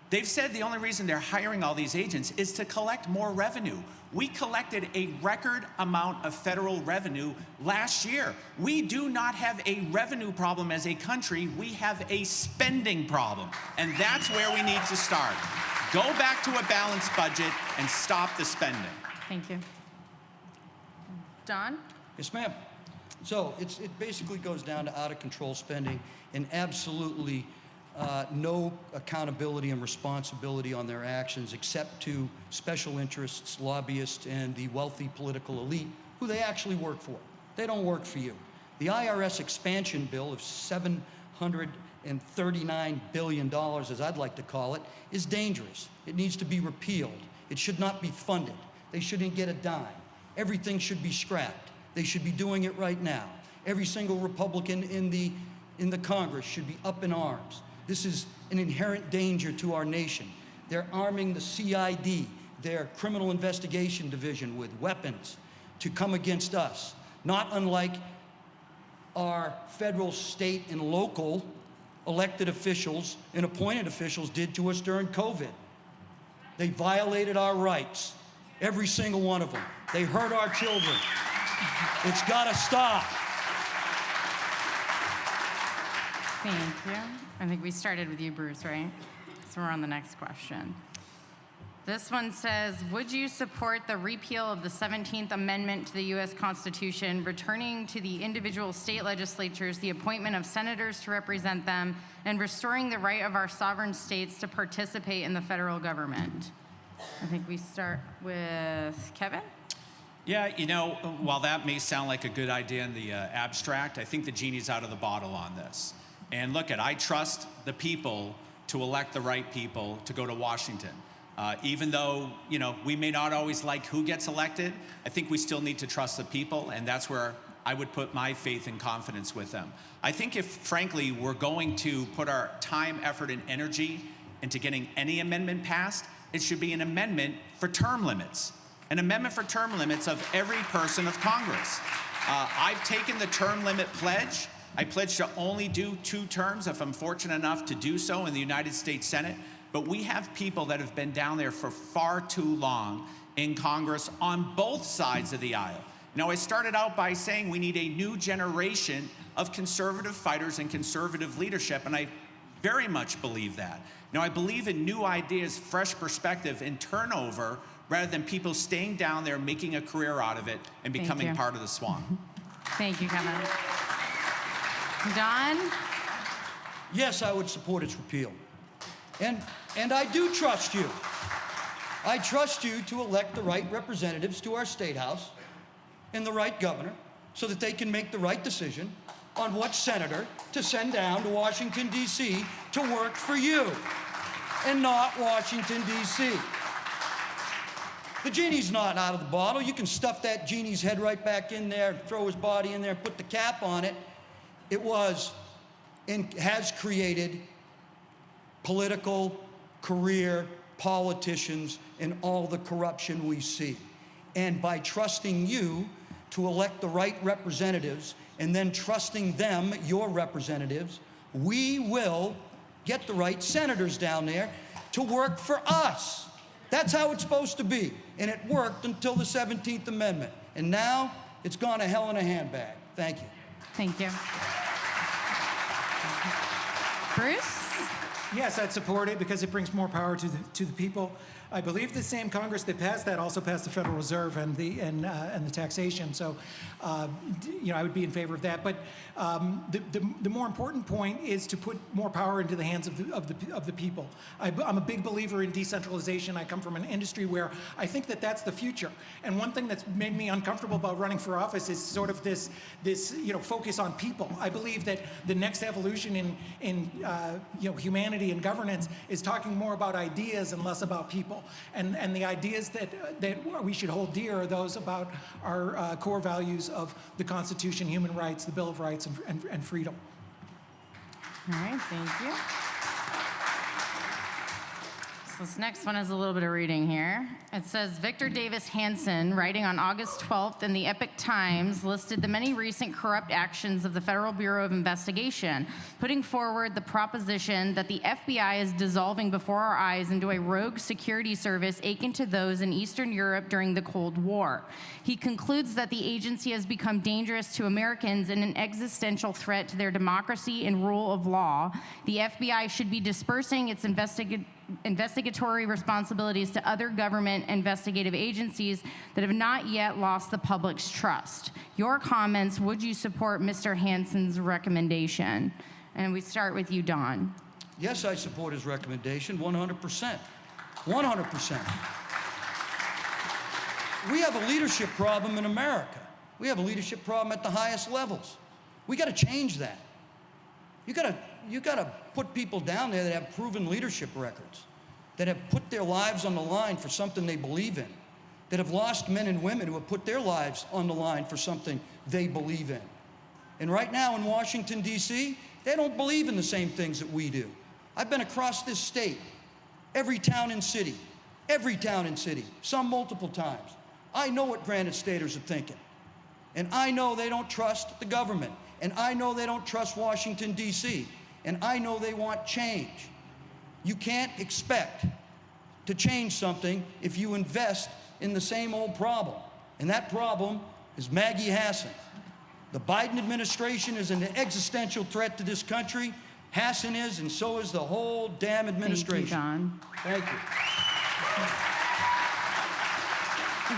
They've said the only reason they're hiring all these agents is to collect more revenue. We collected a record amount of federal revenue last year. We do not have a revenue problem as a country. We have a spending problem. And that's where we need to start. Go back to a balanced budget and stop the spending. Thank you. Don? Yes, ma'am. So it basically goes down to out of control spending and absolutely no accountability and responsibility on their actions except to special interests, lobbyists, and the wealthy political elite who they actually work for. They don't work for you. The Irs Expansion bill of $739 billion, as I'd like to call it, is dangerous. It needs to be repealed. It should not be funded. They shouldn't get a dime. Everything should be scrapped. They should be doing it right now. Every single Republican in the Congress should be up in arms. This is an inherent danger to our nation. They're arming the CID, their Criminal Investigation Division, with weapons to come against us, not unlike our federal, state, and local elected officials and appointed officials did to us during COVID. They violated our rights, every single one of them. They hurt our children. It's got to stop. Thank you. I think we started with you, Bruce, right? So we're on the next question. This one says, would you support the repeal of the 17th Amendment to the U.S. Constitution, returning to the individual state legislatures the appointment of senators to represent them, and restoring the right of our sovereign states to participate in the federal government? I think we start with Kevin. Yeah, you know, while that may sound like a good idea in the abstract, I think the genie's out of the bottle on this. And look, I trust the people to elect the right people to go to Washington. Even though, you know, we may not always like who gets elected, I think we still need to trust the people, and that's where I would put my faith and confidence with them. I think if, frankly, we're going to put our time, effort, and energy into getting any amendment passed, it should be an amendment for term limits. An amendment for term limits of every person of Congress. I've taken the term limit pledge. I pledge to only do 2 terms if I'm fortunate enough to do so in the United States Senate. But we have people that have been down there for far too long in Congress on both sides of the aisle. Now, I started out by saying we need a new generation of conservative fighters and conservative leadership, and I very much believe that. Now, I believe in new ideas, fresh perspective, and turnover, rather than people staying down there, making a career out of it, and becoming part of the swamp. Thank you, Kevin. Don? Yes, I would support its repeal. And I do trust you. I trust you to elect the right representatives to our State House and the right governor so that they can make the right decision on what senator to send down to Washington, D.C. to work for you and not Washington, D.C. The genie's not out of the bottle. You can stuff that genie's head right back in there, throw his body in there, put the cap on it. It was and has created political, career, politicians, and all the corruption we see. And by trusting you to elect the right representatives and then trusting them, your representatives, we will get the right senators down there to work for us. That's how it's supposed to be. And it worked until the 17th Amendment. And now it's gone to hell in a handbag. Thank you. Thank you. Bruce? Yes, I'd support it because it brings more power to the people. I believe the same Congress that passed that also passed the Federal Reserve and the taxation. So, you know, I would be in favor of that. But the more important point is to put more power into the hands of the people. I'm a big believer in decentralization. I come from an industry where I think that that's the future. And one thing that's made me uncomfortable about running for office is sort of this you know, focus on people. I believe that the next evolution in you know, humanity and governance is talking more about ideas and less about people. And the ideas that we should hold dear are those about our core values of the Constitution, human rights, the Bill of Rights, and freedom. All right, thank you. So this next one is a little bit of reading here. It says, Victor Davis Hanson, writing on August 12th in the Epoch Times, listed the many recent corrupt actions of the Federal Bureau of Investigation, putting forward the proposition that the FBI is dissolving before our eyes into a rogue security service akin to those in Eastern Europe during the Cold War. He concludes that the agency has become dangerous to Americans and an existential threat to their democracy and rule of law. The FBI should be dispersing its investigatory responsibilities to other government investigative agencies that have not yet lost the public's trust. Your comments, would you support Mr. Hanson's recommendation? And we start with you, Don. Yes, I support his recommendation 100%. 100%. We have a leadership problem in America. We have a leadership problem at the highest levels. We got to change that. You got to put people down there that have proven leadership records, that have put their lives on the line for something they believe in, that have lost men and women who have put their lives on the line for something they believe in. And right now in Washington, D.C., they don't believe in the same things that we do. I've been across this state, every town and city, some multiple times. I know what Granite Staters are thinking. And I know they don't trust the government. And I know they don't trust Washington, D.C. And I know they want change. You can't expect to change something if you invest in the same old problem. And that problem is Maggie Hassan. The Biden administration is an existential threat to this country. Hassan is, and so is the whole damn administration. Thank you, John. Thank you.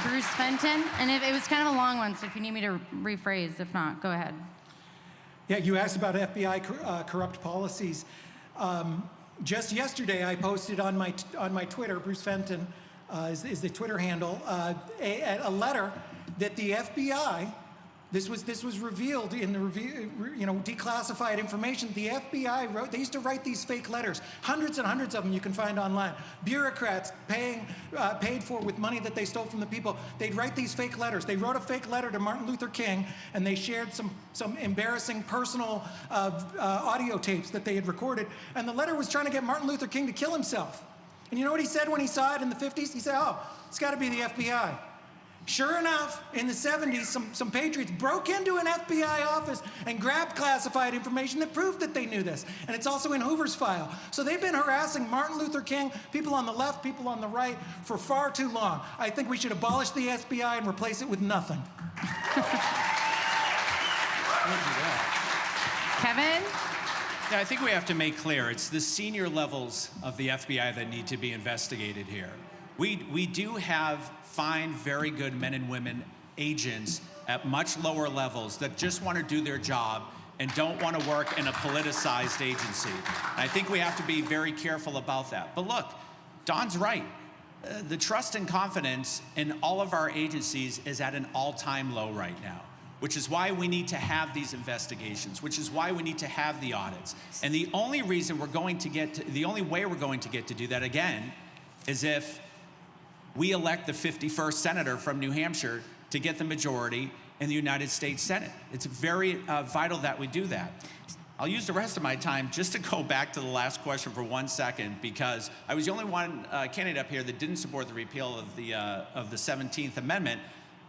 Bruce Fenton, and it was kind of a long one, so if you need me to rephrase, if not, go ahead. Yeah, you asked about FBI corrupt policies. Just yesterday, I posted on my Twitter, Bruce Fenton is the Twitter handle, a letter that the FBI, this was revealed in the declassified information. The FBI wrote, they used to write these fake letters, hundreds and hundreds of them you can find online. Bureaucrats paid for with money that they stole from the people. They'd write these fake letters. They wrote a fake letter to Martin Luther King, and they shared some embarrassing personal audio tapes that they had recorded. And the letter was trying to get Martin Luther King to kill himself. And you know what he said when he saw it in the 50s? He said, oh, it's got to be the FBI. Sure enough, in the 70s, some patriots broke into an FBI office and grabbed classified information that proved that they knew this. And it's also in Hoover's file. So they've been harassing Martin Luther King, people on the left, people on the right, for far too long. I think we should abolish the FBI and replace it with nothing. Kevin? Yeah, I think we have to make clear, it's the senior levels of the FBI that need to be investigated here. We do have fine, very good men and women agents at much lower levels that just want to do their job and don't want to work in a politicized agency. I think we have to be very careful about that. But look, Don's right. The trust and confidence in all of our agencies is at an all-time low right now, which is why we need to have these investigations, which is why we need to have the audits. And the only reason we're going to get to, the only way we're going to get to do that again is if we elect the 51st senator from New Hampshire to get the majority in the United States Senate. It's very vital that we do that. I'll use the rest of my time just to go back to the last question for 1 second, because I was the only one candidate up here that didn't support the repeal of the 17th Amendment.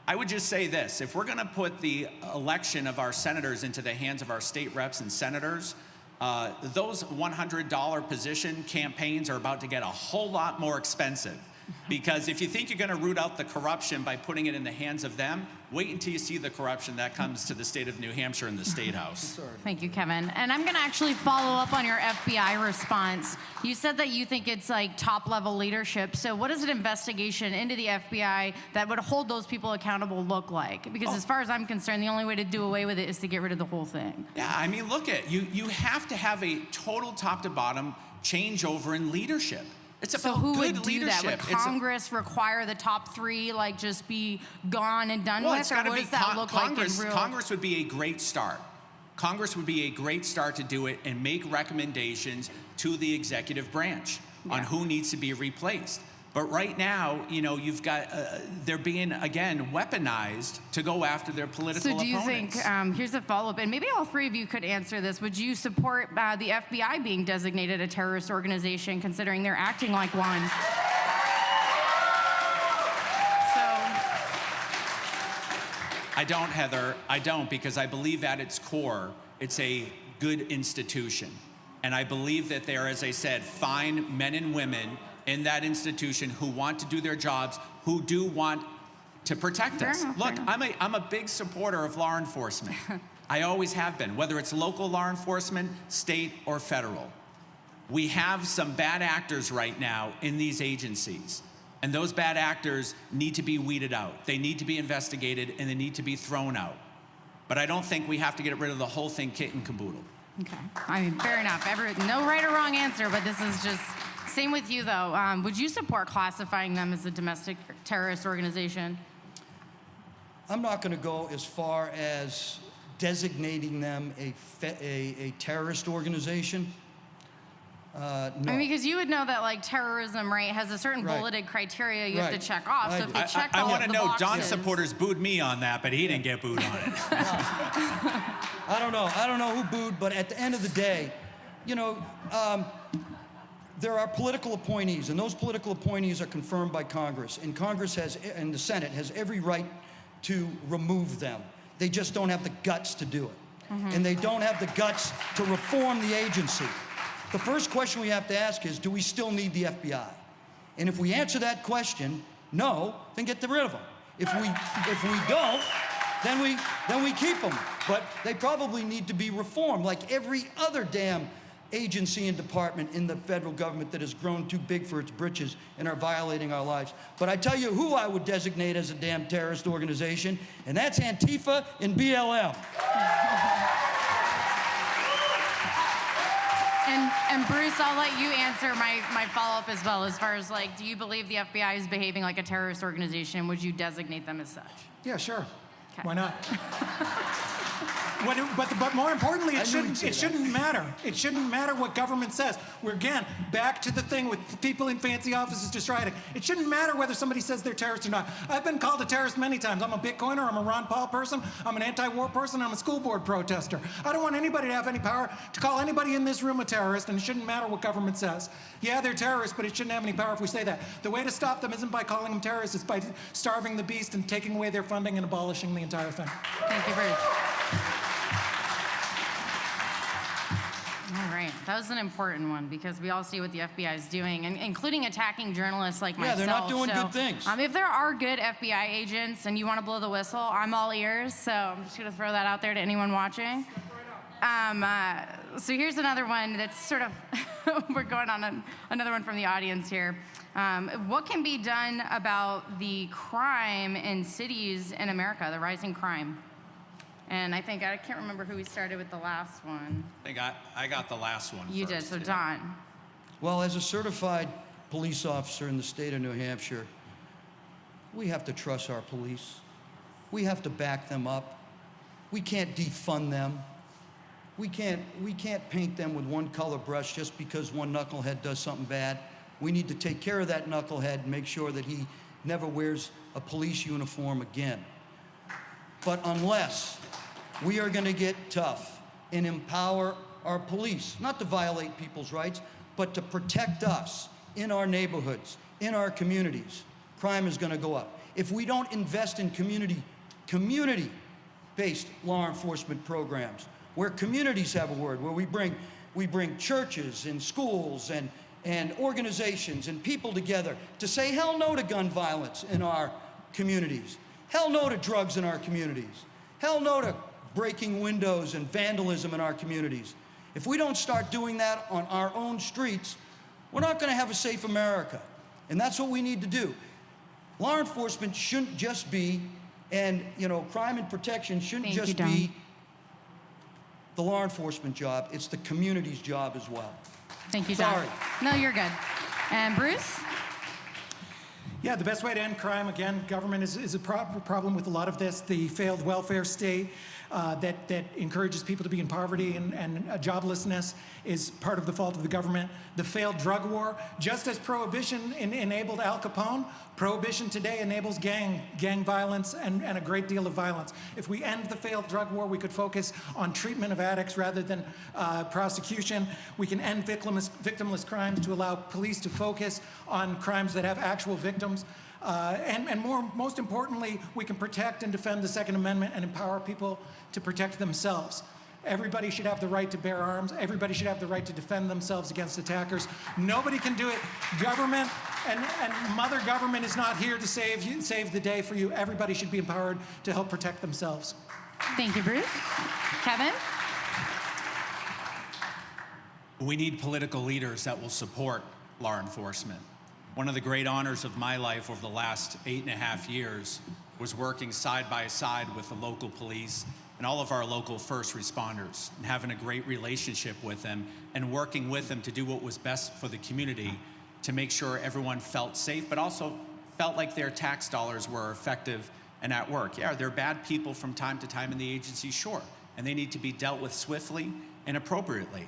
I would just say this: if we're going to put the election of our senators into the hands of our state reps and senators, those $100 position campaigns are about to get a whole lot more expensive. Because if you think you're going to root out the corruption by putting it in the hands of them, wait until you see the corruption that comes to the state of New Hampshire in the State House. Thank you, Kevin. And I'm going to actually follow up on your FBI response. You said that you think it's like top-level leadership. So what does an investigation into the FBI that would hold those people accountable look like? Because as far as I'm concerned, the only way to do away with it is to get rid of the whole thing. Yeah, I mean, look at you have to have a total top-to-bottom changeover in leadership. It's about so who good would do leadership. that? Would Congress require the top three, like, just be gone and done with? It's or gotta what be does that look Congress, like in real... Congress would be a great start. Congress would be a great start to do it and make recommendations to the executive branch on who needs to be replaced. But right now, you know, you've got, they're being, again, weaponized to go after their political opponents. So do you think, here's a follow-up, and maybe all three of you could answer this. Would you support the FBI being designated a terrorist organization, considering they're acting like one? I don't, Heather. I don't, because I believe at its core, it's a good institution. And I believe that there, as I said, fine men and women in that institution who want to do their jobs, who do want to protect us. Look, I'm a big supporter of law enforcement. I always have been, whether it's local law enforcement, state, or federal. We have some bad actors right now in these agencies, and those bad actors need to be weeded out. They need to be investigated, and they need to be thrown out. But I don't think we have to get rid of the whole thing kit and caboodle. Okay. I mean, fair enough. No right or wrong answer, but this is just same with you though. Would you support classifying them as a domestic terrorist organization? I'm not going to go as far as designating them a terrorist organization. No. I mean, because you would know that like terrorism, right, has a certain bulleted criteria you have to check off. So if they check all I of want the to know, boxes, Don supporters booed me on that, but he didn't get booed on it. I don't know who booed, but at the end of the day, there are political appointees, and those political appointees are confirmed by Congress, and and the Senate has every right to remove them. They just don't have the guts to do it. And they don't have the guts to reform the agency. The first question we have to ask is, do we still need the FBI? And if we answer that question, no, then get rid of them. If we don't, then we keep them. But they probably need to be reformed like every other damn agency and department in the federal government that has grown too big for its britches and are violating our lives. But I tell you who I would designate as a damn terrorist organization, and that's Antifa and BLM. And Bruce, I'll let you answer my follow-up as well, as far as like, do you believe the FBI is behaving like a terrorist organization? Would you designate them as such? Yeah, sure. Okay. Why not? But more importantly, it shouldn't matter. It shouldn't matter what government says. We're again back to the thing with people in fancy offices deciding. It shouldn't matter whether somebody says they're terrorists or not. I've been called a terrorist many times. I'm a Bitcoiner. I'm a Ron Paul person. I'm an anti-war person. I'm a school board protester. I don't want anybody to have any power to call anybody in this room a terrorist, and it shouldn't matter what government says. Yeah, they're terrorists, but it shouldn't have any power if we say that. The way to stop them isn't by calling them terrorists. It's by starving the beast and taking away their funding and abolishing the entire thing. Thank you, Bruce. All right, that was an important one because we all see what the FBI is doing, and including attacking journalists like myself. Yeah, they're not doing good things. If there are good FBI agents and you want to blow the whistle, I'm all ears. So I'm just going to throw that out there to anyone watching. So here's another one that's sort of, we're going on another one from the audience here. What can be done about the crime in cities in America, the rising crime? And I can't remember who we started with the last one. I think I got the last one You first, did, so yeah. Don. Well, as a certified police officer in the state of New Hampshire, we have to trust our police. We have to back them up. We can't defund them. We can't paint them with one color brush just because one knucklehead does something bad. We need to take care of that knucklehead and make sure that he never wears a police uniform again. But unless we are going to get tough and empower our police, not to violate people's rights, but to protect us in our neighborhoods, in our communities, crime is going to go up. If we don't invest in community-based law enforcement programs, where communities have a word, where we bring churches and schools and organizations and people together to say hell no to gun violence in our communities, hell no to drugs in our communities, hell no to breaking windows and vandalism in our communities. If we don't start doing that on our own streets, we're not going to have a safe America. And that's what we need to do. Law enforcement shouldn't just be, and crime and protection shouldn't just be the law enforcement job. It's the community's job as well. Thank you, Don. Sorry. No, you're good. And Bruce? Yeah, the best way to end crime, again, government is a problem with a lot of this. The failed welfare state that encourages people to be in poverty and joblessness is part of the fault of the government. The failed drug war, just as Prohibition enabled Al Capone, Prohibition today enables gang violence and a great deal of violence. If we end the failed drug war, we could focus on treatment of addicts rather than prosecution. We can end victimless crimes to allow police to focus on crimes that have actual victims. And most importantly, we can protect and defend the Second Amendment and empower people to protect themselves. Everybody should have the right to bear arms. Everybody should have the right to defend themselves against attackers. Nobody can do it. Government and Mother Government is not here to save the day for you. Everybody should be empowered to help protect themselves. Thank you, Bruce. Kevin? We need political leaders that will support law enforcement. One of the great honors of my life over the last 8.5 years was working side by side with the local police and all of our local first responders, and having a great relationship with them and working with them to do what was best for the community to make sure everyone felt safe, but also felt like their tax dollars were effective and at work. Yeah, there are bad people from time to time in the agency, sure, and they need to be dealt with swiftly and appropriately.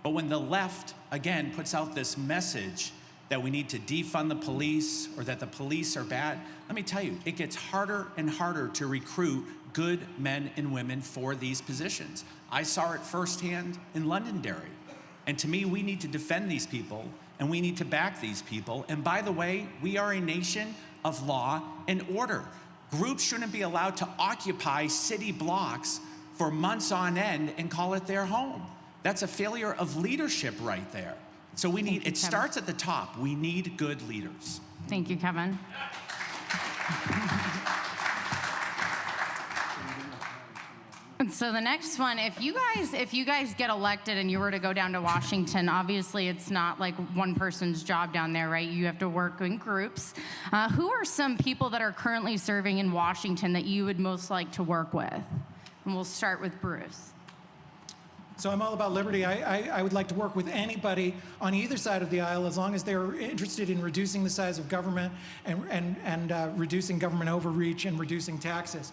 But when the left, again, puts out this message that we need to defund the police or that the police are bad, let me tell you, it gets harder and harder to recruit good men and women for these positions. I saw it firsthand in Londonderry. And to me, we need to defend these people and we need to back these people. And by the way, we are a nation of law and order. Groups shouldn't be allowed to occupy city blocks for months on end and call it their home. That's a failure of leadership right there. So we need, it starts at the top. We need good leaders. Thank you, Kevin. And so the next one, if you guys get elected and you were to go down to Washington, obviously it's not like one person's job down there, right? You have to work in groups. Who are some people that are currently serving in Washington that you would most like to work with? And we'll start with Bruce. So I'm all about liberty. I would like to work with anybody on either side of the aisle as long as they're interested in reducing the size of government and reducing government overreach and reducing taxes.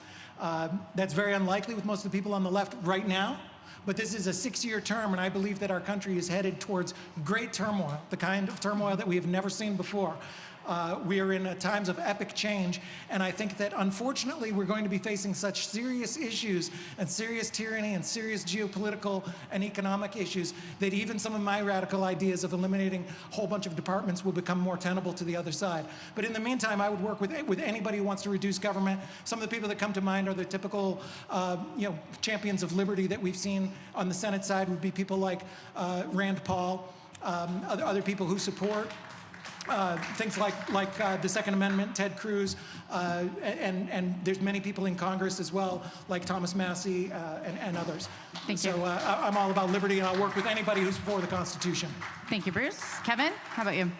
That's very unlikely with most of the people on the left right now, but this is a 6-year term, and I believe that our country is headed towards great turmoil, the kind of turmoil that we have never seen before. We are in times of epic change, and I think that unfortunately we're going to be facing such serious issues and serious tyranny and serious geopolitical and economic issues that even some of my radical ideas of eliminating a whole bunch of departments will become more tenable to the other side. But in the meantime, I would work with anybody who wants to reduce government. Some of the people that come to mind are the typical champions of liberty that we've seen on the Senate side would be people like Rand Paul, other people who support things like the Second Amendment, Ted Cruz, and there's many people in Congress as well, like Thomas Massey and others. Thank you. So I'm all about liberty, and I'll work with anybody who's for the Constitution. Thank you, Bruce. Kevin, how about you?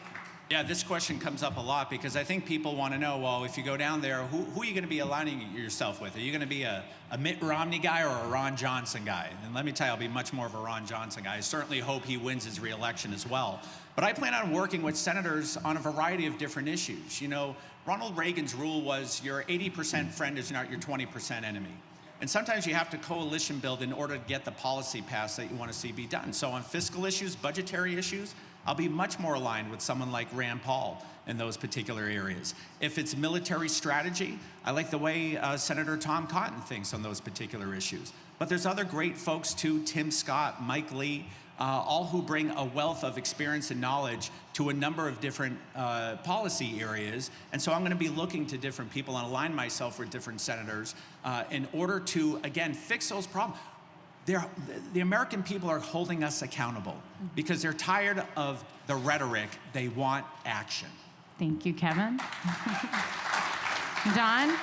Yeah, this question comes up a lot because I think people want to know, well, if you go down there, who are you going to be aligning yourself with? Are you going to be a Mitt Romney guy or a Ron Johnson guy? And let me tell you, I'll be much more of a Ron Johnson guy. I certainly hope he wins his re-election as well. But I plan on working with senators on a variety of different issues. You know, Ronald Reagan's rule was your 80% friend is not your 20% enemy. And sometimes you have to coalition build in order to get the policy passed that you want to see be done. So on fiscal issues, budgetary issues, I'll be much more aligned with someone like Rand Paul in those particular areas. If it's military strategy, I like the way Senator Tom Cotton thinks on those particular issues. But there's other great folks too, Tim Scott, Mike Lee, all who bring a wealth of experience and knowledge to a number of different policy areas. And so I'm going to be looking to different people and align myself with different senators in order to, again, fix those problems. The American people are holding us accountable because they're tired of the rhetoric. They want action. Thank you, Kevin. Don?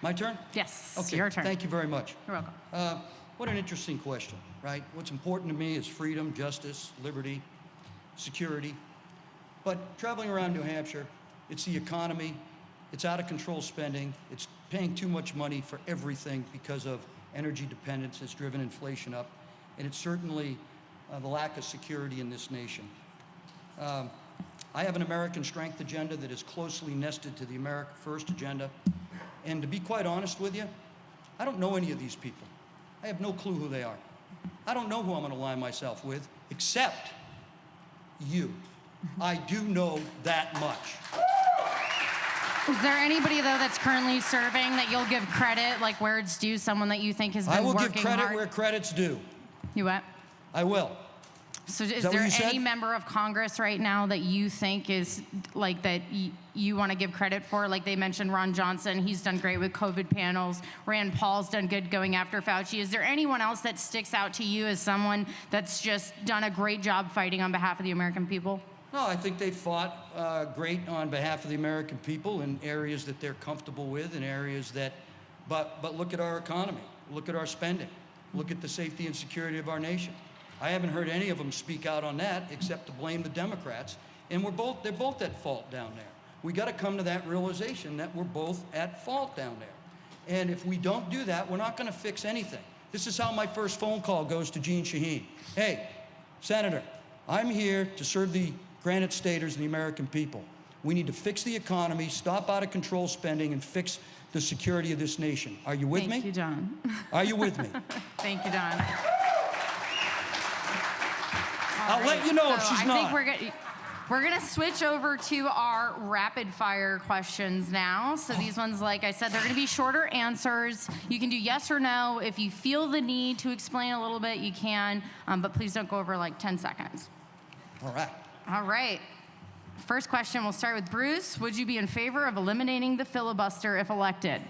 My turn? Yes, Okay, your turn. Thank you very much. You're welcome. What an interesting question, right? What's important to me is freedom, justice, liberty, security. But traveling around New Hampshire, it's the economy, it's out of control spending, it's paying too much money for everything because of energy dependence has driven inflation up, and it's certainly the lack of security in this nation. I have an American Strength agenda that is closely nested to the America First agenda, and to be quite honest with you, I don't know any of these people. I have no clue who they are. I don't know who I'm going to align myself with, except you. I do know that much. Is there anybody, though, that's currently serving that you'll give credit, like where it's due, someone that you think has been working hard? I will give credit where credit's due. You what? I will. So is there any member of Congress right now that you think is, like, that you want to give credit for? Like they mentioned Ron Johnson, he's done great with COVID panels. Rand Paul's done good going after Fauci. Is there anyone else that sticks out to you as someone that's just done a great job fighting on behalf of the American people? No, I think they fought great on behalf of the American people in areas that they're comfortable with, in areas that, but look at our economy, look at our spending, look at the safety and security of our nation. I haven't heard any of them speak out on that except to blame the Democrats. And they're both at fault down there. We got to come to that realization that we're both at fault down there. And if we don't do that, we're not going to fix anything. This is how my first phone call goes to Gene Shaheen. Hey, Senator, I'm here to serve the Granite Staters and the American people. We need to fix the economy, stop out of control spending, and fix the security of this nation. Are you with me? Thank you, Don. Are you with me? Thank you, Don. I'll let you know if she's I not. think we're gonna switch over to our rapid fire questions now. So these ones, like I said, they're gonna be shorter answers. You can do yes or no. If you feel the need to explain a little bit, you can, but please don't go over like 10 seconds. All right. All right. First question, we'll start with Bruce. Would you be in favor of eliminating the filibuster if elected?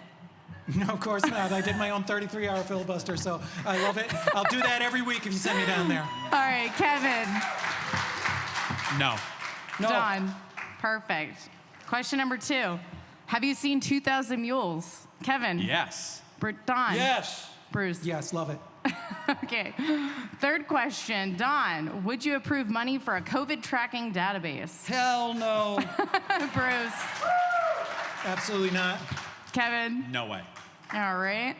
No, of course not. I did my own 33-hour filibuster, so I love it. I'll do that every week if you send me down there. All right, Kevin. No. No. Don. Perfect. Question number 2. Have you seen 2,000 Mules? Kevin. Yes. Don. Yes. Bruce. Yes, love it. Okay. Third question, Don. Would you approve money for a COVID tracking database? Hell no. Bruce. Absolutely not. Kevin. No way. All right.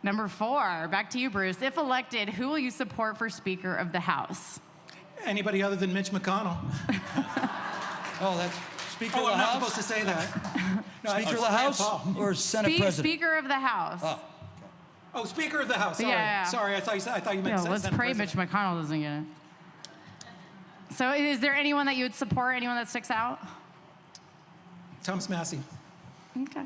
Number 4, back to you, Bruce. If elected, who will you support for Speaker of the House? Anybody other than Mitch McConnell. Oh, that's Speaker of Oh, the I'm not House? supposed to say that. No, Speaker of the Rand House Paul. or Senate President? Speaker of the House. Oh. Oh, Speaker of the House. Sorry. Yeah. Sorry, I thought you meant Yeah, let's Senate pray President. Mitch McConnell doesn't get it. So is there anyone that you would support, anyone that sticks out? Thomas Massey. Okay.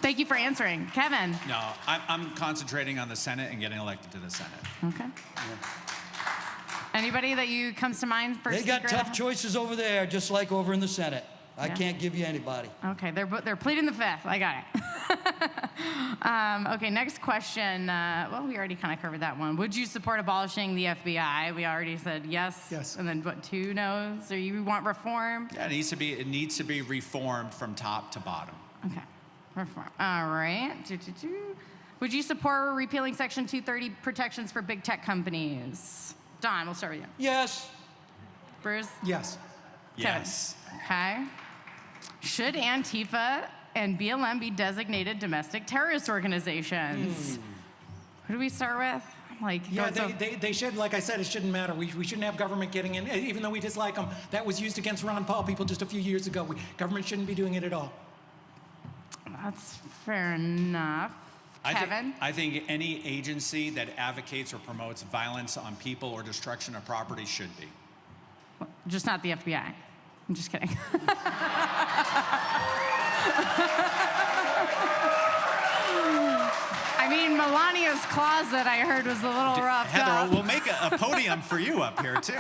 Thank you for answering. Kevin. No, I'm concentrating on the Senate and getting elected to the Senate. Okay. Anybody that you comes to mind for They Speaker got of the tough House? choice over there, just like over in the Senate. I Yeah. can't give you anybody. Okay, they're pleading the fifth. I got it. Okay, next question. Well, we already kind of covered that one. Would you support abolishing the FBI? We already said yes. Yes. And then what? 2 no's? Or you want reform? Yeah, it needs to be reformed from top to bottom. Okay, reform. All right. Would you support repealing Section 230 protections for big tech companies? Don, we'll start with you. Yes. Bruce? Yes. Kevin. Yes. Okay. Should Antifa and BLM be designated domestic terrorist organizations? Who do we start with? Like, Yeah, they should, like I said, it shouldn't matter. We shouldn't have government getting in, even though we dislike them. That was used against Ron Paul people just a few years ago. Government shouldn't be doing it at all. That's fair enough. Kevin? I think any agency that advocates or promotes violence on people or destruction of property should be. Just not the FBI. I'm just kidding. I mean, Melania's closet, I heard, was a little rough. Heather, we'll make a podium for you up here, too.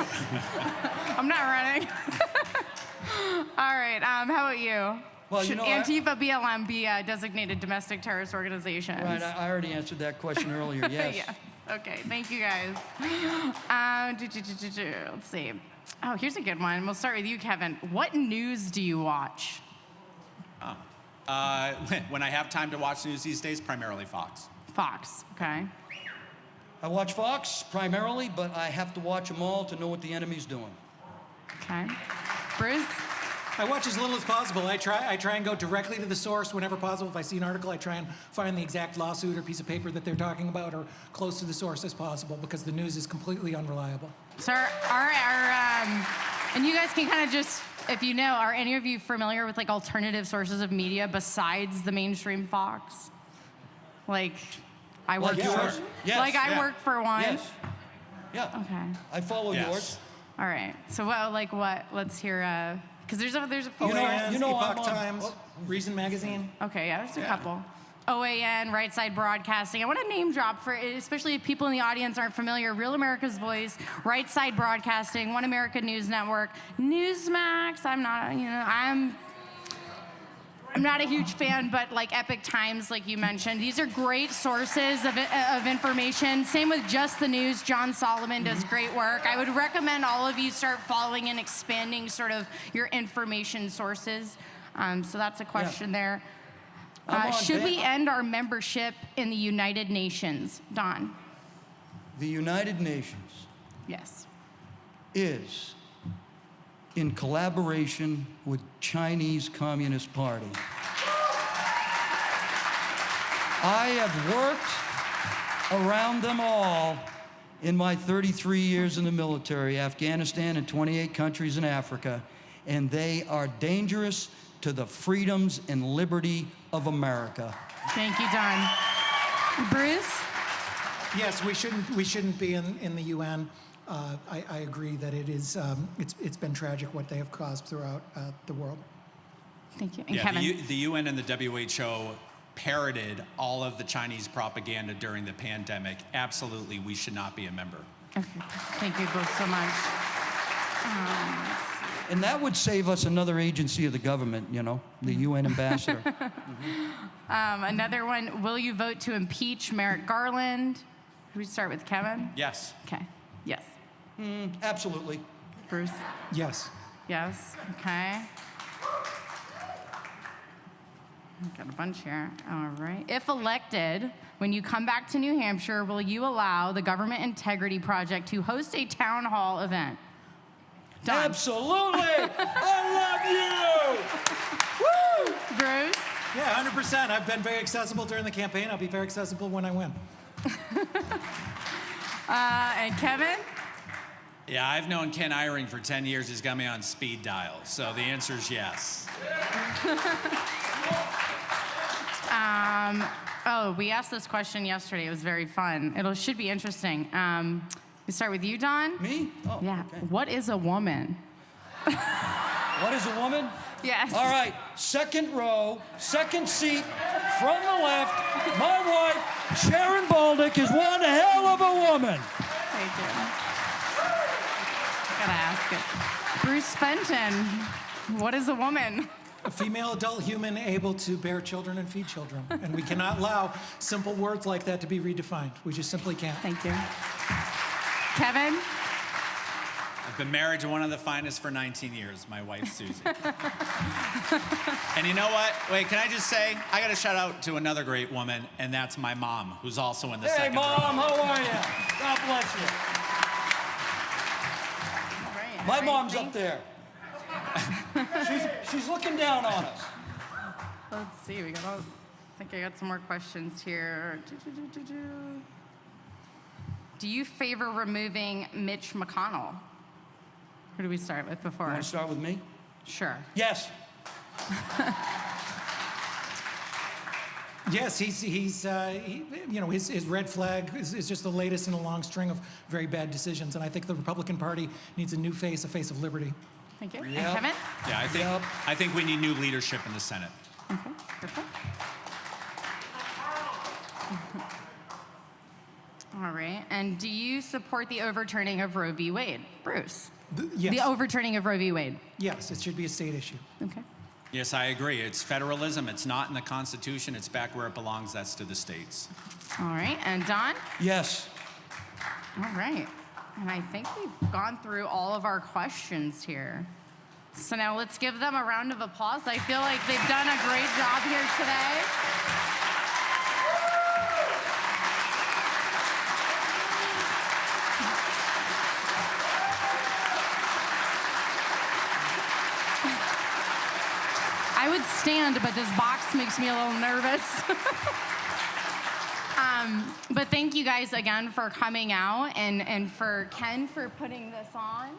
I'm not running. All right, how about you? Well, Should you know, Antifa BLM be a designated domestic terrorist organization? Right, I already answered that question earlier, yes. Yeah. Okay, thank you guys. Let's see. Oh, here's a good one. We'll start with you, Kevin. What news do you watch? When I have time to watch news these days, primarily Fox. Fox, okay. I watch Fox primarily, but I have to watch them all to know what the enemy's doing. Okay. Bruce? I watch as little as possible. I try and go directly to the source whenever possible. If I see an article, I try and find the exact lawsuit or piece of paper that they're talking about, or close to the source as possible, because the news is completely unreliable. So and you guys can kind of just, if you know, are any of you familiar with like alternative sources of media besides the mainstream Fox? Like, I work Like for, yours? Yes. like I work for one. Yes. Yeah. Okay. I follow Yes. yours. All right. So, well, like what? Let's hear. Because there's a few. OAN, I'm Epoch on- Times, Reason Magazine. Okay, yeah, there's a couple. OAN, Right Side Broadcasting. I want to name drop for, especially if people in the audience aren't familiar, Real America's Voice, Right Side Broadcasting, One America News Network, Newsmax. I'm not a huge fan, but like Epic Times, like you mentioned, these are great sources of information. Same with Just the News. John Solomon does great work. I would recommend all of you start following and expanding sort of your information sources. So that's a question there. Should we end our membership in the United Nations? Don? The United Nations Yes. is in collaboration with Chinese Communist Party. I have worked around them all in my 33 years in the military, Afghanistan and 28 countries in Africa, and they are dangerous to the freedoms and liberty of America. Thank you, Don. Bruce? Yes, we shouldn't be in the UN. I agree that it is. It's been tragic what they have caused throughout the world. Thank you. And Yeah, Kevin? the UN and the WHO parroted all of the Chinese propaganda during the pandemic. Absolutely, we should not be a member. Okay. Thank you both so much. And that would save us another agency of the government, you know, the UN ambassador. Another one, will you vote to impeach Merrick Garland? Should we start with Kevin? Yes. Okay. Yes. Absolutely. Bruce? Yes. Yes. Okay. Got a bunch here. All right. If elected, when you come back to New Hampshire, will you allow the Government Integrity Project to host a town hall event? Don. Absolutely! I love you! Woo! Bruce? Yeah, 100%. I've been very accessible during the campaign. I'll be very accessible when I win. And Kevin? Yeah, I've known Ken Eyring for 10 years. He's got me on speed dial. So the answer is yes. We asked this question yesterday. It was very fun. It should be interesting. We start with you, Don. Me? Oh, Yeah. okay. What is a woman? What is a woman? Yes. All right, second row, second seat, from the left, my wife, Sharon Baldick, is one hell of a woman. Thank you. Gotta ask it. Bruce Fenton, what is a woman? A female adult human able to bear children and feed children. And we cannot allow simple words like that to be redefined. We just simply can't. Thank you. Kevin? I've been married to one of the finest for 19 years, my wife, Susie. And you know what? Wait, can I just say, I got to shout out to another great woman, and that's my mom, who's also in the Hey, second row. Mom, how are you? God bless you. All right. My mom's up there. She's looking down on us. Let's see. I think I got some more questions here. Do you favor removing Mitch McConnell? Who do we start with before? You want to start with me? Sure. Yes. Yes, his red flag is just the latest in a long string of very bad decisions. And I think the Republican Party needs a new face, a face of liberty. Thank you. Yep. And Kevin? Yeah, I think we need new leadership in the Senate. Okay. Perfect. All right. And do you support the overturning of Roe v. Wade? Bruce? Yes. The overturning of Roe v. Wade? Yes, it should be a state issue. Okay. Yes, I agree. It's federalism. It's not in the Constitution. It's back where it belongs. That's to the states. All right. And Don? Yes. All right. And I think we've gone through all of our questions here. So now let's give them a round of applause. I feel like they've done a great job here today. I would stand, but this box makes me a little nervous. But thank you guys again for coming out and for Ken for putting this on.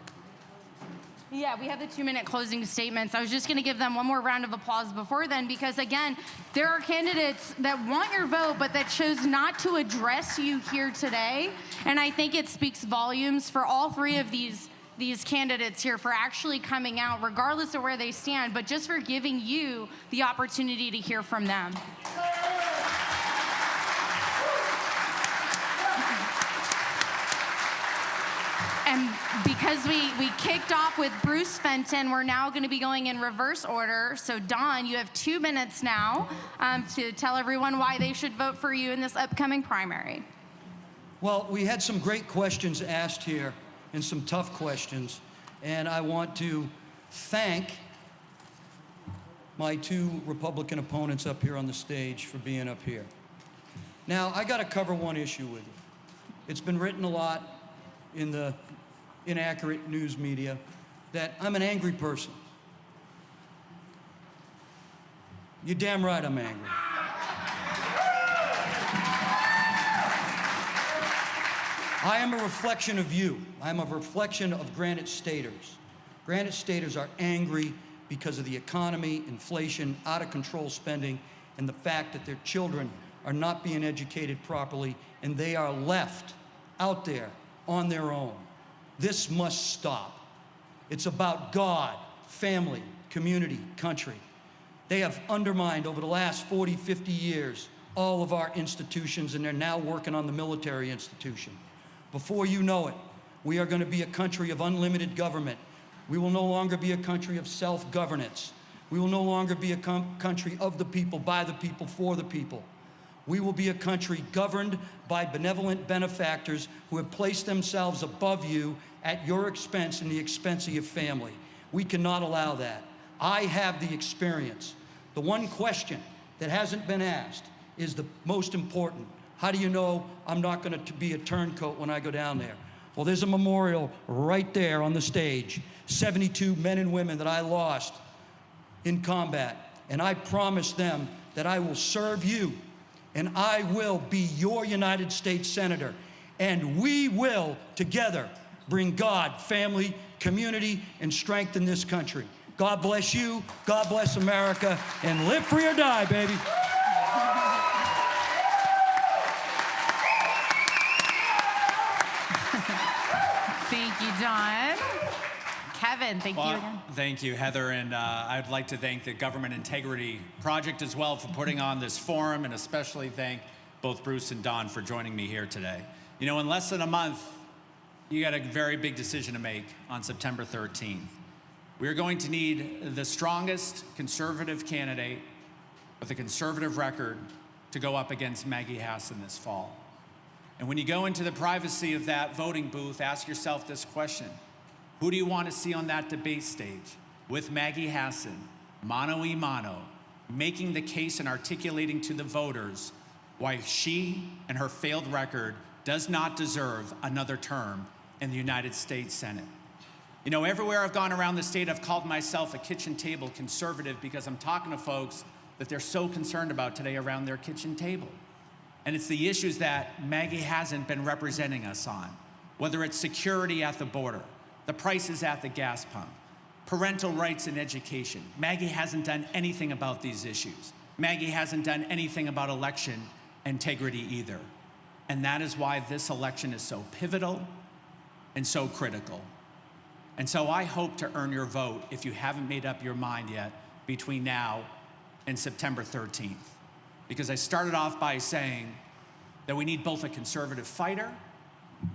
Yeah, we have the 2-minute closing statements. I was just going to give them one more round of applause before then because, again, there are candidates that want your vote but that chose not to address you here today. And I think it speaks volumes for all three of these candidates here for actually coming out, regardless of where they stand, but just for giving you the opportunity to hear from them. And because we kicked off with Bruce Fenton, we're now going to be going in reverse order. So, Don, you have 2 minutes now to tell everyone why they should vote for you in this upcoming primary. Well, we had some great questions asked here and some tough questions. And I want to thank my two Republican opponents up here on the stage for being up here. Now, I got to cover one issue with you. It's been written a lot in the inaccurate news media that I'm an angry person. You're damn right I'm angry. I am a reflection of you. I am a reflection of Granite Staters. Granite Staters are angry because of the economy, inflation, out of control spending, and the fact that their children are not being educated properly and they are left out there on their own. This must stop. It's about God, family, community, country. They have undermined over the last 40, 50 years all of our institutions, and they're now working on the military institution. Before you know it, we are going to be a country of unlimited government. We will no longer be a country of self-governance. We will no longer be a country of the people, by the people, for the people. We will be a country governed by benevolent benefactors who have placed themselves above you at your expense and the expense of your family. We cannot allow that. I have the experience. The one question that hasn't been asked is the most important. How do you know I'm not going to be a turncoat when I go down there? Well, there's a memorial right there on the stage. 72 men and women that I lost in combat. And I promise them that I will serve you and I will be your United States Senator. And we will together bring God, family, community, and strength in this country. God bless you, God bless America, and live free or die, baby. Thank you, John. Kevin, thank you again. Thank you, Heather, and I'd like to thank the Government Integrity Project as well for putting on this forum, and especially thank both Bruce and Don for joining me here today. You know, in less than a month, you got a very big decision to make on September 13th. We're going to need the strongest conservative candidate with a conservative record to go up against Maggie Hassan this fall. And when you go into the privacy of that voting booth, ask yourself this question. Who do you want to see on that debate stage with Maggie Hassan, mano-a-mano, making the case and articulating to the voters why she and her failed record does not deserve another term in the United States Senate? You know, everywhere I've gone around the state, I've called myself a kitchen table conservative because I'm talking to folks that they're so concerned about today around their kitchen table. And it's the issues that Maggie hasn't been representing us on, whether it's security at the border, the prices at the gas pump, parental rights in education. Maggie hasn't done anything about these issues. Maggie hasn't done anything about election integrity either. And that is why this election is so pivotal and so critical. And so I hope to earn your vote, if you haven't made up your mind yet, between now and September 13th. Because I started off by saying that we need both a conservative fighter,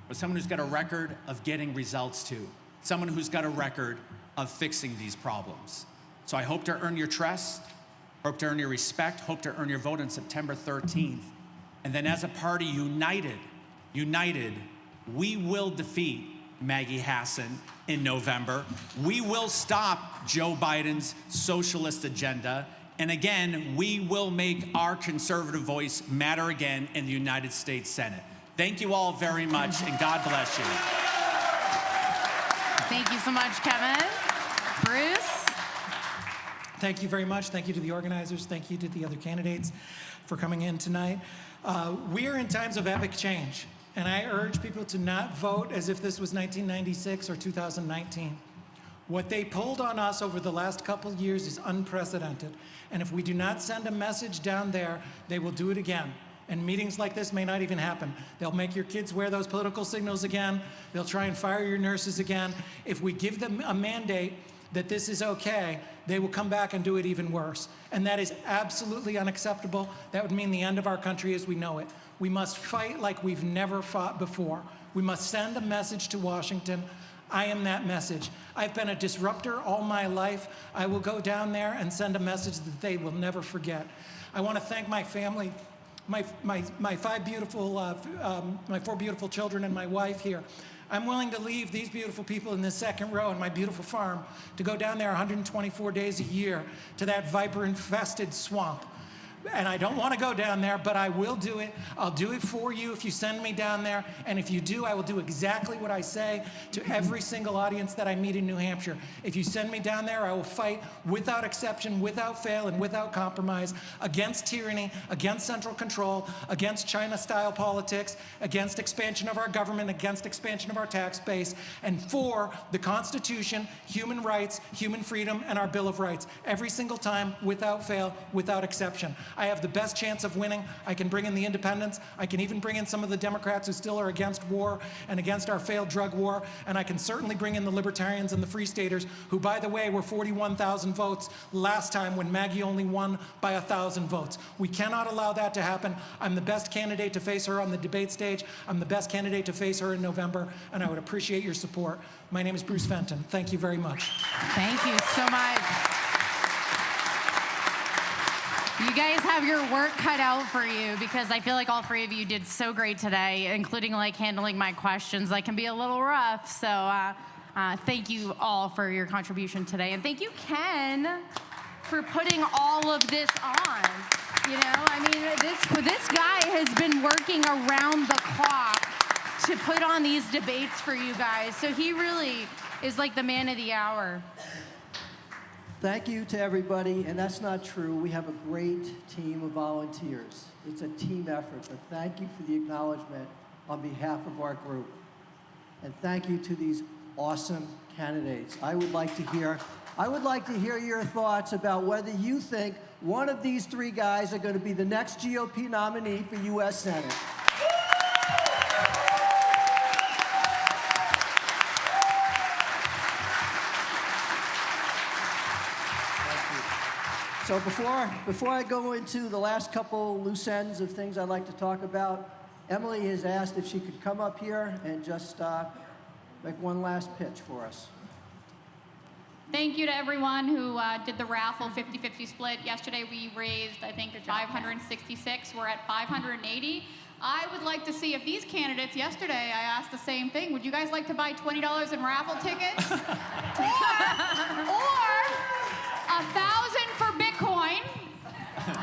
but someone who's got a record of getting results too. Someone who's got a record of fixing these problems. So I hope to earn your trust, hope to earn your respect, hope to earn your vote on September 13th. And then as a party united, we will defeat Maggie Hassan in November. We will stop Joe Biden's socialist agenda. And again, we will make our conservative voice matter again in the United States Senate. Thank you all very much, and God bless you. Thank you so much, Kevin. Bruce? Thank you very much. Thank you to the organizers. Thank you to the other candidates for coming in tonight. We are in times of epic change, and I urge people to not vote as if this was 1996 or 2019. What they pulled on us over the last couple years is unprecedented. And if we do not send a message down there, they will do it again. And meetings like this may not even happen. They'll make your kids wear those political signals again. They'll try and fire your nurses again. If we give them a mandate that this is okay, they will come back and do it even worse. And that is absolutely unacceptable. That would mean the end of our country as we know it. We must fight like we've never fought before. We must send a message to Washington. I am that message. I've been a disruptor all my life. I will go down there and send a message that they will never forget. I want to thank my family, my four beautiful children and my wife here. I'm willing to leave these beautiful people in this second row in my beautiful farm to go down there 124 days a year to that viper-infested swamp. and I don't want to go down there, but I will do it. I'll do it for you if you send me down there. And if you do, I will do exactly what I say to every single audience that I meet in New Hampshire. If you send me down there, I will fight without exception, without fail, and without compromise against tyranny, against central control, against China-style politics, against expansion of our government, against expansion of our tax base, and for the Constitution, human rights, human freedom, and our Bill of Rights. Every single time, without fail, without exception. I have the best chance of winning. I can bring in the independents. I can even bring in some of the Democrats who still are against war and against our failed drug war. And I can certainly bring in the libertarians and the free staters, who, by the way, were 41,000 votes last time when Maggie only won by 1,000 votes. We cannot allow that to happen. I'm the best candidate to face her on the debate stage. I'm the best candidate to face her in November, and I would appreciate your support. My name is Bruce Fenton. Thank you very much. Thank you so much. You guys have your work cut out for you, because I feel like all three of you did so great today, including like handling my questions. That can be a little rough. So thank you all for your contribution today. And thank you, Ken, for putting all of this on. You know, I mean, this guy has been working around the clock to put on these debates for you guys. So he really is like the man of the hour. Thank you to everybody, and that's not true. We have a great team of volunteers. It's a team effort, but thank you for the acknowledgement on behalf of our group. And thank you to these awesome candidates. I would like to hear your thoughts about whether you think one of these three guys are going to be the next GOP nominee for U.S. Senate. So before I go into the last couple loose ends of things I'd like to talk about, Emily has asked if she could come up here and just make one last pitch for us. Thank you to everyone who did the raffle 50-50 split. Yesterday we raised, I think, 566. We're at 580. I would like to see if these candidates, yesterday I asked the same thing. Would you guys like to buy $20 in raffle tickets? or 1,000 for Bitcoin,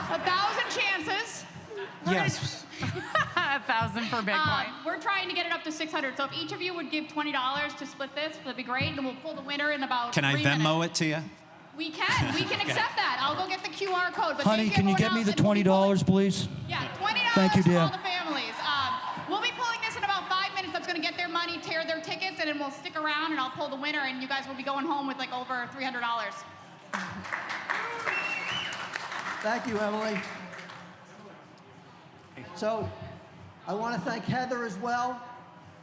1,000 chances. Yes. 1,000 for Bitcoin. We're trying to get it up to 600. So if each of you would give $20 to split this, that'd be great, and we'll pull the winner in about 3 minutes. Can I Venmo it to you? We can accept that. I'll go get the QR code. But Honey, can you get me the $20, please? Yeah, $20 Thank you, for dear. all the families. We'll be pulling this in about 5 minutes. That's going to get their money, tear their tickets, and then we'll stick around, and I'll pull the winner, and you guys will be going home with like over $300. Thank you, Emily. So I want to thank Heather as well.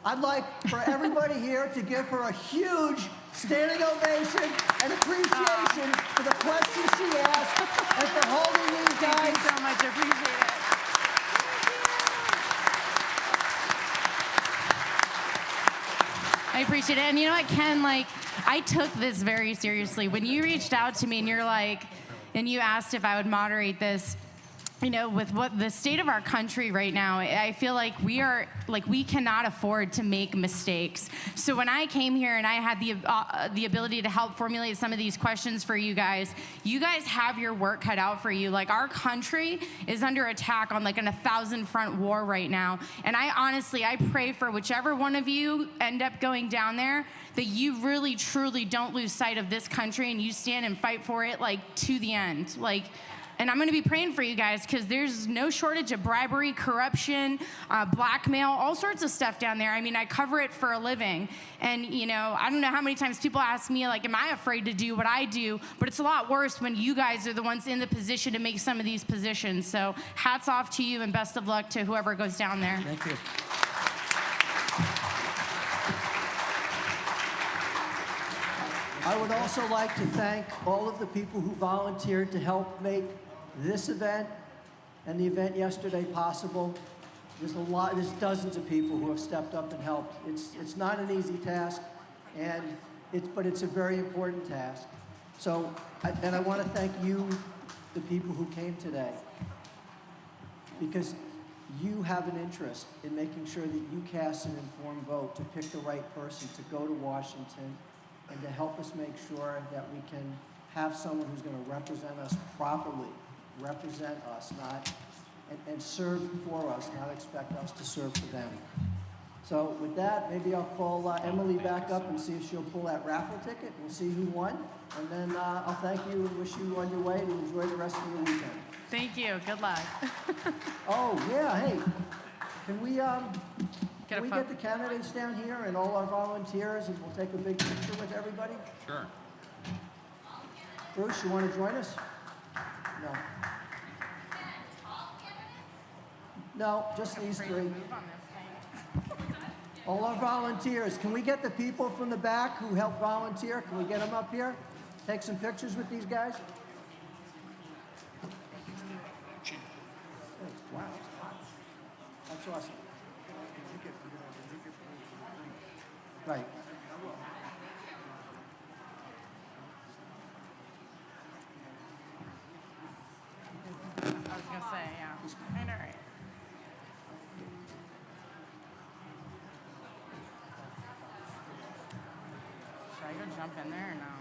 I'd like for everybody here to give her a huge standing ovation and appreciation for the questions she asked and for holding these guys. Thank you so much. I appreciate it. I appreciate it. And you know what, Ken, like, I took this very seriously. When you reached out to me and you're like, and you asked if I would moderate this, you know, with what the state of our country right now, I feel like we cannot afford to make mistakes. So when I came here and I had the ability to help formulate some of these questions for you guys have your work cut out for you. Like, our country is under attack on like an 1,000 front war right now. And I pray for whichever one of you end up going down there, that you really, truly don't lose sight of this country and you stand and fight for it, like, to the end. Like, and I'm going to be praying for you guys, because there's no shortage of bribery, corruption, blackmail, all sorts of stuff down there. I mean, I cover it for a living. And, you know, I don't know how many times people ask me, like, am I afraid to do what I do? But it's a lot worse when you guys are the ones in the position to make some of these positions. So hats off to you and best of luck to whoever goes down there. Thank you. I would also like to thank all of the people who volunteered to help make this event and the event yesterday possible. There's dozens of people who have stepped up and helped. It's not an easy task, but it's a very important task. So, I want to thank you, the people who came today, because you have an interest in making sure that you cast an informed vote to pick the right person to go to Washington and to help us make sure that we can have someone who's going to represent us properly represent us, and serve for us, not expect us to serve for them. So with that, maybe I'll call Emily back up and see if she'll pull that raffle ticket. We'll see who won. And then I'll thank you and wish you on your way to enjoy the rest of your weekend. Thank you. Good luck. Oh, yeah, hey, can we Get a get the candidates down here and all our volunteers, and we'll take a big picture with everybody? Sure. Bruce, you want to join us? No. No, just these three. All our volunteers. Can we get the people from the back who help volunteer? Can we get them up here? Take some pictures with these guys? Wow, that's awesome. Right. I was gonna say, yeah. I know, right? Should I go jump in there or no?